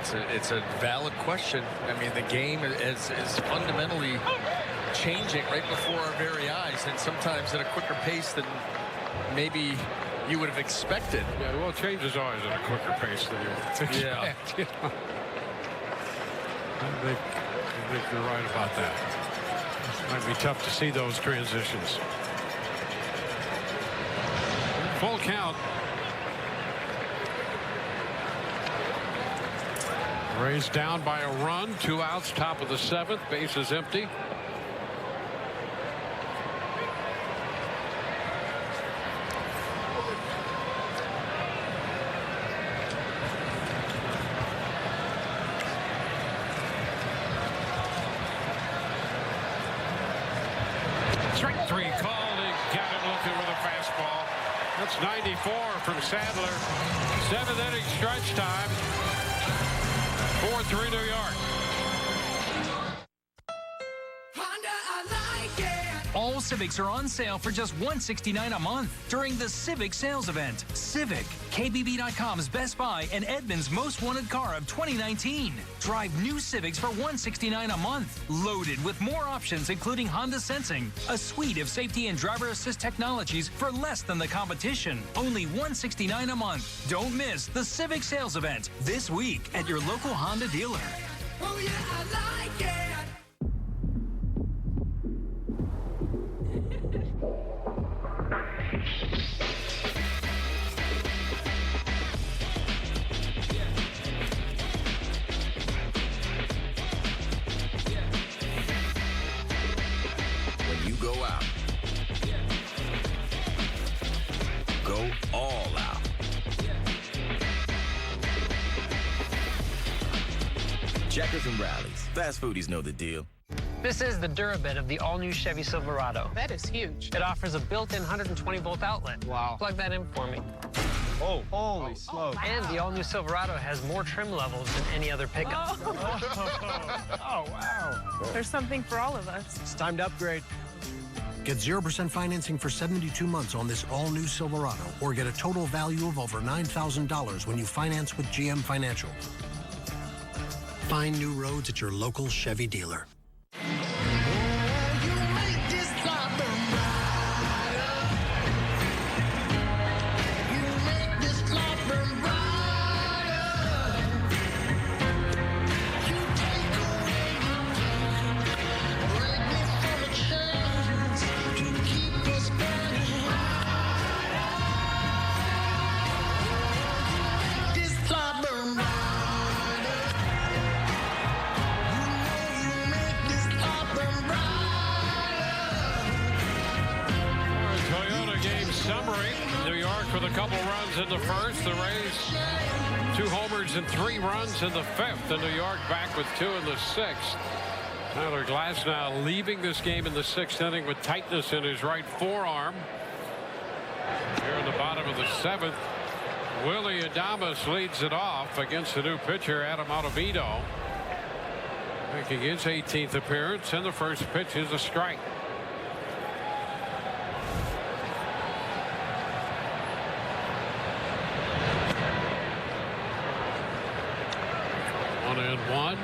Speaker 2: It's a valid question. I mean, the game is fundamentally changing right before our very eyes, and sometimes at a quicker pace than maybe you would have expected.
Speaker 1: Yeah, well, change is always at a quicker pace than you would expect.
Speaker 2: Yeah.
Speaker 1: You know? I think you're right about that. Might be tough to see those transitions. Full count. Rays down by a run, 2 outs, top of the 7th, bases empty. Strike 3 called. He got it looking with a fastball. That's 94 from Sadler. 7th inning stretch time. 4-3 New York.
Speaker 17: All Civics are on sale for just $169 a month during the Civic sales event. Civic, KBB.com's best buy and Edmunds' most wanted car of 2019. Drive new Civics for $169 a month, loaded with more options including Honda Sensing, a suite of safety and driver assist technologies for less than the competition. Only $169 a month. Don't miss the Civic sales event this week at your local Honda dealer.
Speaker 18: Oh yeah, I like it.
Speaker 19: When you go out, go all out. Checkers and rallies. Fast foodies know the deal.
Speaker 23: This is the Durabit of the all-new Chevy Silverado.
Speaker 27: That is huge.
Speaker 23: It offers a built-in 120-volt outlet.
Speaker 27: Wow.
Speaker 23: Plug that in for me.
Speaker 9: Oh, holy smoke.
Speaker 23: And the all-new Silverado has more trim levels than any other pickup.
Speaker 9: Oh, wow.
Speaker 27: There's something for all of us.
Speaker 9: It's time to upgrade.
Speaker 8: Get 0% financing for 72 months on this all-new Silverado, or get a total value of over $9,000 when you finance with GM Financial. Find new roads at your local Chevy dealer.
Speaker 1: With a couple runs in the first, the Rays 2 homers and 3 runs in the 5th, and New York back with 2 in the 6th. Tyler Glasnow leaving this game in the 6th inning with tightness in his right forearm. Here in the bottom of the 7th, Willie Adames leads it off against the new pitcher Adam Ottavino, making his 18th appearance, and the first pitch is a strike. And 1.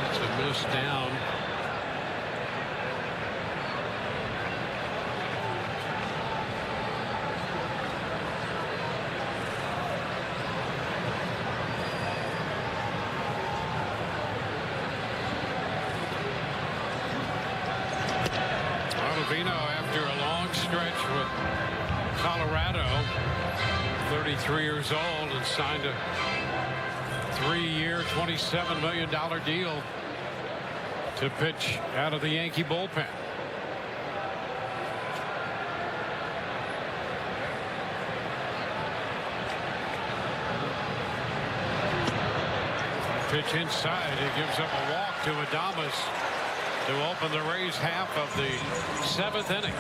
Speaker 1: It's a miss down. After a long stretch with Colorado, 33 years old, and signed a 3-year, $27 million deal to pitch out of the Yankee bullpen. Pitch inside. He gives up a walk to Adames to open the Rays half of the 7th inning.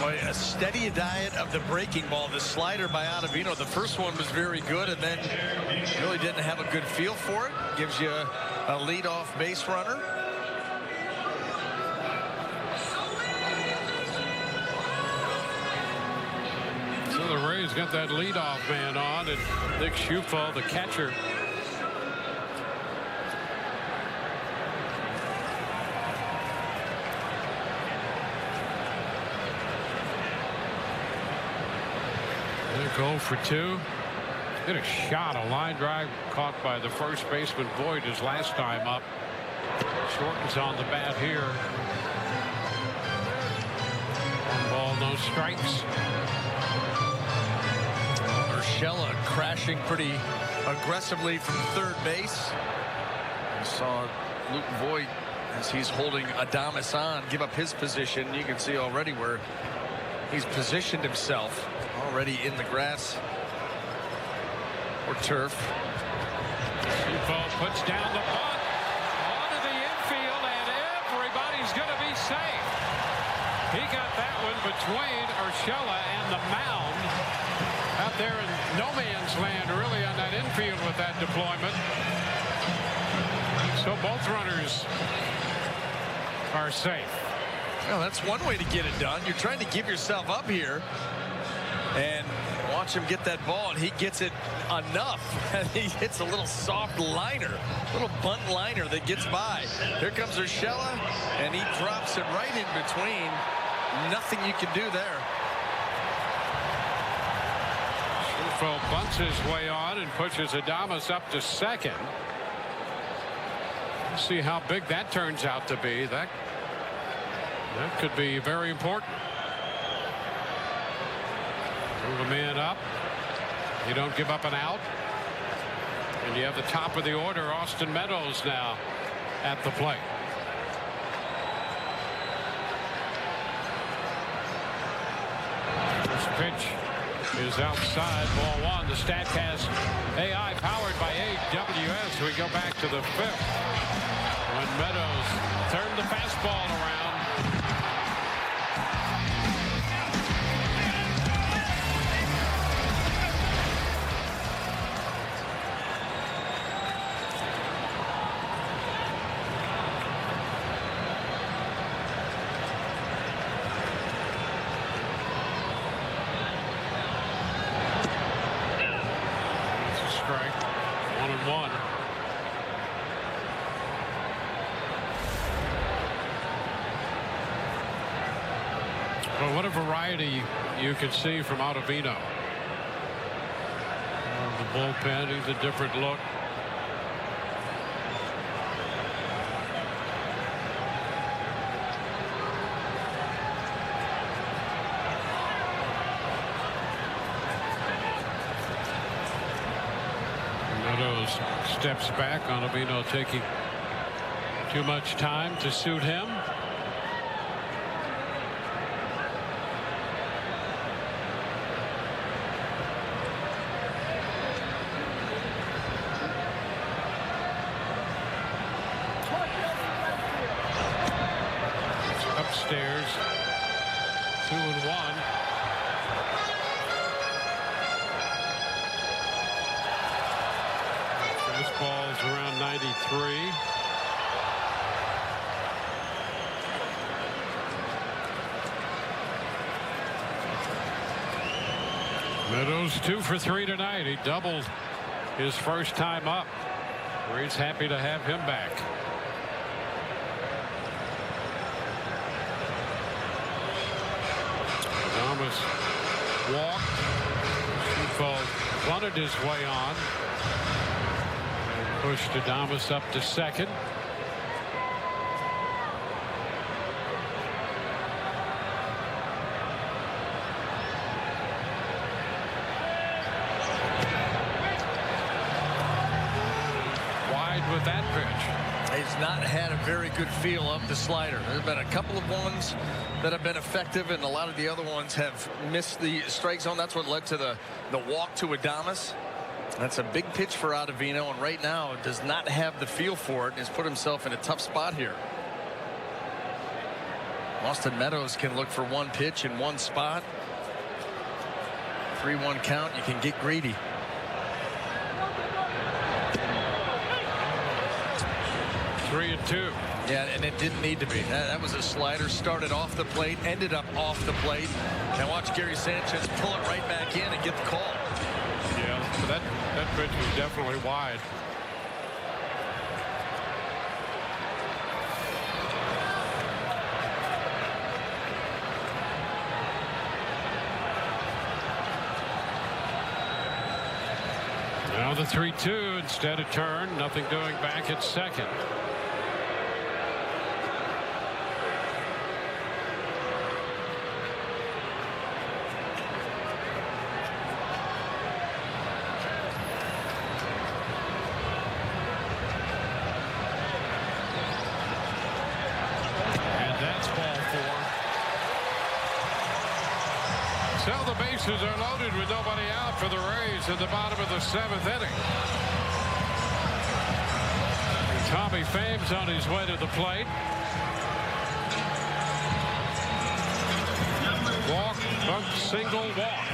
Speaker 2: Boy, a steady diet of the breaking ball. The slider by Ottavino, the first one was very good, and then really didn't have a good feel for it. Gives you a leadoff base runner.
Speaker 1: So the Rays got that leadoff man on, and Nick Schufel, the catcher, go for 2. Hit a shot, a line drive caught by the first baseman Boyd his last time up. Shorten's on the bat here. 1 ball, no strikes.
Speaker 2: Urshela crashing pretty aggressively from third base. We saw Luke Voigt, as he's holding Adames on, give up his position. You can see already where he's positioned himself. Already in the grass or turf.
Speaker 1: Schufel puts down the bunt onto the infield, and everybody's going to be safe. He got that one between Urshela and the mound out there in no man's land, really, on that infield with that deployment. So both runners are safe.
Speaker 2: Well, that's one way to get it done. You're trying to give yourself up here. And watch him get that ball, and he gets it enough. He hits a little soft liner, little bunt liner that gets by. Here comes Urshela, and he drops it right in between. Nothing you can do there.
Speaker 1: Schufel bunts his way on and pushes Adames up to second. Let's see how big that turns out to be. That could be very important. Move a man up. You don't give up an out. And you have the top of the order, Austin Meadows, now at the plate. First pitch is outside. Ball one. The StatCast AI powered by AWS. We go back to the fifth when Meadows turned the fastball around. Strike. 1-1. Well, what a variety you can see from Ottavino. The bullpen, he's a different look. Meadows steps back. Ottavino taking too much time to suit him. Upstairs, 2-1. This ball's around 93. Meadows 2 for 3 tonight. He doubled his first time up. Reed's happy to have him back. Thomas walked. Shufeldt bunted his way on and pushed Adames up to second. Wide with that pitch.
Speaker 2: He's not had a very good feel of the slider. There's been a couple of ones that have been effective, and a lot of the other ones have missed the strike zone. That's what led to the walk to Adames. That's a big pitch for Ottavino, and right now does not have the feel for it and has put himself in a tough spot here. Austin Meadows can look for one pitch in one spot. 3-1 count. You can get greedy.
Speaker 1: 3-2.
Speaker 2: Yeah, and it didn't need to be. That was a slider. Started off the plate, ended up off the plate. Now watch Gary Sanchez pull it right back in and get the call.
Speaker 1: Yeah, that pitch was definitely wide. Now the 3-2 instead of turn. Nothing doing back at second. So the bases are loaded with nobody out for the Rays at the bottom of the 7th inning. And Tommy Phame's on his way to the plate. Walk, bunt, single, walk.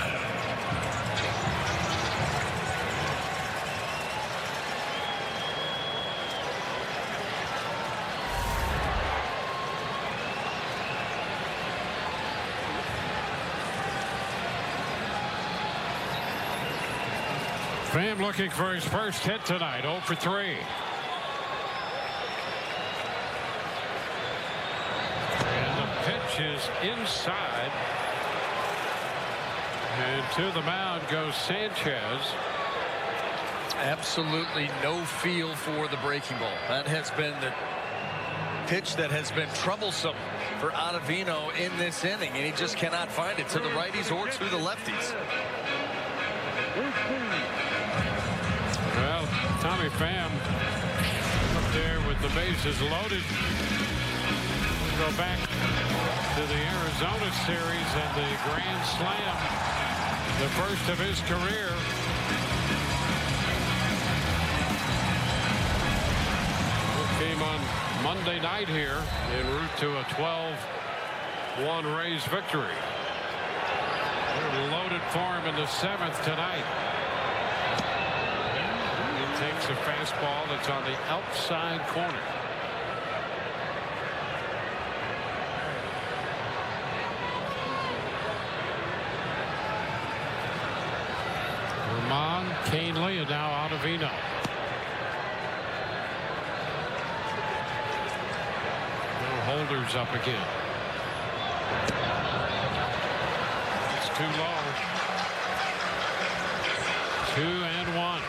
Speaker 1: Pham looking for his first hit tonight. 0 for 3. And the pitch is inside. And to the mound goes Sanchez.
Speaker 2: Absolutely no feel for the breaking ball. That has been the pitch that has been troublesome for Ottavino in this inning, and he just cannot find it to the righties or to the lefties.
Speaker 1: Well, Tommy Pham up there with the bases loaded. We'll go back to the Arizona series and the grand slam the first of his career. Came on Monday night here en route to a 12-1 Rays victory. They're loaded for him in the 7th tonight. He takes a fastball that's on the outside corner. Vermont, Canely, and now Ottavino. Holders up again. It's too low. 2-1.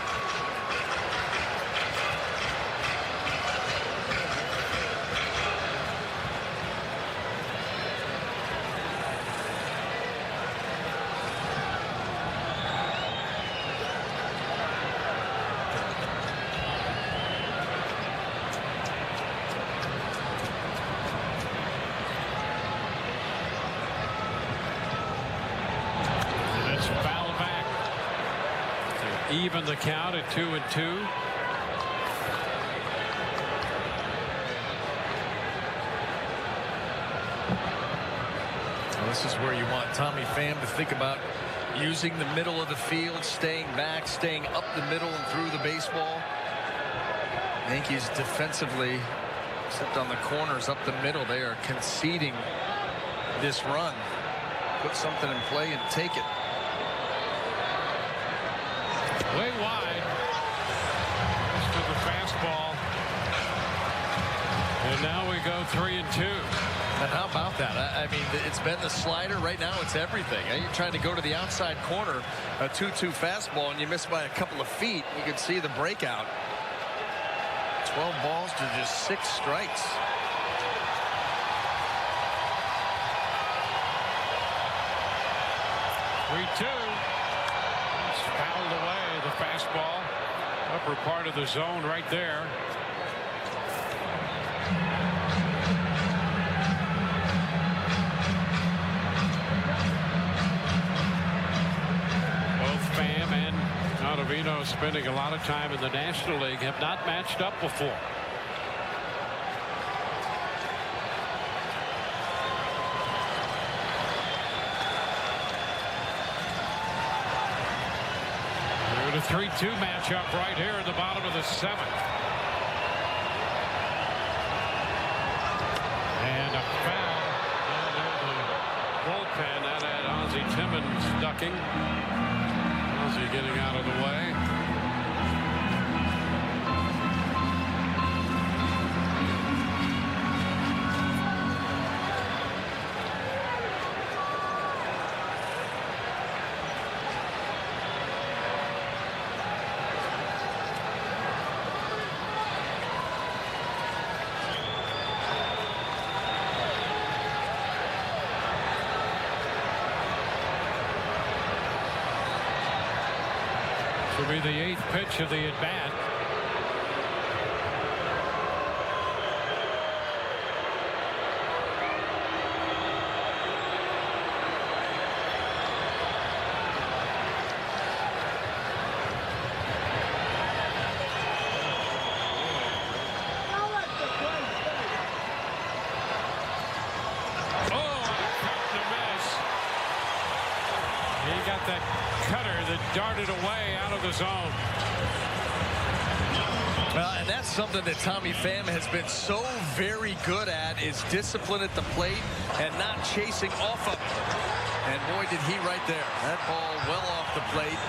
Speaker 1: Even the count at 2-2.
Speaker 2: Well, this is where you want Tommy Pham to think about using the middle of the field, staying back, staying up the middle and through the baseball. Yankees defensively, except on the corners up the middle, they are conceding this run. Put something in play and take it.
Speaker 1: Way wide. Rest of the fastball. And now we go 3-2.
Speaker 2: And how about that? I mean, it's been the slider. Right now, it's everything. You're trying to go to the outside corner, a 2-2 fastball, and you miss by a couple of feet. You can see the breakout. 12 balls to just 6 strikes.
Speaker 1: Fouled away the fastball. Upper part of the zone right there. Both Pham and Ottavino, spending a lot of time in the National League, have not matched up before. A 3-2 matchup right here in the bottom of the 7th. And a foul down near the bullpen. That had Ozzie Timmons ducking. Ozzie getting out of the way. Will be the 8th pitch of the at-bat. That cutter that darted away out of the zone.
Speaker 2: Well, and that's something that Tommy Pham has been so very good at, is discipline at the plate and not chasing off of it. And boy, did he right there. That ball well off the plate.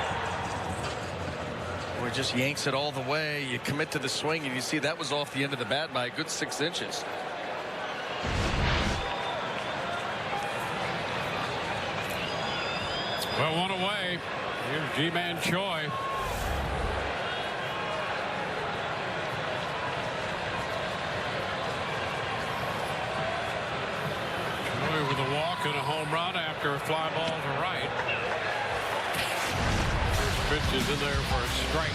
Speaker 2: Boy, just yanks it all the way. You commit to the swing, and you see that was off the end of the bat by a good 6 inches.
Speaker 1: Well, one away. Here's G-Man Choi. Choi with a walk and a home run after a fly ball to right. First pitch is in there for a strike.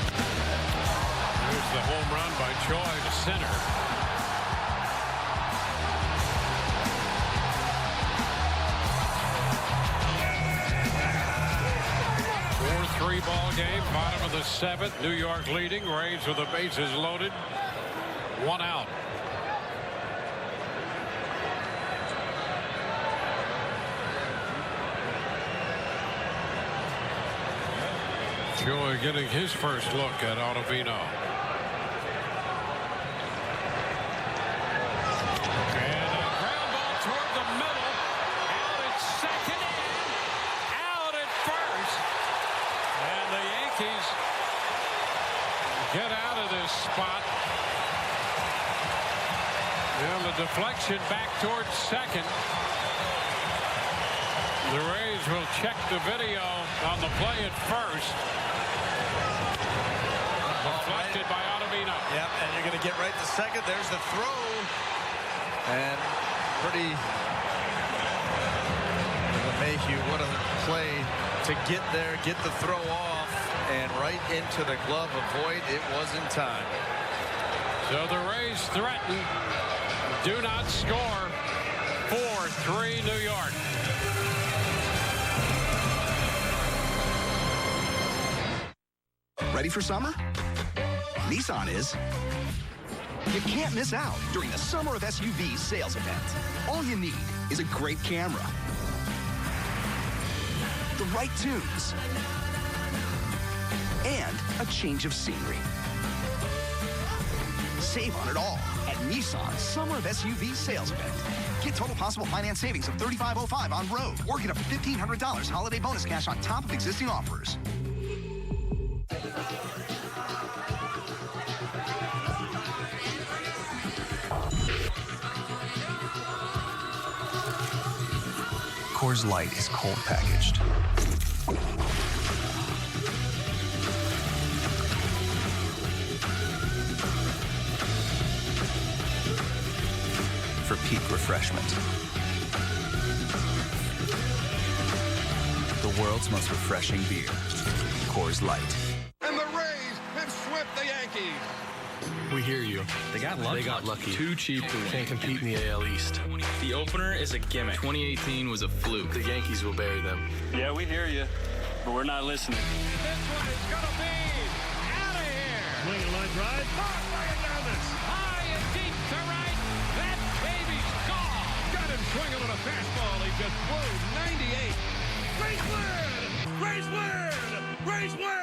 Speaker 1: There's the home run by Choi to center. 3-ball game, bottom of the 7th. New York leading. Rays with the bases loaded. 1 out. Joy getting his first look at Ottavino. And a ground ball toward the middle. Out at second and out at first. And the Yankees get out of this spot. And the deflection back towards second. The Rays will check the video on the play at first. Deflected by Ottavino.
Speaker 2: Yep, and you're going to get right to second. There's the throw. And pretty... Mayhew, what a play to get there, get the throw off, and right into the glove. Avoid it was in time.
Speaker 1: So the Rays threaten. Do not score. 4-3 New York.
Speaker 5: Ready for summer? Nissan is. You can't miss out during the Summer of SUVs sales event. All you need is a great camera, the right tunes, and a change of scenery. Save on it all at Nissan's Summer of SUVs sales event. Get total possible finance savings of $3,505 on road, or get up to $1,500 holiday bonus cash on top of existing offers. Coors Light is cold packaged. For peak refreshment. The world's most refreshing beer. Coors Light.
Speaker 7: And the Rays have swept the Yankees.
Speaker 20: We hear you. They got lucky. Too cheap to win. Can't compete in the AL East.
Speaker 21: The opener is a gimmick.
Speaker 20: 2018 was a fluke. The Yankees will bury them.
Speaker 21: Yeah, we hear you, but we're not listening.
Speaker 1: This one is going to be out of here.
Speaker 7: Swing and line drive.
Speaker 1: High and deep to right. That baby's gone.
Speaker 7: Got him swinging with a fastball. He just blew 98. Rays win! Rays win! Rays win!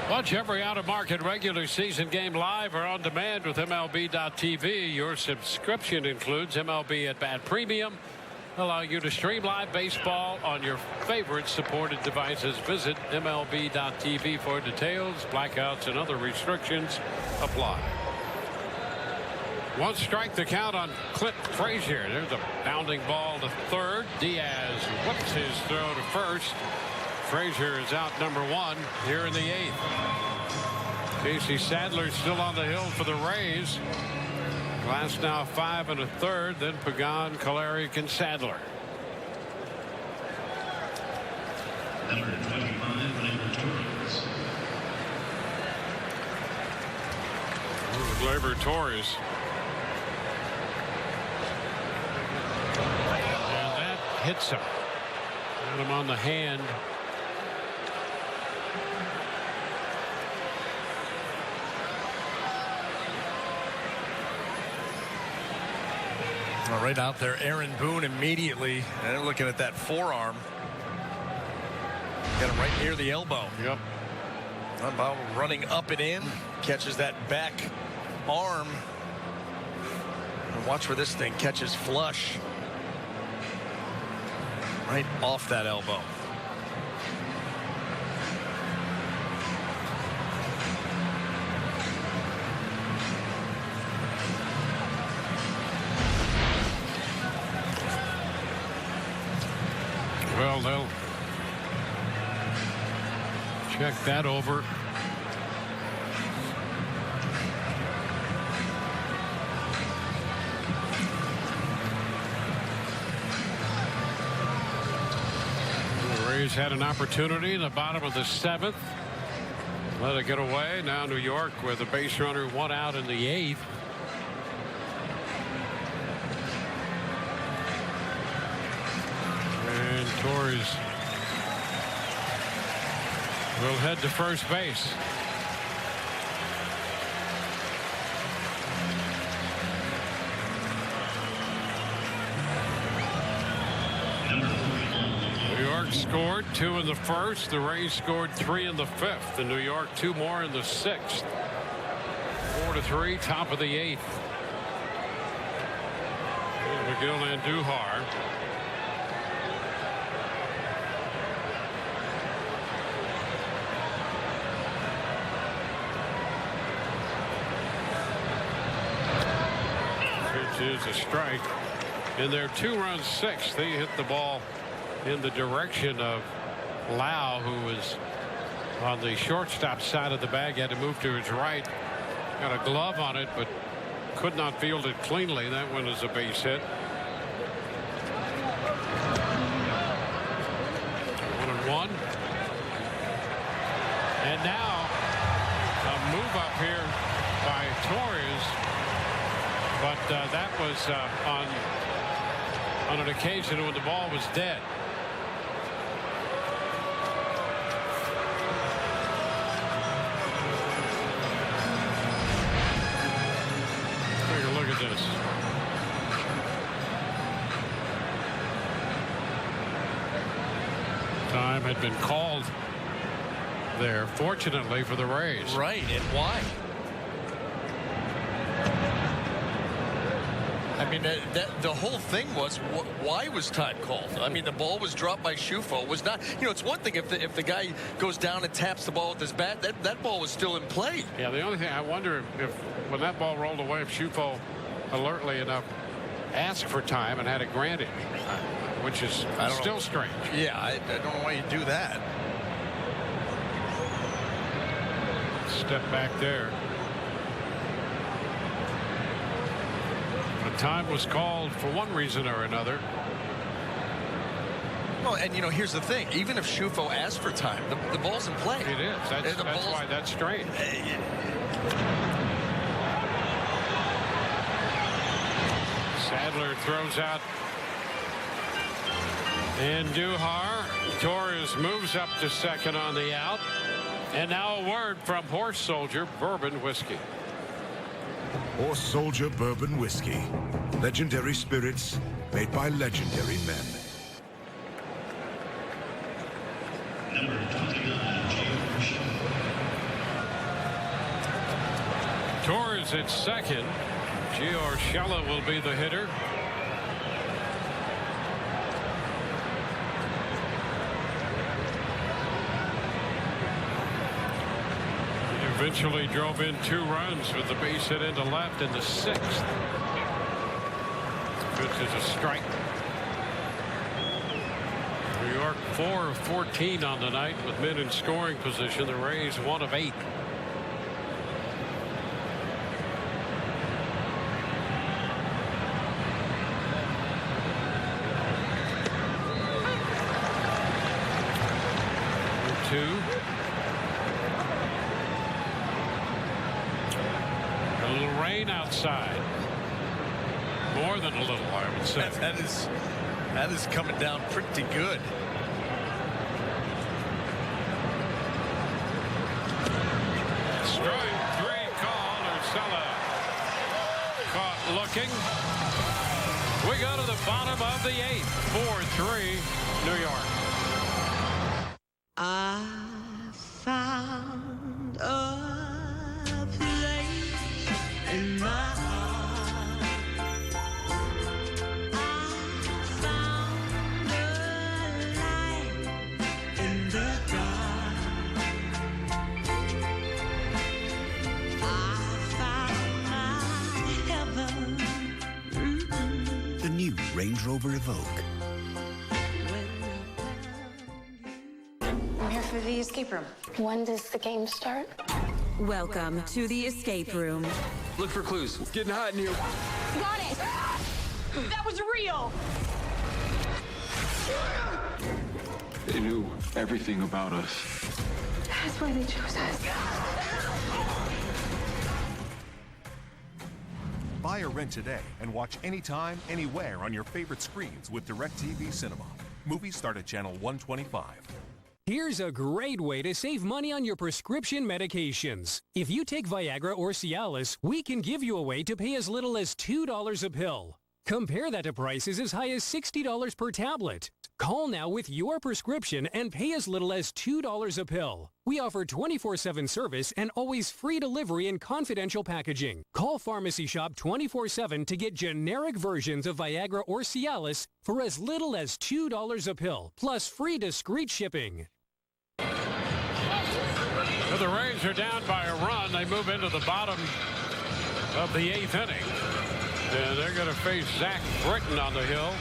Speaker 1: Watch every out-of-market regular season game live or on demand with MLB.tv. Your subscription includes MLB At Bat Premium, allowing you to stream live baseball on your favorite supported devices. Visit MLB.tv for details. Blackouts and other restrictions apply. 1 strike the count on Clint Frazier. There's a bounding ball to third. Diaz whips his throw to first. Frazier is out number 1 here in the 8th. Casey Sadler still on the hill for the Rays. Glass now 5 1/3. Then Pagan, Kolarek, and Sadler.
Speaker 22: Number 25, Torres.
Speaker 1: Gleyber Torres. And that hits him. Got him on the hand.
Speaker 2: Right out there, Aaron Boone immediately. And they're looking at that forearm. Got him right near the elbow.
Speaker 1: Yep.
Speaker 2: Unbauer running up and in. Catches that back arm. And watch where this thing catches flush. Right off that elbow.
Speaker 1: Well, they'll check that over. The Rays had an opportunity in the bottom of the 7th. Let it get away. Now New York with a base runner, 1 out in the 8th. And Torres will head to first base. New York scored 2 in the first. The Rays scored 3 in the fifth. And New York 2 more in the sixth. 4-3, top of the eighth. McGill and Duhar. Pitch is a strike. In their 2-run sixth, they hit the ball in the direction of Lau, who was on the shortstop side of the bag. Had to move to his right. Got a glove on it, but could not field it cleanly. That one is a base hit. 1-1. And now a move up here by Torres, but that was on an occasion when the ball was dead. Take a look at this. Time had been called there, fortunately for the Rays.
Speaker 2: Right, and why? I mean, the whole thing was, why was time called? I mean, the ball was dropped by Schufo. Was not, you know, it's one thing if the guy goes down and taps the ball with his bat, that ball was still in play.
Speaker 1: Yeah, the only thing I wonder if when that ball rolled away, if Schufo alertly enough asked for time and had it granted, which is still strange.
Speaker 2: Yeah, I don't know why you do that.
Speaker 1: Step back there. But time was called for one reason or another.
Speaker 2: Well, and you know, here's the thing. Even if Schufo asked for time, the ball's in play.
Speaker 1: It is. That's why that's strange. Sadler throws out Andujar. Torres moves up to second on the out. And now a word from Horse Soldier Bourbon Whiskey.
Speaker 4: Horse Soldier Bourbon Whiskey. Legendary spirits made by legendary men.
Speaker 22: Number 29,
Speaker 1: Torres at second. Gio Urshela will be the hitter. He eventually drove in 2 runs with the base hit into left in the 6th. Pitch is a strike. New York 4 of 14 on the night with men in scoring position. The Rays 1 of 8. A little rain outside. More than a little, I would say.
Speaker 2: That is coming down pretty good.
Speaker 1: Strike 3 call. Urshela caught looking. We go to the bottom of the 8th. 4-3 New York.
Speaker 18: I found a place in my heart. I found a light in the dark. I found my heaven.
Speaker 5: The new Range Rover Evoque.
Speaker 6: I'm here for the escape room. When does the game start?
Speaker 10: Welcome to the escape room.
Speaker 20: Look for clues. It's getting hot in here.
Speaker 6: Got it! That was real!
Speaker 20: They knew everything about us.
Speaker 6: That's why they chose us.
Speaker 15: Buy or rent today and watch anytime, anywhere on your favorite screens with DirecTV Cinema. Movies start at channel 125.
Speaker 3: Here's a great way to save money on your prescription medications. If you take Viagra or Cialis, we can give you a way to pay as little as $2 a pill. Compare that to prices as high as $60 per tablet. Call now with your prescription and pay as little as $2 a pill. We offer 24/7 service and always free delivery and confidential packaging. Call Pharmacy Shop 24/7 to get generic versions of Viagra or Cialis for as little as $2 a pill, plus free discreet shipping.
Speaker 1: Well, the Rays are down by a run. They move into the bottom of the 8th inning. And they're going to face Zach Britton on the hill.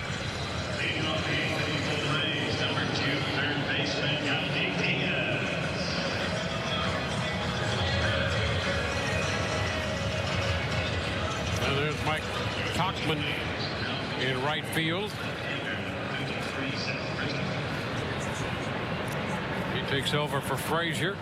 Speaker 22: Leading off the 8th inning for the Rays, number 2, third baseman, Yandy Diaz.
Speaker 1: And there's Mike Tauchman in right field. He takes over for Frazier.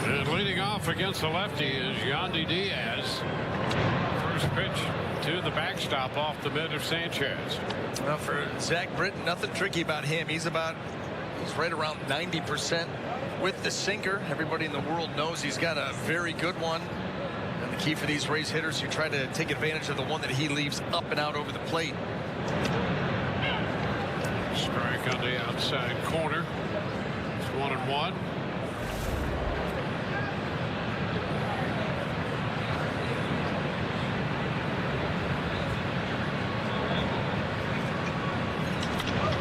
Speaker 1: And leading off against the lefty is Yandy Diaz. First pitch to the backstop off the mid of Sanchez.
Speaker 2: Well, for Zach Britton, nothing tricky about him. He's right around 90% with the sinker. Everybody in the world knows he's got a very good one. And the key for these Rays hitters, you try to take advantage of the one that he leaves up and out over the plate.
Speaker 1: Strike on the outside corner. It's 1-1.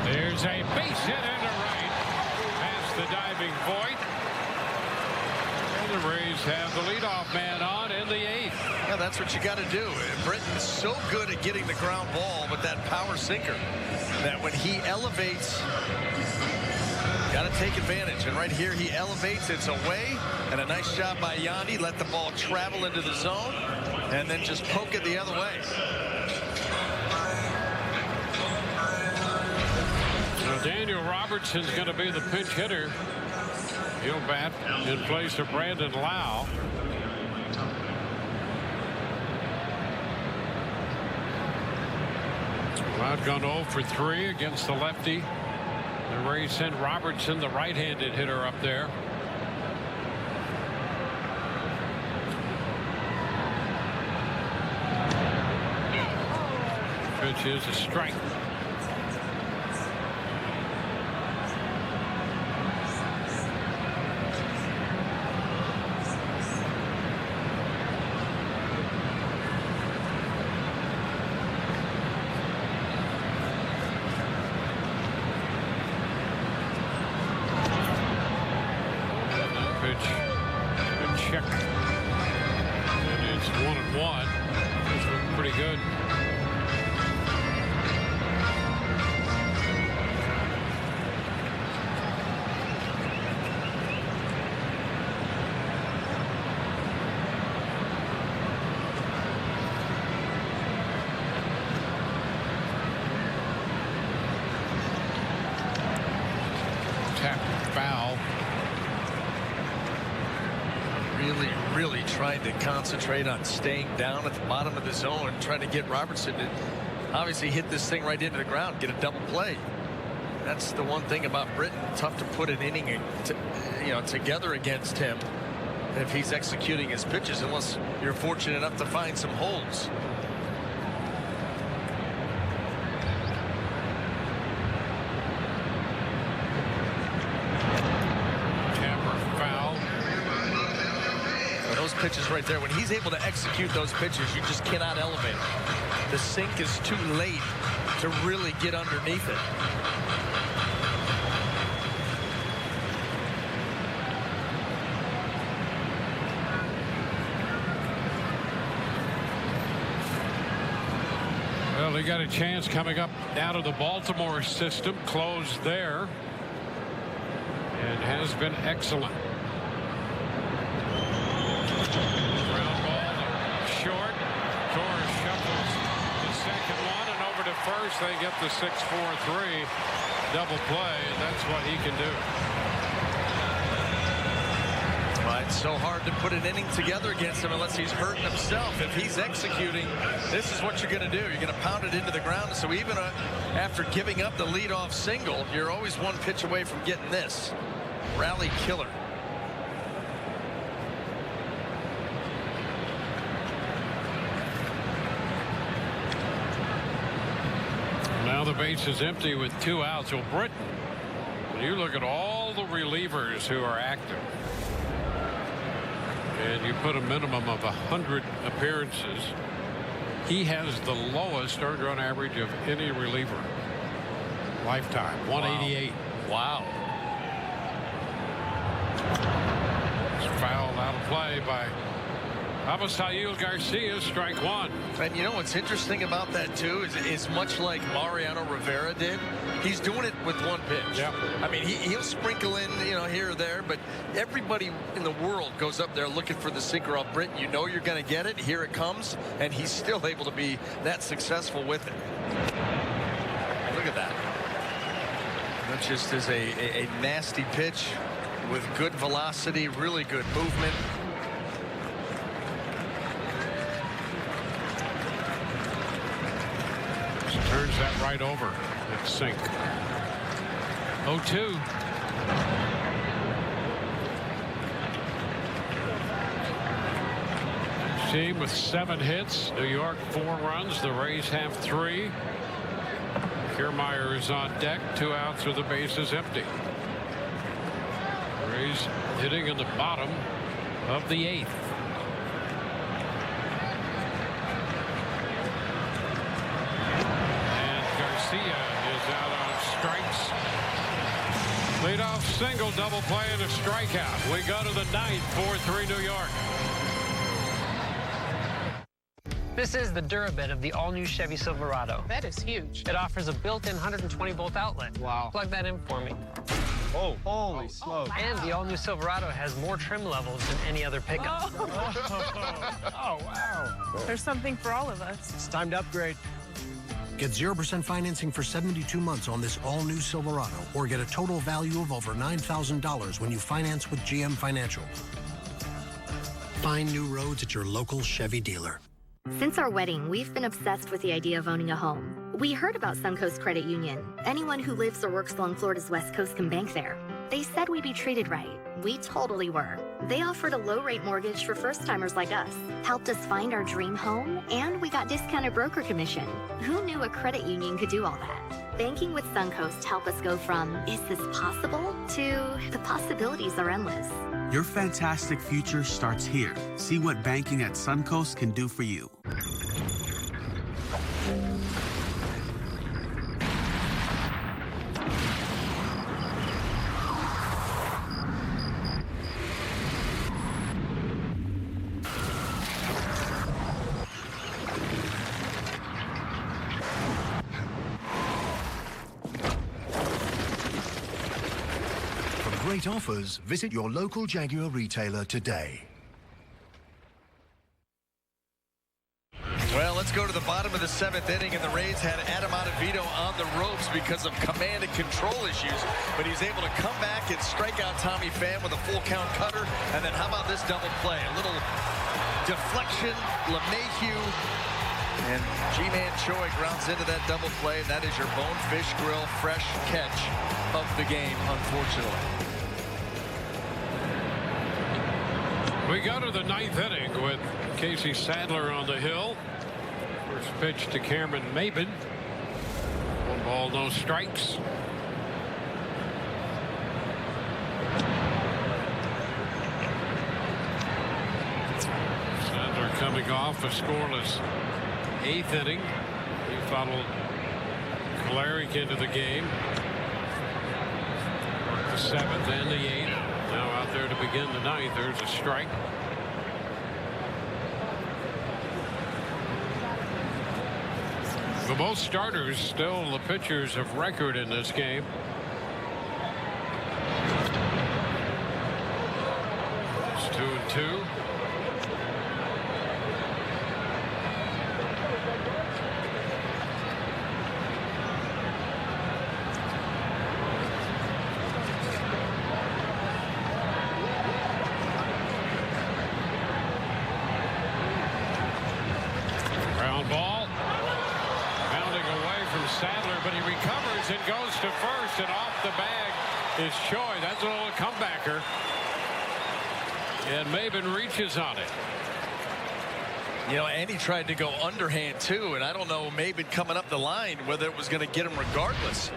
Speaker 1: There's a base hit into right past the diving Voit. And the Rays have the leadoff man on in the 8th.
Speaker 2: Yeah, that's what you got to do. Britton's so good at getting the ground ball with that power sinker that when he elevates, got to take advantage. And right here he elevates, it's away, and a nice job by Yandy. Let the ball travel into the zone and then just poke it the other way.
Speaker 1: Daniel Robertson's going to be the pinch hitter. He'll bat in place of Brandon Lau. Loud gone 0 for 3 against the lefty. The Rays sent Robertson, the right-handed hitter, up there. Pitch is a strike. Check. And it's 1-1. This looks pretty good. Tap foul. Really trying to concentrate on staying down at the bottom of the zone, trying to get Robertson to obviously hit this thing right into the ground, get a double play. That's the one thing about Britton. Tough to put an inning together against him if he's executing his pitches, unless you're fortunate enough to find some holes. Those pitches right there, when he's able to execute those pitches, you just cannot elevate. The sink is too late to really get underneath it. Well, they got a chance coming up out of the Baltimore system, closed there, and has been excellent. Ground ball short. Torres shuffles the second one, and over to first. They get the 6-4-3 double play, and that's what he can do.
Speaker 2: Well, So hard to put an inning together against him unless he's hurting himself. If he's executing, this is what you're going to do. You're going to pound it into the ground. So even after giving up the leadoff single, you're always one pitch away from getting this. Rally killer.
Speaker 1: Now the base is empty with 2 outs. Well, Britton, when you look at all the relievers who are active, and you put a minimum of 100 appearances, he has the lowest earned run average of any reliever. Lifetime, 188.
Speaker 2: Wow.
Speaker 1: It's fouled out of play by Avisail Garcia, strike 1.
Speaker 2: And you know what's interesting about that too is much like Mariano Rivera did, he's doing it with 1 pitch.
Speaker 1: Yep.
Speaker 2: I mean, he'll sprinkle in, you know, here or there, but everybody in the world goes up there looking for the sinker off Britton. You know you're going to get it. Here it comes, and he's still able to be that successful with it. Look at that. That just is a nasty pitch with good velocity, really good movement.
Speaker 1: Turns that right over. It's sink. 0-2. Team with 7 hits. New York 4 runs. The Rays have 3. Kiermaier is on deck. 2 outs with the bases empty. Rays hitting in the bottom of the 8th. Is out on strikes. Leadoff single, double play, and a strikeout. We go to the 9th, 4-3 New York.
Speaker 23: This is the Durabit of the all-new Chevy Silverado.
Speaker 27: That is huge.
Speaker 23: It offers a built-in 120-volt outlet.
Speaker 9: Wow.
Speaker 23: Plug that in for me.
Speaker 9: Oh, holy smoke.
Speaker 23: And the all-new Silverado has more trim levels than any other pickup.
Speaker 9: Oh, wow.
Speaker 27: There's something for all of us.
Speaker 9: It's time to upgrade.
Speaker 8: Get 0% financing for 72 months on this all-new Silverado, or get a total value of over $9,000 when you finance with GM Financial. Find new roads at your local Chevy dealer.
Speaker 11: Since our wedding, we've been obsessed with the idea of owning a home. We heard about Suncoast Credit Union. Anyone who lives or works along Florida's West Coast can bank there. They said we'd be treated right. We totally were. They offered a low-rate mortgage for first-timers like us, helped us find our dream home, and we got discounted broker commission. Who knew a credit union could do all that? Banking with Suncoast helped us go from, is this possible, to the possibilities are endless.
Speaker 12: Your fantastic future starts here. See what banking at Suncoast can do for you.
Speaker 4: Great offers. Visit your local Jaguar retailer today.
Speaker 2: Well, let's go to the bottom of the 7th inning, and the Rays had Adam Ottavino on the ropes because of command and control issues, but he's able to come back and strike out Tommy Pham with a full count cutter. And then how about this double play? A little deflection, LeMahieu, and G-Man Choi grounds into that double play. That is your Bonefish Grill fresh catch of the game, unfortunately.
Speaker 1: We go to the 9th inning with Casey Sadler on the hill. First pitch to Cameron Maben. 1 ball, no strikes. Sadler coming off a scoreless 8th inning. He followed Kolarek into the game. The 7th and the 8th. Now out there to begin the 9th. There's a strike. For both starters, still the pitchers of record in this game. It's 2-2. fires and goes to first, and off the bag is Choi. That's a little comebacker. And Maben reaches on it.
Speaker 2: You know, Andy tried to go underhand too, and I don't know, Maben coming up the line, whether it was going to get him regardless.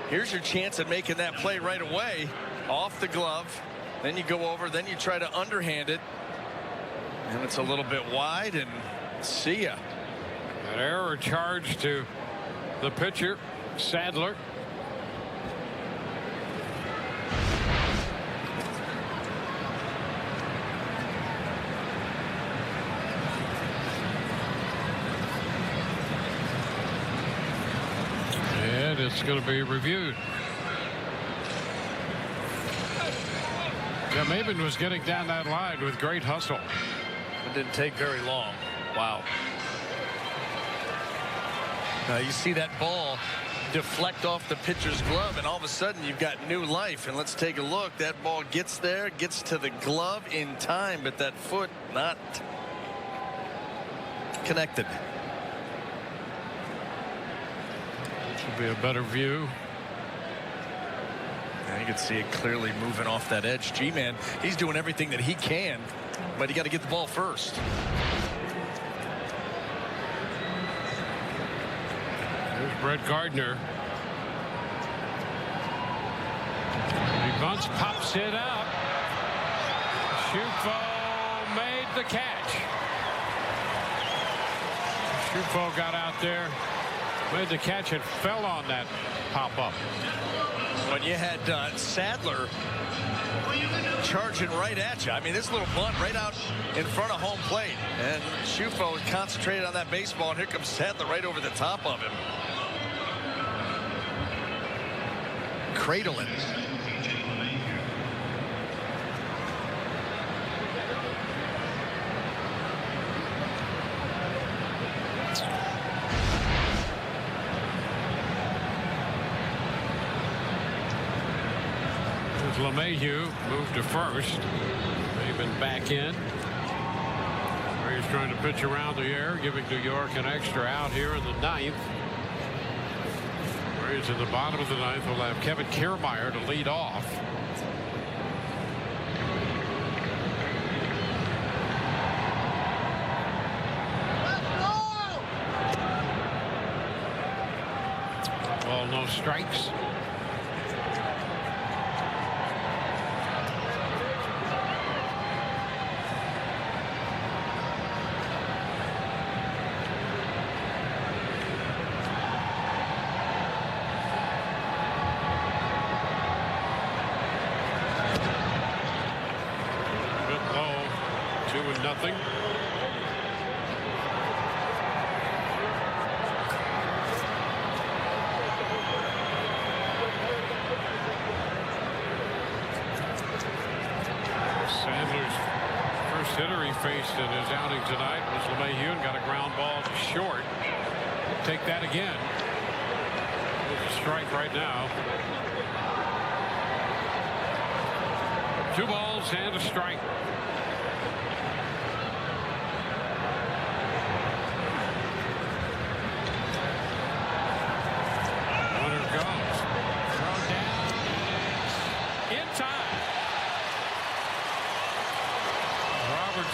Speaker 2: Here's your chance at making that play right away. Off the glove. Then you go over, then you try to underhand it. And it's a little bit wide, and see ya.
Speaker 1: An error charge to the pitcher, Sadler. And it's going to be reviewed. Yeah, Maben was getting down that line with great hustle.
Speaker 2: It didn't take very long. Wow. You see that ball deflect off the pitcher's glove, and all of a sudden you've got new life. And let's take a look. That ball gets there, gets to the glove in time, but that foot not connected.
Speaker 1: This will be a better view.
Speaker 2: You can see it clearly moving off that edge. G-Man, he's doing everything that he can, but he got to get the ball first.
Speaker 1: There's Brett Gardner. He bunts, pops it up. Shufo made the catch. Shufo got out there, made the catch, and fell on that pop-up.
Speaker 2: When you had Sadler charging right at you. I mean, this little bunt right out in front of home plate. And Shufo concentrated on that baseball, and here comes Sadler right over the top of him. Cradling.
Speaker 1: LeMahieu moved to first. Maben back in. He's trying to pitch around the air, giving New York an extra out here in the ninth. Rays in the bottom of the ninth will have Kevin Kiermaier to lead off. Ball, no strikes. Nothing. Sandler's first hitter he faced in his outing tonight was LeMahieu, and got a ground ball to short. Take that again. There's a strike right now. 2 balls and a strike.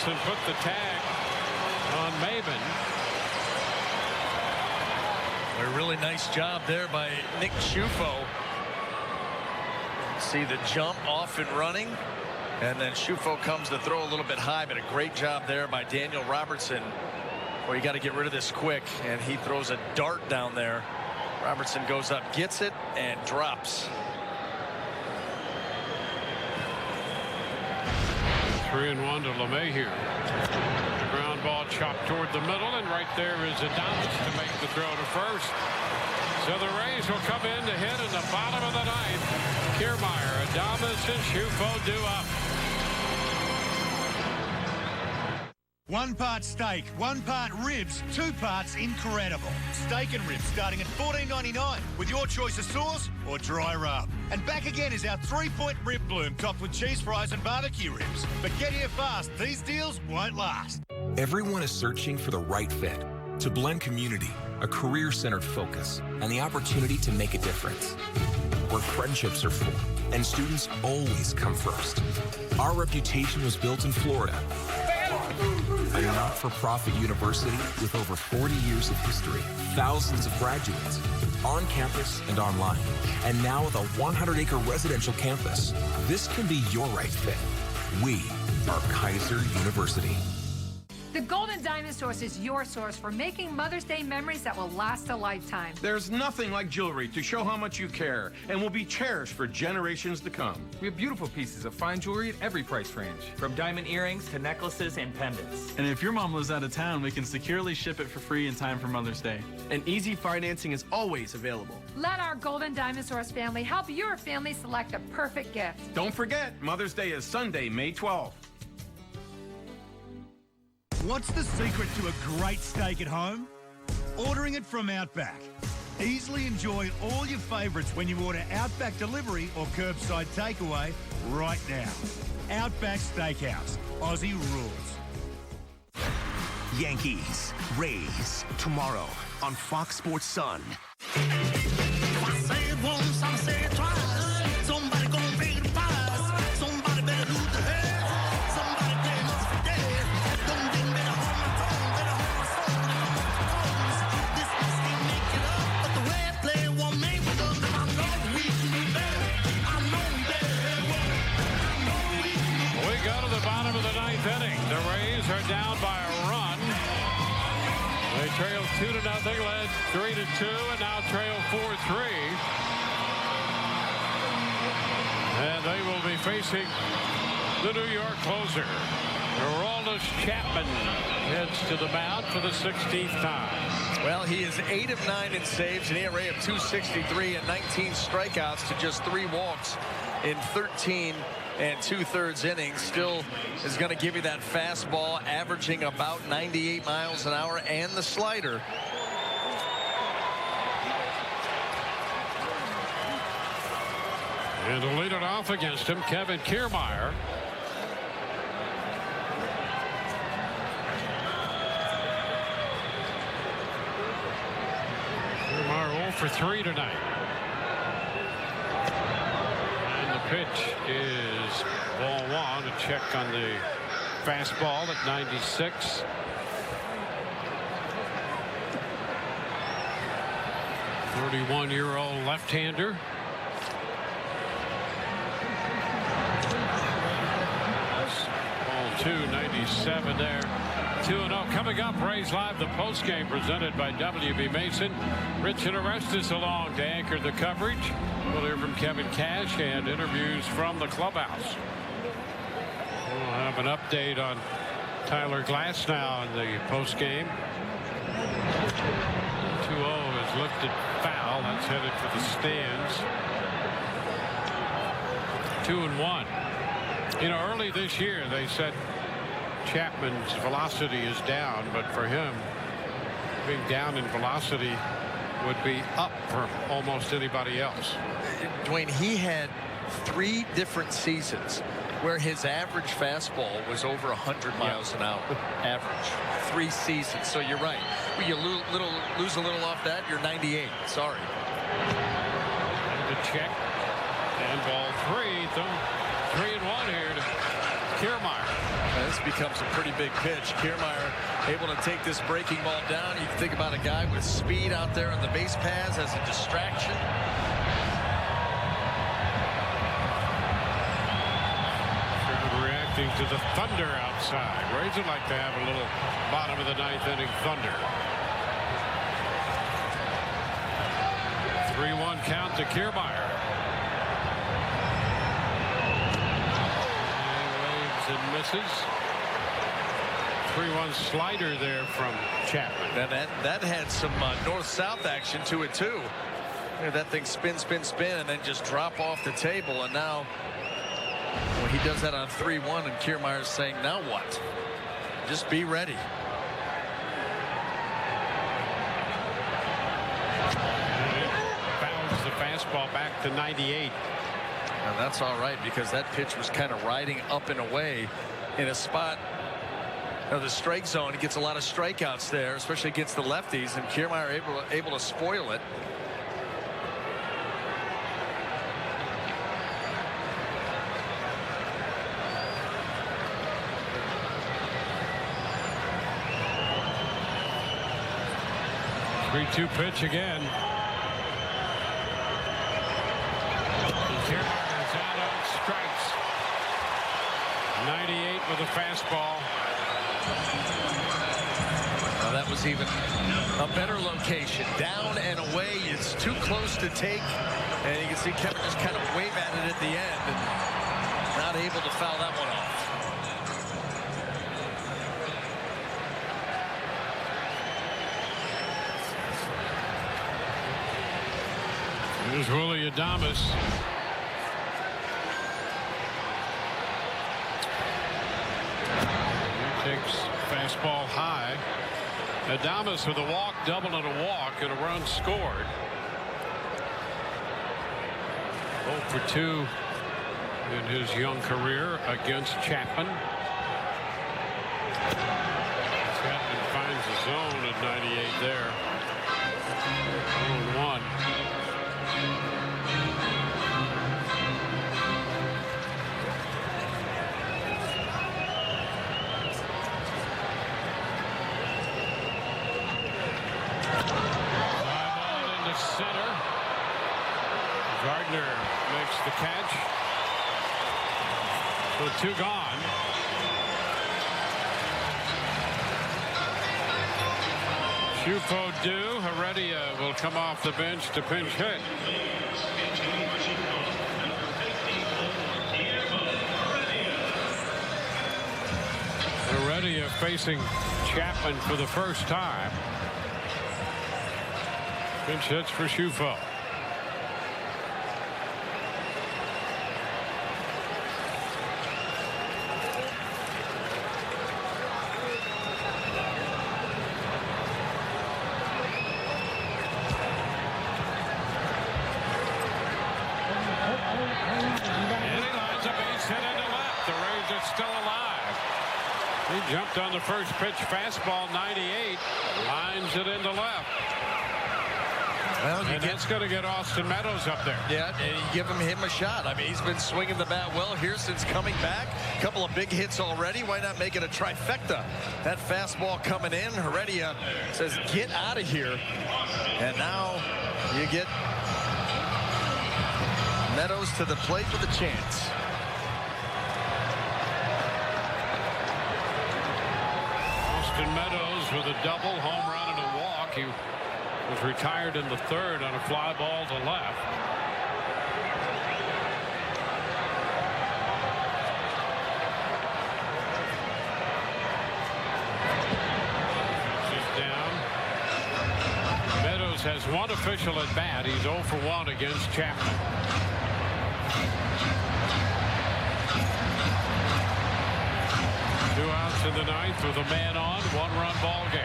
Speaker 1: And put the tag on Maben.
Speaker 2: A really nice job there by Nick Shufo. See the jump off and running, and then Shufo comes to throw a little bit high, but a great job there by Daniel Robertson. Well, you got to get rid of this quick, and he throws a dart down there. Robertson goes up, gets it, and drops.
Speaker 1: 3-1 to LeMahieu. The ground ball chopped toward the middle, and right there is Adames to make the throw to first. So the Rays will come in to hit in the bottom of the ninth. Kiermaier, Adames, and Shufo due up.
Speaker 13: 1 part steak, 1 part ribs, 2 parts incredible. Steak and ribs starting at $14.99 with your choice of sauce or dry rub. And back again is our 3-point rib bloom topped with cheese fries and barbecue ribs. But get here fast, these deals won't last.
Speaker 14: Everyone is searching for the right fit to blend community, a career-centered focus, and the opportunity to make a difference. Where friendships are formed and students always come first. Our reputation was built in Florida. A not-for-profit university with over 40 years of history, thousands of graduates, on campus and online, and now with a 100-acre residential campus. This can be your right fit. We are Kaiser University.
Speaker 16: The Golden Diamond Source is your source for making Mother's Day memories that will last a lifetime.
Speaker 7: There's nothing like jewelry to show how much you care and will be cherished for generations to come.
Speaker 17: We have beautiful pieces of fine jewelry at every price range, from diamond earrings to necklaces and pendants.
Speaker 19: And if your mom lives out of town, we can securely ship it for free in time for Mother's Day.
Speaker 24: And easy financing is always available.
Speaker 16: Let our Golden Diamond Source family help your family select a perfect gift.
Speaker 7: Don't forget, Mother's Day is Sunday, May 12th.
Speaker 13: What's the secret to a great steak at home? Ordering it from Outback. Easily enjoy all your favourites when you order Outback delivery or curbside takeaway right now. Outback Steakhouse. Aussie rules.
Speaker 5: Yankees, Rays, tomorrow on Fox Sports Sun.
Speaker 18: I say it once, I say it twice. Somebody gonna pay the price. Somebody better lose the head. Somebody play us for dead. Don't get better hold my tongue, better hold my soul. This must can't make it up, but the way I play won't make it up. I know we can do better. I know we better. I know we can do better.
Speaker 1: We go to the bottom of the ninth inning. The Rays are down by a run. They trail 2-0, led 3-2, and now trail 4-3. And they will be facing the New York closer. Aroldis Chapman heads to the mound for the 16th time.
Speaker 2: Well, he is 8 of 9 in saves, an ERA of .263 and 19 strikeouts to just 3 walks in 13 2/3 innings. Still is going to give you that fastball averaging about 98 miles an hour and the slider.
Speaker 1: And to lead it off against him, Kevin Kiermaier. Kiermaier 0 for 3 tonight. Pitch is ball one. A check on the fastball at 96. .31-year-old left-hander. Ball 2, 97 there. 2-0 coming up. Rays Live, the postgame presented by W.B. Mason. Rich and Orestes along to anchor the coverage. We'll hear from Kevin Cash and interviews from the clubhouse. We'll have an update on Tyler Glasnow in the postgame. 2-0 is lifted foul. That's headed for the stands. 2-1. You know, early this year they said Chapman's velocity is down, but for him, being down in velocity would be up for almost anybody else.
Speaker 2: Dwayne, he had 3 different seasons where his average fastball was over 100 miles an hour. Average. 3 seasons. So you're right. When you lose a little off that, you're 98. Sorry.
Speaker 1: The check. And ball 3. 3-1 here to Kiermaier.
Speaker 2: This becomes a pretty big pitch. Kiermaier able to take this breaking ball down. You can think about a guy with speed out there on the base paths as a distraction.
Speaker 1: Reacting to the thunder outside. Rays would like to have a little bottom of the ninth inning thunder. 3-1 count to Kiermaier. And misses. 3-1 slider there from Chapman.
Speaker 2: And that had some north-south action to it too. That thing spin, and then just drop off the table. And now, well, he does that on 3-1, and Kiermaier's saying, now what? Just be ready.
Speaker 1: Fouls the fastball back to 98.
Speaker 2: And that's all right, because that pitch was kind of riding up and away in a spot the strike zone. He gets a lot of strikeouts there, especially against the lefties, and Kiermaier able to spoil it.
Speaker 1: Three-two pitch again. Kiermaier's out on strikes. 98 with a fastball.
Speaker 2: Well, that was even a better location. Down and away. It's too close to take. And you can see Kevin just kind of wave at it at the end. And not able to foul that one off.
Speaker 1: Here's Willie Adames. He takes fastball high. Adames with a walk, double and a walk, and a run scored. 0 for 2 in his young career against Chapman. Chapman finds the zone at 98 there. 0-1. Center. Gardner makes the catch. So 2 gone. Shufo due. Heredia will come off the bench to pinch hit. Heredia facing Chapman for the first time. Pinch hits for Shufo. And he lines a base hit into left. The Rays are still alive. He jumped on the first pitch fastball, 98. Lines it into left.
Speaker 2: Well,
Speaker 1: and that's going to get Austin Meadows up there.
Speaker 2: Yeah, and you give him a shot. I mean, he's been swinging the bat well here since coming back. A couple of big hits already. Why not make it a trifecta? That fastball coming in. Heredia says, get out of here. And now you get Meadows to the plate with a chance.
Speaker 1: Austin Meadows with a double, home run, and a walk. He was retired in the third on a fly ball to left. He's down. Meadows has one official at bat. He's 0 for 1 against Chapman. Two outs in the ninth with a man on, 1-run ball game.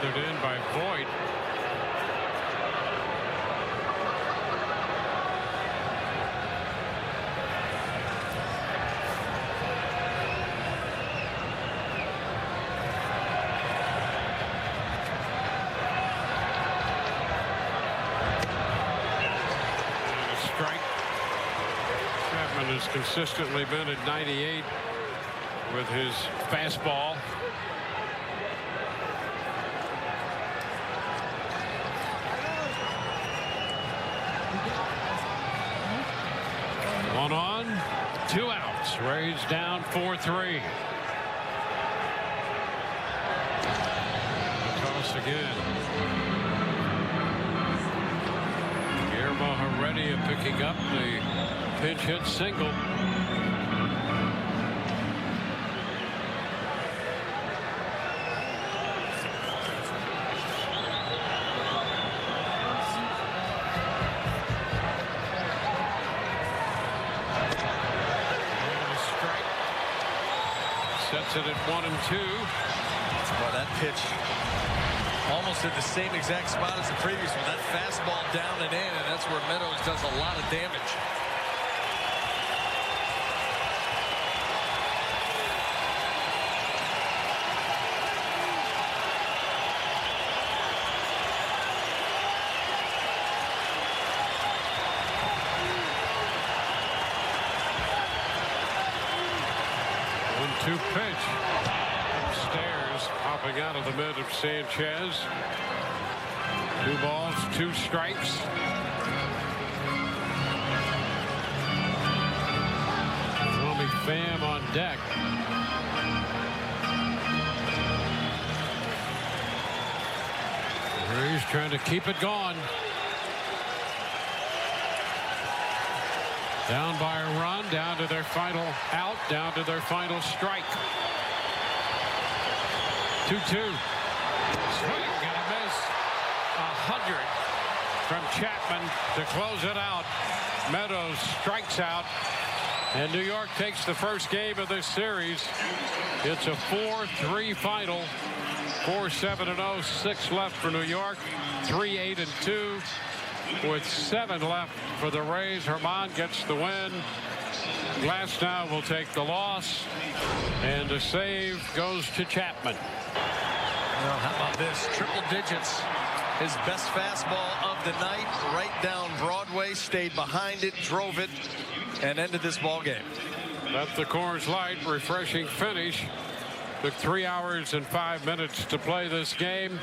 Speaker 1: In by Voit. And a strike. Chapman has consistently been at 98 with his fastball. One on, 2 outs. Rays down 4-3. Toss again. Guillermo Heredia picking up the pinch hit single. sets it at 1-2.
Speaker 2: Well, that pitch almost in the same exact spot as the previous one. That fastball down and in, and that's where Meadows does a lot of damage.
Speaker 1: Two pitch. Upstairs, popping out of the mid of Sanchez. 2 balls, 2 strikes. Tommy Pham on deck. He's trying to keep it going. Down by a run, down to their final out, down to their final strike. 2-2. Swing and a miss. 100 from Chapman to close it out. Meadows strikes out, and New York takes the first game of this series. It's a 4-3 final. 4-7-0, 6 left for New York. 3-8-2. With 7 left for the Rays. Herman gets the win. Glasnow will take the loss. And the save goes to Chapman.
Speaker 2: Well, how about this? Triple digits. His best fastball of the night. Right down Broadway. Stayed behind it. Drove it. And ended this ball game.
Speaker 1: That's the Coors Light refreshing finish. Took 3 hours and 5 minutes to play this game.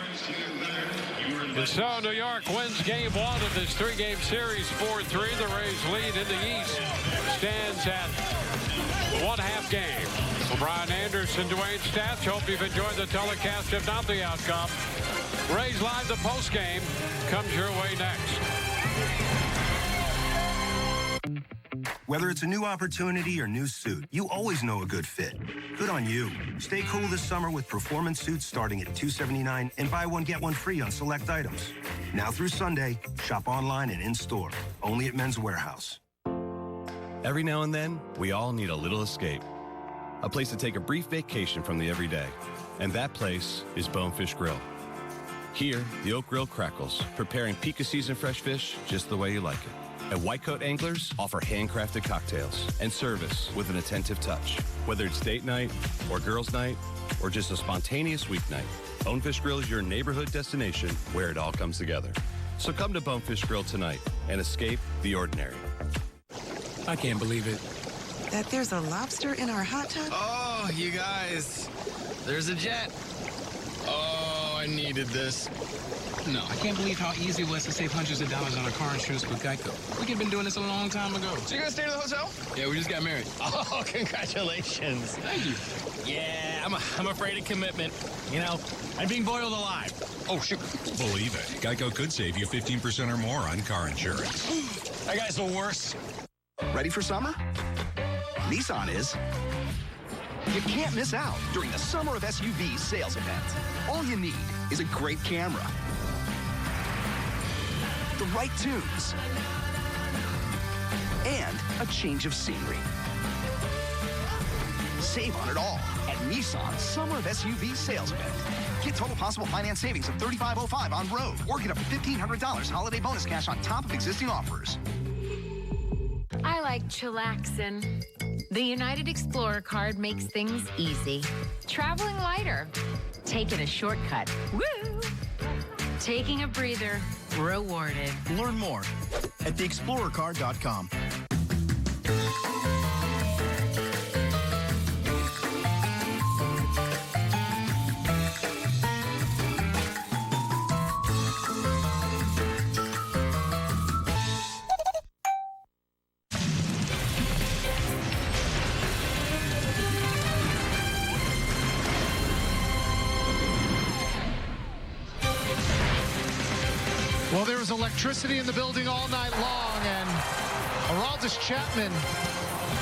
Speaker 1: And so New York wins game 1 of this 3-game series 4-3. The Rays lead in the East stands at 1/2 game. For Brian Anderson, Dwayne Stats, hope you've enjoyed the telecast, if not the outcome. Rays Live, the postgame, comes your way next.
Speaker 4: Whether it's a new opportunity or new suit, you always know a good fit. Good on you. Stay cool this summer with performance suits starting at $279 and buy one, get one free on select items. Now through Sunday, shop online and in-store. Only at Men's Warehouse.
Speaker 6: Every now and then, we all need a little escape. A place to take a brief vacation from the everyday. And that place is Bonefish Grill. Here, the Oak Grill crackles, preparing peak of season fresh fish just the way you like it. And Whitecoat Anglers offer handcrafted cocktails and service with an attentive touch. Whether it's date night or girls' night or just a spontaneous weeknight, Bonefish Grill is your neighborhood destination where it all comes together. So come to Bonefish Grill tonight and escape the ordinary.
Speaker 10: I can't believe it.
Speaker 15: That there's a lobster in our hot tub?
Speaker 24: Oh, you guys. There's a jet. Oh, I needed this.
Speaker 10: No, I can't believe how easy it was to save hundreds of dollars on our car insurance with Geico. We could have been doing this a long time ago.
Speaker 24: So you gonna stay in the hotel?
Speaker 10: Yeah, we just got married.
Speaker 24: Oh, congratulations.
Speaker 10: Thank you.
Speaker 24: Yeah, I'm afraid of commitment. You know, I'm being boiled alive.
Speaker 10: Oh, shoot.
Speaker 20: Believe it. Geico could save you 15% or more on car insurance.
Speaker 24: That guy's the worst.
Speaker 5: Ready for summer? Nissan is. You can't miss out during the Summer of SUV sales event. All you need is a great camera, the right tunes, and a change of scenery. Save on it all at Nissan's Summer of SUV sales event. Get total possible finance savings of $3,505 on road, or get up to $1,500 holiday bonus cash on top of existing offers.
Speaker 21: I like chillaxin'. The United Explorer card makes things easy. Traveling lighter. Taking a shortcut. Woo! Taking a breather. Rewarded.
Speaker 5: Learn more at theexplorercard.com.
Speaker 25: Well, there was electricity in the building all night long, and Aroldis Chapman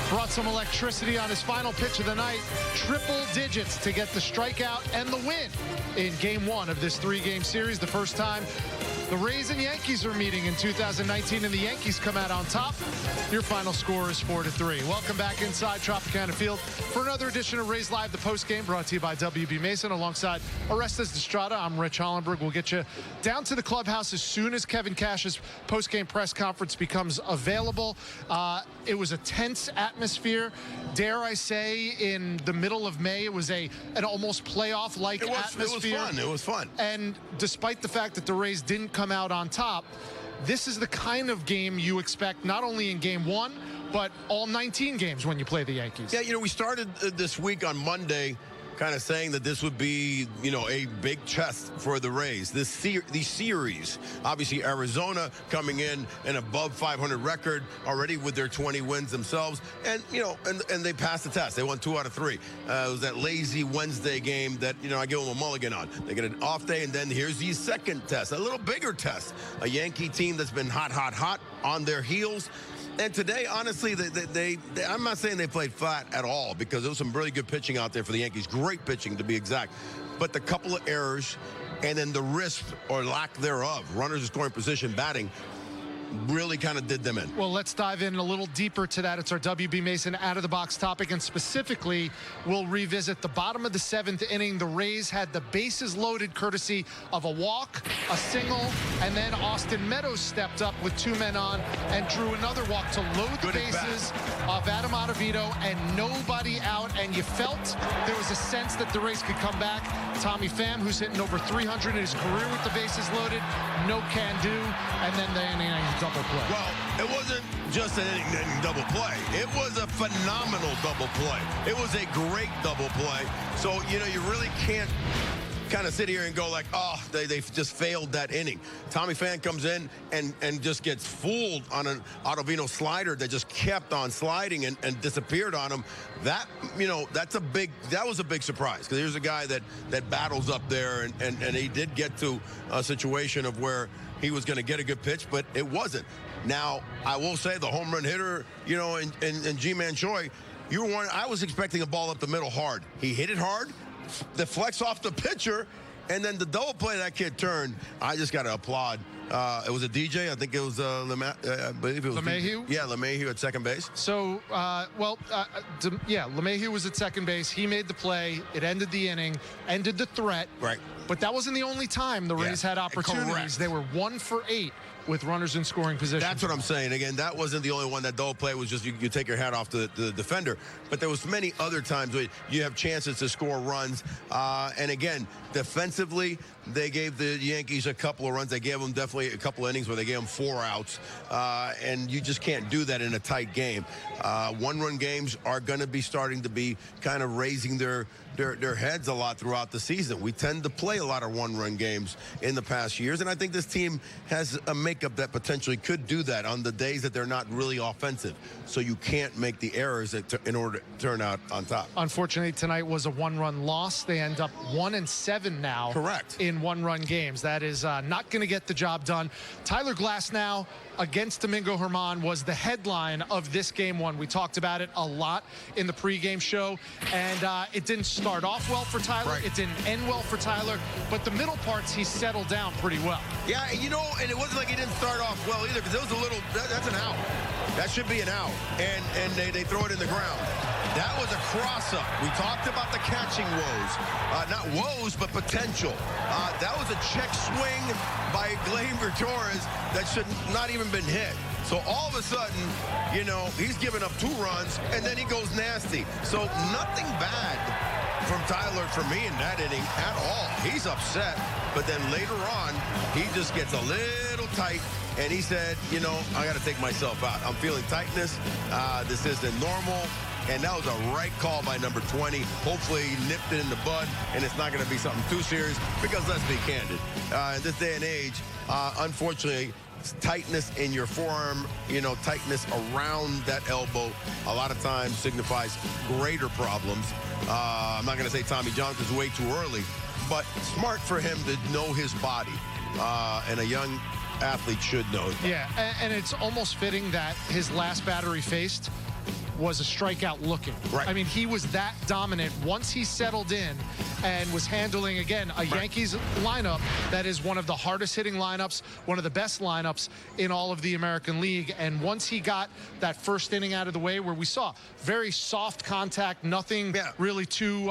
Speaker 25: brought some electricity on his final pitch of the night. Triple digits to get the strikeout and the win in game 1 of this 3-game series. The first time The Rays and Yankees are meeting in 2019, and the Yankees come out on top. Your final score is 4-3. Welcome back inside Tropicana Field for another edition of Rays Live, the postgame, brought to you by WB Mason. Alongside Orestes Estrada, I'm Rich Hollenberg. We'll get you down to the clubhouse as soon as Kevin Cash's postgame press conference becomes available. It was a tense atmosphere. Dare I say, in the middle of May, it was an almost playoff-like atmosphere.
Speaker 3: It was fun.
Speaker 25: And despite the fact that the Rays didn't come out on top, this is the kind of game you expect not only in game one, but all 19 games when you play the Yankees.
Speaker 3: Yeah, we started this week on Monday kind of saying that this would be, a big test for the Rays. The series, obviously Arizona coming in an above 500 record already with their 20 wins themselves. And, and they passed the test. They won 2 out of 3. It was that lazy Wednesday game that, I give them a mulligan on. They get an off day, and then here's the second test, a little bigger test. A Yankee team that's been hot on their heels. And today, honestly, I'm not saying they played flat at all, because there was some really good pitching out there for the Yankees. Great pitching, to be exact. But the couple of errors and then the risk or lack thereof, runners in scoring position, batting, really kind of did them in.
Speaker 25: Well, let's dive in a little deeper to that. It's our WB Mason out-of-the-box topic, and specifically, we'll revisit the bottom of the 7th inning. The Rays had the bases loaded courtesy of a walk, a single, and then Austin Meadows stepped up with 2 men on and drew another walk to load the bases of Adam Ottavino, and nobody out, and you felt there was a sense that the Rays could come back. Tommy Pham, who's hitting over 300 in his career with the bases loaded, no can do, and then the inning double play.
Speaker 3: Well, it wasn't just an inning double play. It was a phenomenal double play. It was a great double play. So, you really can't kind of sit here and go like, oh, they just failed that inning. Tommy Pham comes in and just gets fooled on an Ottavino slider that just kept on sliding and disappeared on him. That, that was a big surprise, because here's a guy that battles up there, and he did get to a situation of where he was going to get a good pitch, but it wasn't. Now, I will say the home run hitter, and G-Man Choi, I was expecting a ball up the middle hard. He hit it hard, deflects off the pitcher, and then the double play that kid turned, I just got to applaud. It was a DJ. I think it was I believe it was
Speaker 25: LeMahieu.
Speaker 3: Yeah, LeMahieu at second base.
Speaker 25: So, LeMahieu was at second base. He made the play. It ended the inning, ended the threat.
Speaker 3: Right.
Speaker 25: But that wasn't the only time the Rays had opportunities.
Speaker 3: Correct.
Speaker 25: They were 1 for 8 with runners in scoring position.
Speaker 3: That's what I'm saying. Again, that wasn't the only one. That double play was just you take your hat off to the defender. But there was many other times where you have chances to score runs. And again, defensively, they gave the Yankees a couple of runs. They gave them definitely a couple of innings where they gave them 4 outs. And you just can't do that in a tight game. One-run games are going to be starting to be kind of raising their heads a lot throughout the season. We tend to play a lot of one-run games in the past years, and I think this team has a makeup that potentially could do that on the days that they're not really offensive. So you can't make the errors in order to turn out on top.
Speaker 25: Unfortunately, tonight was a 1-run loss. They end up 1-7 now.
Speaker 3: Correct.
Speaker 25: In 1-run games. That is not going to get the job done. Tyler Glasnow against Domingo Germán was the headline of this game 1. We talked about it a lot in the pregame show, and it didn't start off well for Tyler. Right. It didn't end well for Tyler, but the middle parts he settled down pretty well.
Speaker 3: Yeah, and it wasn't like he didn't start off well either, because it was a little, that's an out. That should be an out, and they throw it in the ground. That was a cross-up. We talked about the catching woes. Not woes, but potential. That was a check swing by Gleyber Torres that should not even been hit. So all of a sudden, he's giving up 2 runs, and then he goes nasty. So nothing bad from Tyler for me in that inning at all. He's upset, but then later on, he just gets a little tight, and he said, I got to take myself out. I'm feeling tightness. This isn't normal. And that was a right call by number 20. Hopefully he nipped it in the bud, and it's not going to be something too serious, because let's be candid. In this day and age, unfortunately, tightness in your forearm, tightness around that elbow, a lot of times signifies greater problems. I'm not going to say Tommy John, because way too early, but smart for him to know his body, and a young athlete should know.
Speaker 25: Yeah, and it's almost fitting that his last batter he faced was a strikeout looking.
Speaker 3: Right.
Speaker 25: I mean, he was that dominant. Once he settled in and was handling, again, a Yankees lineup that is one of the hardest hitting lineups, one of the best lineups in all of the American League. And once he got that first inning out of the way, where we saw very soft contact, nothing really too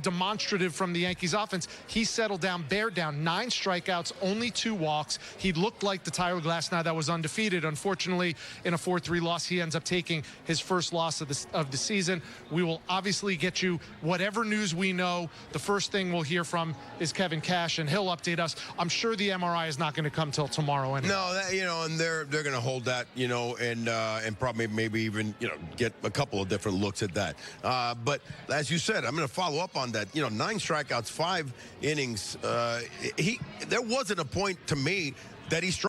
Speaker 25: demonstrative from the Yankees offense, he settled down, bared down, 9 strikeouts, only 2 walks. He looked like the Tyler Glasnow that was undefeated. Unfortunately, in a 4-3 loss, he ends up taking his first loss of the season. We will obviously get you whatever news we know. The first thing we'll hear from is Kevin Cash, and he'll update us. I'm sure the MRI is not going to come till tomorrow anyway.
Speaker 3: No, and they're going to hold that, and probably maybe even, get a couple of different looks at that. But as you said, I'm going to follow up on that. 9 strikeouts, 5 innings. There wasn't a point to me that he struck.